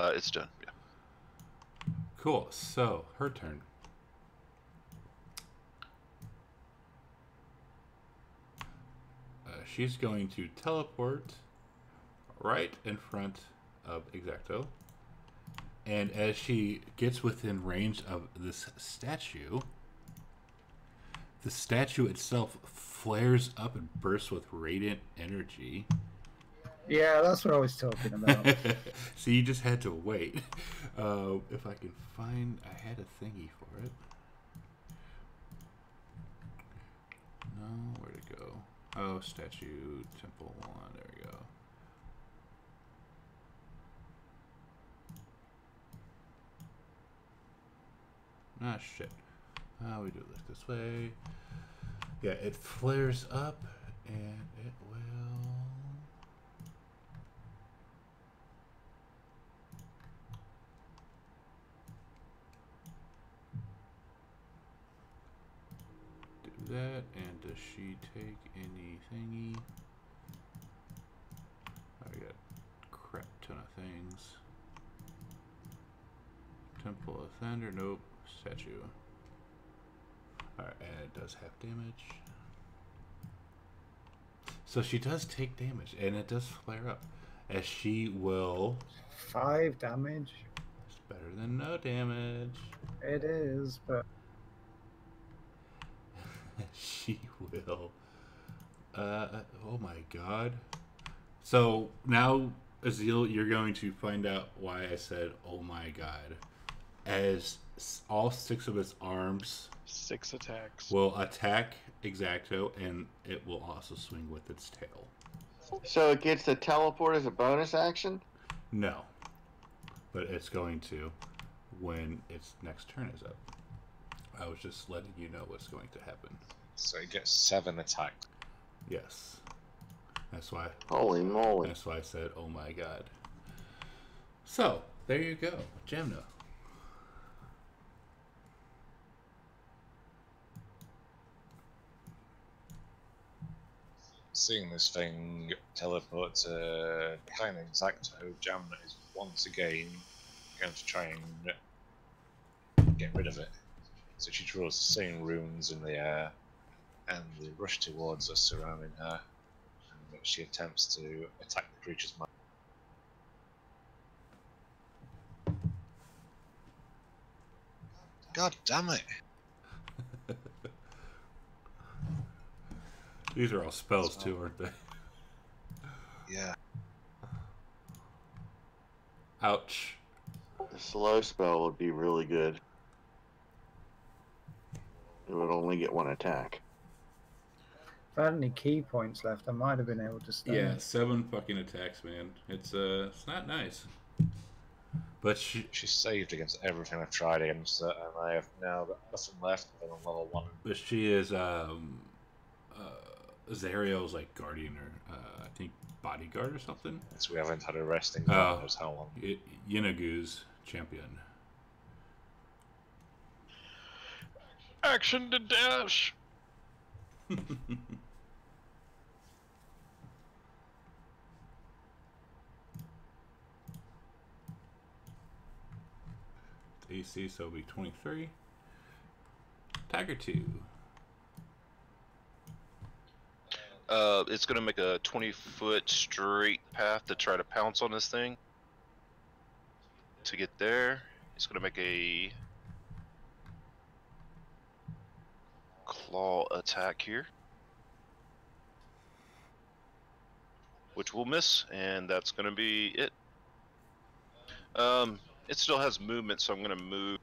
it's done. Yeah. cool. So, her turn. She's going to teleport right in front of Exacto. And as she gets within range of this statue, the statue itself flares up and bursts with radiant energy. Yeah, that's what I was talking about. So you just had to wait. If I can find... I had a thingy for it. No, where'd it go? Oh, statue, temple 1, there we go. Ah, shit. We do it this way. Yeah, it flares up, and it will... do that, and does she take any thingy? I got a crap ton of things. Temple of Thunder, nope. Statue. Alright, and it does have damage. So she does take damage, and it does flare up. As she will... 5 damage. It's better than no damage. It is, but... She will... oh my god. So, now, Azil, you're going to find out why I said, oh my god. As all 6 of its arms... 6 attacks. will attack Exacto, and it will also swing with its tail. So it gets to teleport as a bonus action? No. But it's going to when its next turn is up. I was just letting you know what's going to happen. So it gets 7 attacks. Yes. That's why Holy moly. that's why I said, oh my god. So, there you go. Jamna. Seeing this thing teleport to behind Exacto, Jamna is once again going to try and get rid of it. So she draws the same runes in the air, and they rush towards us, surrounding her, and she attempts to attack the creature's mind. God damn it! These are all spells too, aren't they? Yeah. Ouch. The slow spell would be really good. It would only get 1 attack. If I had any key points left, I might have been able to stay. Yeah, 7 fucking attacks, man. It's not nice. But She saved against everything I've tried against her, and I have now got nothing left other than level 1. But she is Zario's like guardian, or I think bodyguard or something. So we haven't had a rest in God knows how long. Yinagu's champion. Action to dash. AC, so it'll be 23. Tiger 2. It's going to make a 20-foot straight path to try to pounce on this thing. To get there, it's going to make a claw attack here, which will miss, and that's going to be it. It still has movement, so I'm going to move.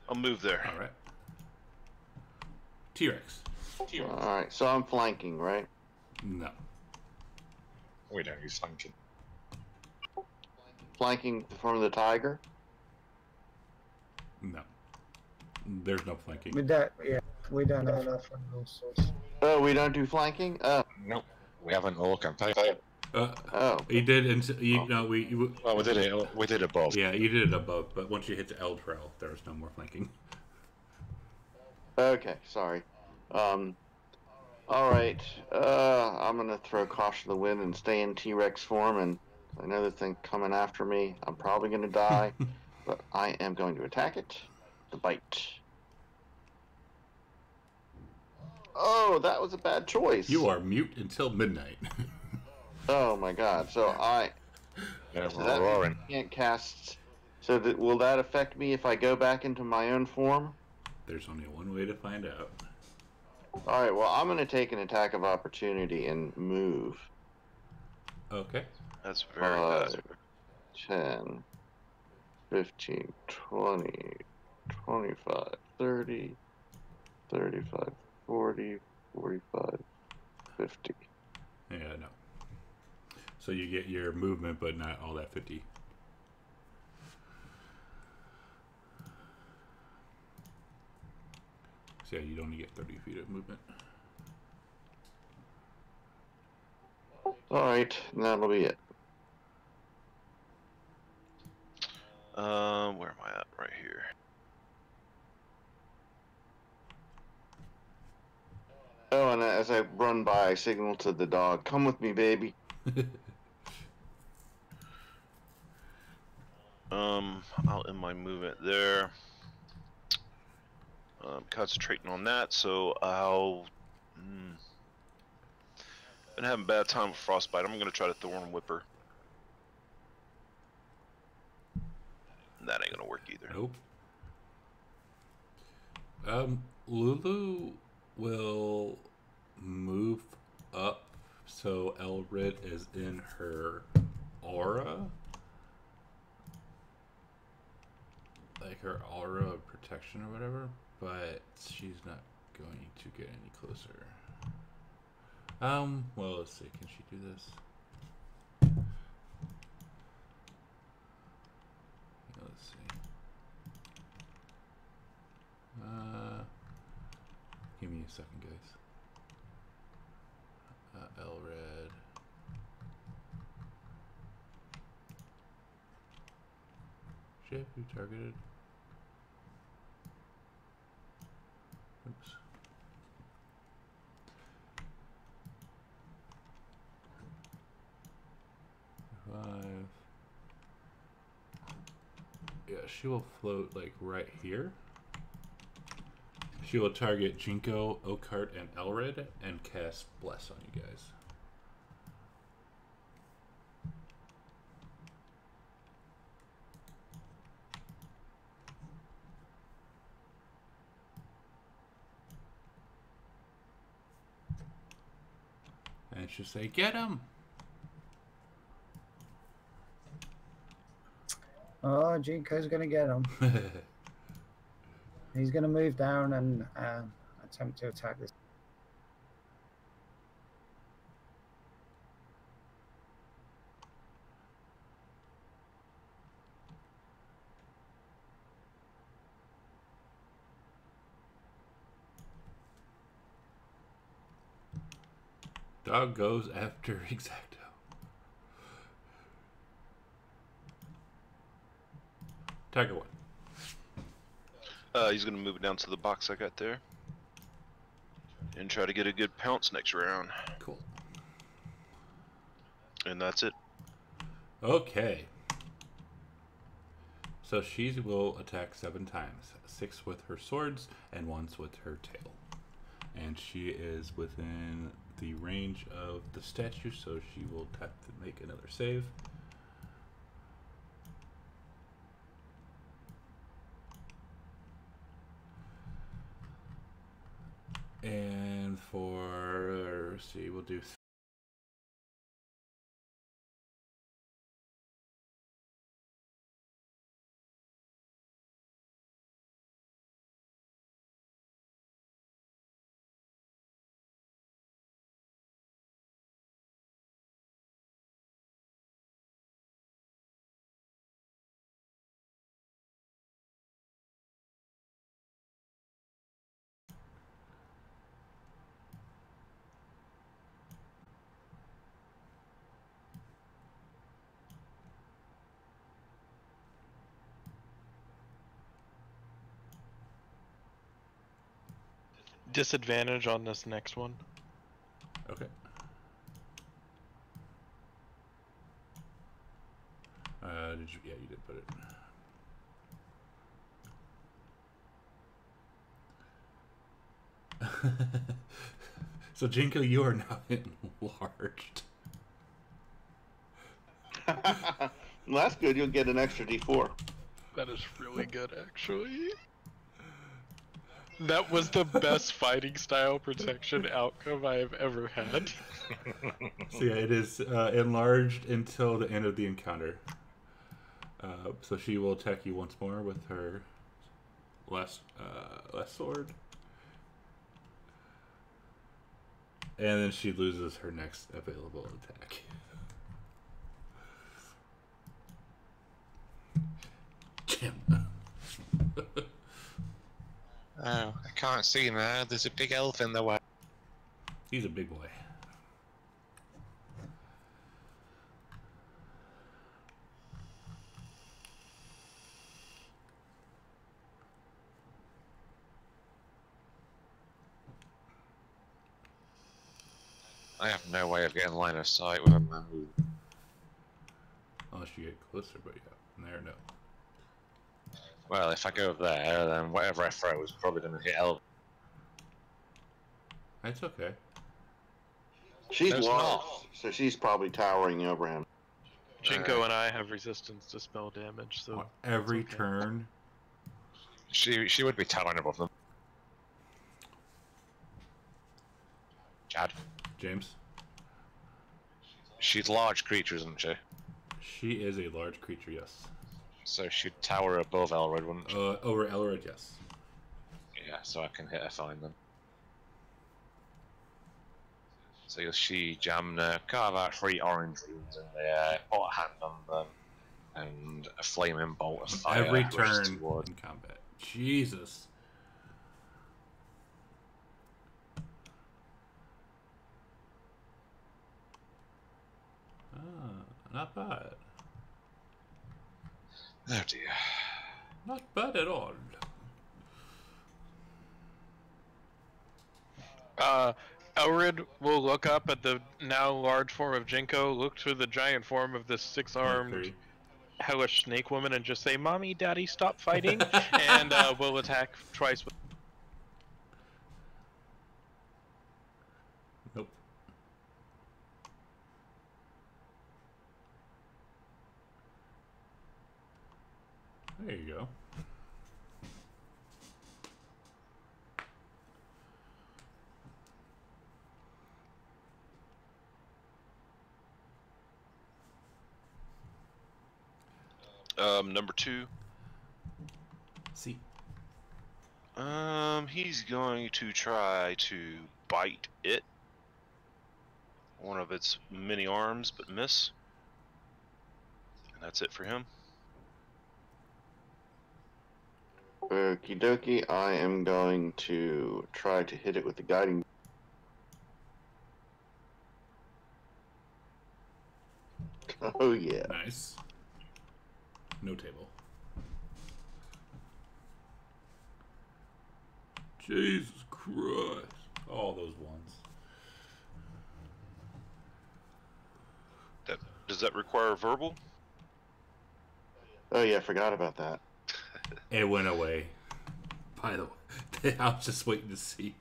I'll move there. All right. T-Rex. Alright, so I'm flanking, right? No. We don't use flanking. Flanking from the tiger? No. There's no flanking. We don't have enough from those sorts. Oh, we don't do flanking? Oh. Nope. We haven't all campaign. Oh. You did, we Well, we did it both. yeah, you did it above, but once you hit the L trail, there was no more flanking. Okay, sorry. Alright. I'm gonna throw caution to the wind and stay in T-Rex form, and I know the thing coming after me. I'm probably gonna die, but I am going to attack it. The bite. Oh, that was a bad choice. You are mute until midnight. Oh my god, so Yeah, so we're that means roaring. I can't cast... So will that affect me if I go back into my own form? There's only one way to find out. Alright, well, I'm going to take an attack of opportunity and move. Okay. That's very good. 10, 15, 20, 25, 30, 35, 40, 45, 50. Yeah, no. So you get your movement, but not all that 50. So yeah, you'd only get 30 feet of movement. Alright, that'll be it. Where am I at? Right here. Oh, and as I run by, I signal to the dog, come with me, baby. I'll end my movement there. Concentrating on that, so I'll... been having a bad time with frostbite. I'm gonna try to thorn whipper. That ain't gonna work either. Nope. Lulu will move up so Elrid is in her aura. Like her aura of protection or whatever, but she's not going to get any closer. Well, let's see. Can she do this? Let's see. Give me a second, guys. Elred. Ship, you targeted. Oops. Yeah, she will float like right here. She will target Jinko, Oakheart, and Elred and cast Bless on you guys. And she'll say, get him! Oh, Jinko's gonna get him. He's gonna move down and attempt to attack this. Dog goes after Exacto. Tiger one. He's gonna move it down to the box I got there. And try to get a good pounce next round. Cool. And that's it. Okay. So she will attack 7 times. 6 with her swords and once with her tail. And she is within the range of the statue, so she will have to make another save. And for, let's see, we'll do Disadvantage on this next one. okay. Did you? Yeah, you did put it. So Jinko, you are now enlarged. Well, that's good. You'll get an extra D4. That is really good, actually. That was the best fighting style protection outcome I have ever had. So yeah, it is enlarged until the end of the encounter. So she will attack you once more with her last sword, and then she loses her next available attack. Damn. Oh, I can't see now. There's a big elf in the way. He's a big boy. I have no way of getting line of sight with a man. Unless you get closer, but yeah, there, no. Well, if I go there, then whatever I throw is probably going to hit elf. That's okay. She's No, it's large, not. so she's probably towering over him. Jinko and I have resistance to spell damage, so Every it's okay. turn. She would be towering above them. Chad. James. She's large creature, isn't she? She is a large creature, yes. So she'd tower above Elred, wouldn't she? Over Elred, yes. Yeah, so I can hit her fine then. So you'll see Jamna carve out 3 orange runes in the air, put a hand on them, and a flaming bolt of fire. Every rushes turn toward. in combat. Jesus. Not bad. Oh dear. Not bad at all. Elrid will look up at the now large form of Jinko, look to the giant form of this 6-armed Three. hellish snake woman, and just say, "Mommy, Daddy, stop fighting!" and we'll attack twice. Nope. There you go. Number 2. See. He's going to try to bite it. One of its many arms, but miss. And that's it for him. Okie dokie, I am going to try to hit it with the guiding. Oh yeah. Nice. No table. Jesus Christ. All those ones. Does that require verbal? Oh yeah, I forgot about that. It went away. By the way, I was just waiting to see.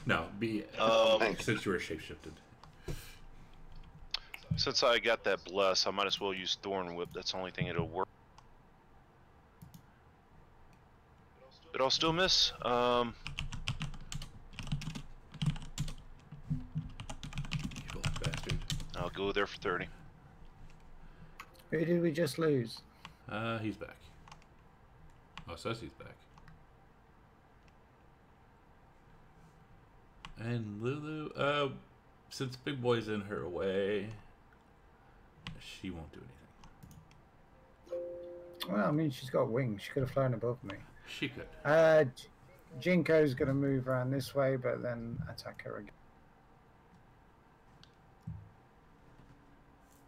No, Thanks. since you were shapeshifted. Since I got that bless, I might as well use Thorn Whip. That's the only thing it'll work. But I'll still miss. Evil bastard. I'll go there for 30. Who did we just lose? He's back. Oh, it says he's back. And Lulu, since Big Boy's in her way, she won't do anything. Well, I mean, she's got wings. She could have flown above me. She could. Jinko's going to move around this way, but then attack her again.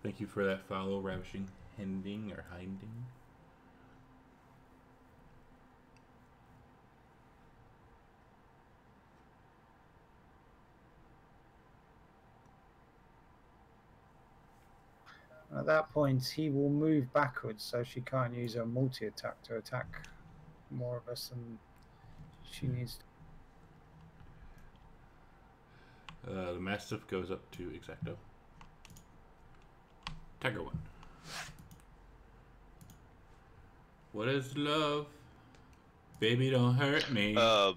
Thank you for that follow, Ravishing Hinding or Hinding. At that point, he will move backwards, so she can't use her multi-attack to attack more of us than she needs to. The Mastiff goes up to Exacto. Tiger one. What is love? Baby, don't hurt me.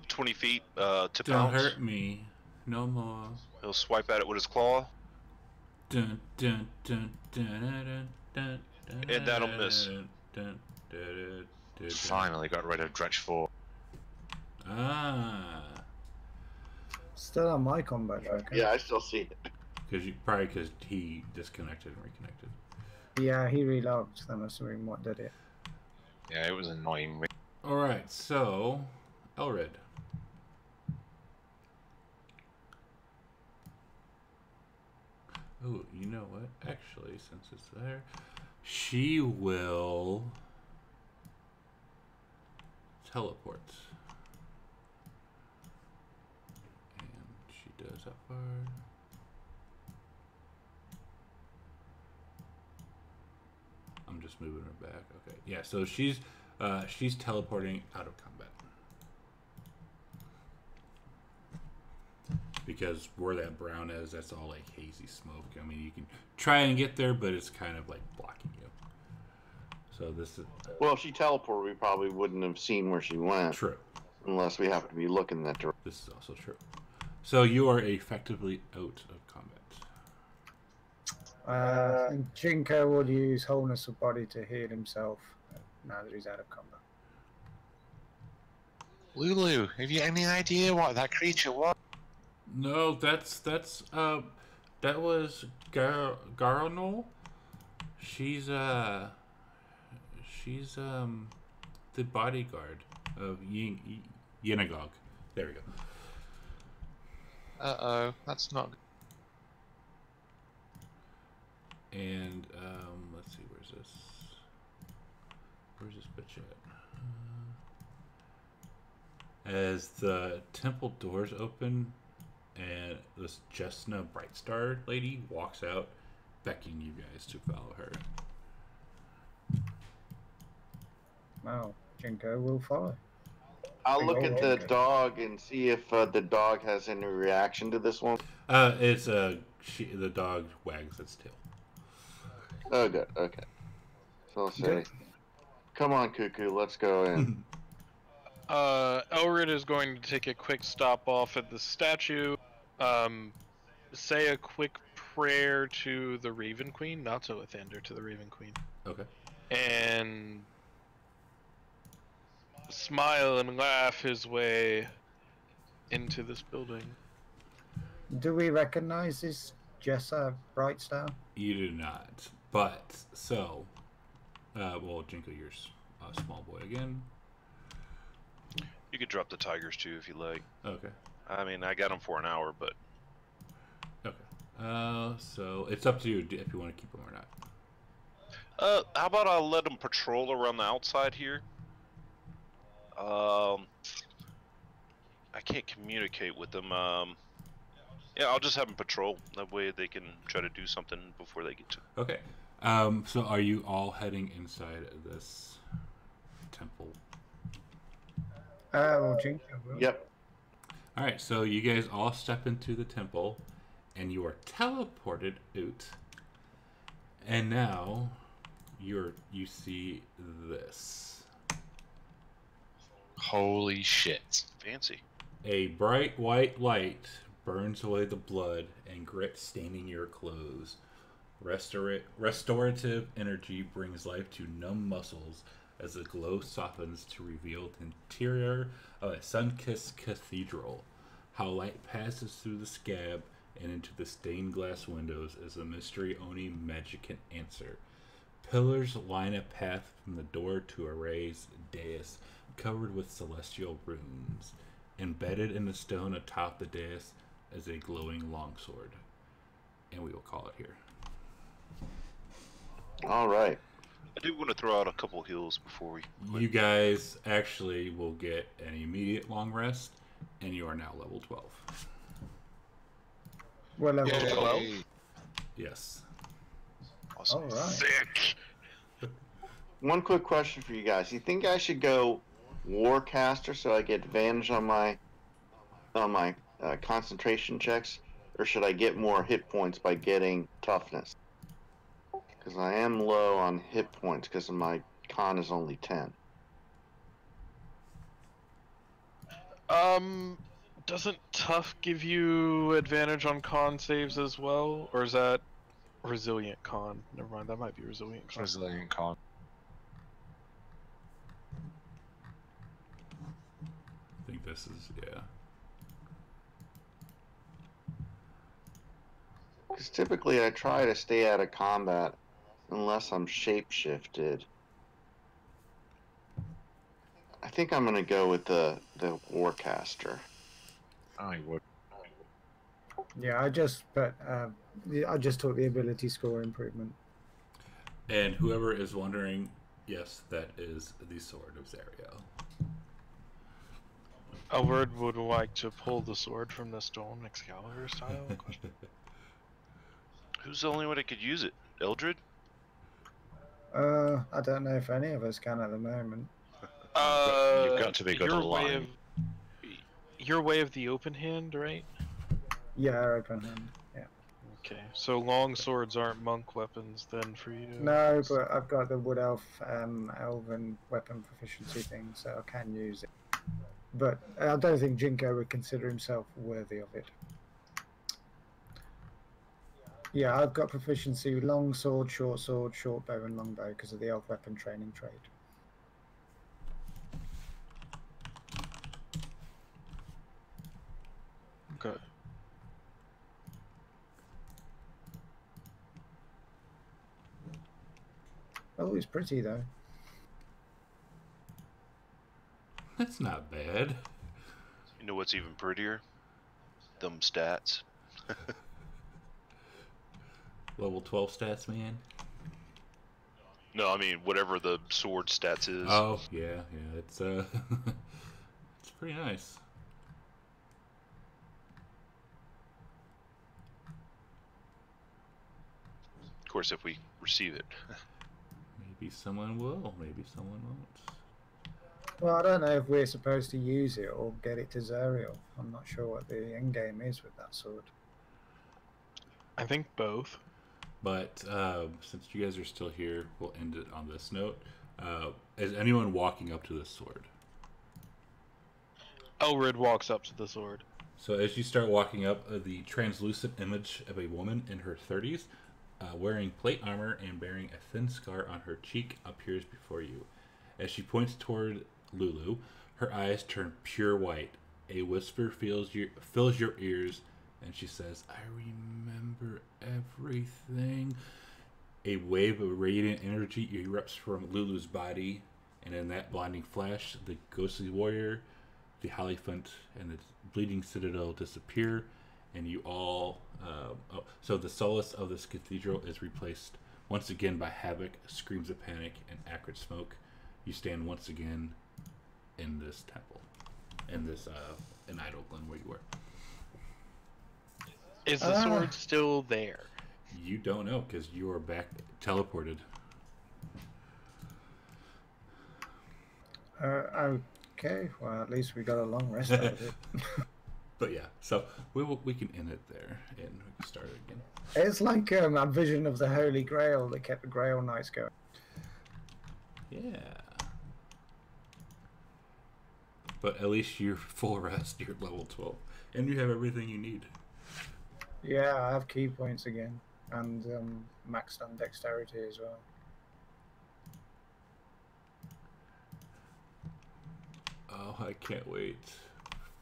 20 feet to Don't pounce. hurt me no more. He'll swipe at it with his claw. Dun, dun, dun, dun, dun, dun, dun, And that'll miss. Dun, dun, dun, dun. Finally got rid of Dredge 4. Ah, Still on my combo token. Yeah, I still see it. because he disconnected and reconnected. Yeah, he relogged. That must have been what did it. Yeah, it was annoying me. All right, so Elred. Oh, you know what? Actually, since it's there, she will teleport. And she does that far. I'm just moving her back. Okay. Yeah, so she's teleporting out of combat. Because where that brown is, that's all like hazy smoke. I mean, you can try and get there, but it's kind of like blocking you. So this is Well, if she teleported, we probably wouldn't have seen where she went. true. Unless we happen to be looking that direction. This is also true. So you are effectively out of combat. And Jinko will use wholeness of body to heal himself now that he's out of combat. Lulu, have you any idea what that creature was? No, that was Garonol. She's the bodyguard of Yenagog. There we go. Uh-oh, that's not... And let's see, where's this bitch at? As the temple doors open and this Jessna Brightstar lady walks out, beckoning you guys to follow her. Well, Jinko will follow. I'll look at the dog and see if the dog has any reaction to this one. It's the dog wags its tail. Oh, good. Okay. So I'll say, come on, Cuckoo, let's go in. Elrid is going to take a quick stop off at the statue, say a quick prayer to the Raven Queen, not to Lathander, to the Raven Queen. Okay. And smile and laugh his way into this building. Do we recognize this Jessa Brightstar? You do not. But, so, well, Jinko, you're a small boy again. You could drop the tigers too if you like. Okay. I mean, I got them for an hour, but Okay. So it's up to you if you want to keep them or not. How about I let them patrol around the outside here? I can't communicate with them. Yeah, I'll just have them patrol. That way they can try to do something before they get to. Okay. So are you all heading inside this temple? Well, Jinko will. Yep. All right. So you guys all step into the temple, and you are teleported out. And now, you see this. Holy shit. Fancy. A bright white light burns away the blood and grit staining your clothes. Restorative energy brings life to numb muscles as the glow softens to reveal the interior of a sun-kissed cathedral. How light passes through the scab and into the stained glass windows is a mystery only magic can answer. Pillars line a path from the door to a raised dais covered with celestial runes. Embedded in the stone atop the dais is a glowing longsword. And we will call it here. All right. I do want to throw out a couple heals before we quit. You guys actually will get an immediate long rest, and you are now level 12. Well, level Yay. 12. Yes. Awesome. All right. Sick. One quick question for you guys. You think I should go Warcaster so I get advantage on my concentration checks, or should I get more hit points by getting toughness? Because I am low on hit points because my con is only 10. Doesn't tough give you advantage on con saves as well, or is that resilient con? Never mind, that might be resilient con. Resilient con. I think this is, yeah. Because typically I try to stay out of combat unless I'm shapeshifted. I think I'm going to go with the Warcaster. I would. Yeah, I just took the ability score improvement. And whoever is wondering, yes, that is the Sword of Zariel. Elward would like to pull the sword from the stone Excalibur style? Question. Who's the only one that could use it? Eldred? I don't know if any of us can at the moment. You've got to be good your online. way of your way of the open hand, right? Yeah, open hand. Yeah. Okay, so long swords aren't monk weapons then for you? No, but I've got the wood elf elven weapon proficiency thing, so I can use it. But I don't think Jinko would consider himself worthy of it. Yeah, I've got proficiency with long sword, short bow, and long bow because of the elf weapon training trait. Good. Oh, it's pretty though. That's not bad. You know what's even prettier? Them stats. Level 12 stats, man. No, I mean whatever the sword stats is. Oh, yeah, it's it's pretty nice. Of course, if we receive it. Maybe someone will, maybe someone won't. Well, I don't know if we're supposed to use it or get it to Zariel. I'm not sure what the end game is with that sword. I think both. But since you guys are still here, we'll end it on this note. Is anyone walking up to this sword? Elrid walks up to the sword. So as you start walking up, the translucent image of a woman in her 30s, wearing plate armor and bearing a thin scar on her cheek, appears before you. As she points toward Lulu, her eyes turn pure white. A whisper fills your ears, and she says, "I remember everything." A wave of radiant energy erupts from Lulu's body, and in that blinding flash, the ghostly warrior, the Hierophant, and the bleeding citadel disappear, and you all. So the solace of this cathedral is replaced once again by havoc, screams of panic, and acrid smoke. You stand once again in this temple, in this in Idle Glen where you were. Is the sword still there? You don't know because you are back teleported. Okay, well at least we got a long rest out of it. But yeah, so we can end it there and we can start it again. It's like a vision of the Holy Grail that kept the Grail Knights going. Yeah. But at least you're full rest, you're level 12. And you have everything you need. Yeah, I have key points again. And maxed on dexterity as well. Oh, I can't wait.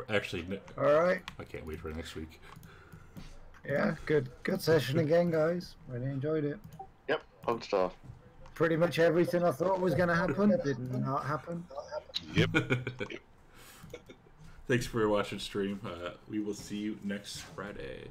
Actually, Alright. I can't wait for next week. Yeah, good session again, guys. Really enjoyed it. Yep, fun stuff. Pretty much everything I thought was going to happen did not happen. Yep. Thanks for watching stream. We will see you next Friday.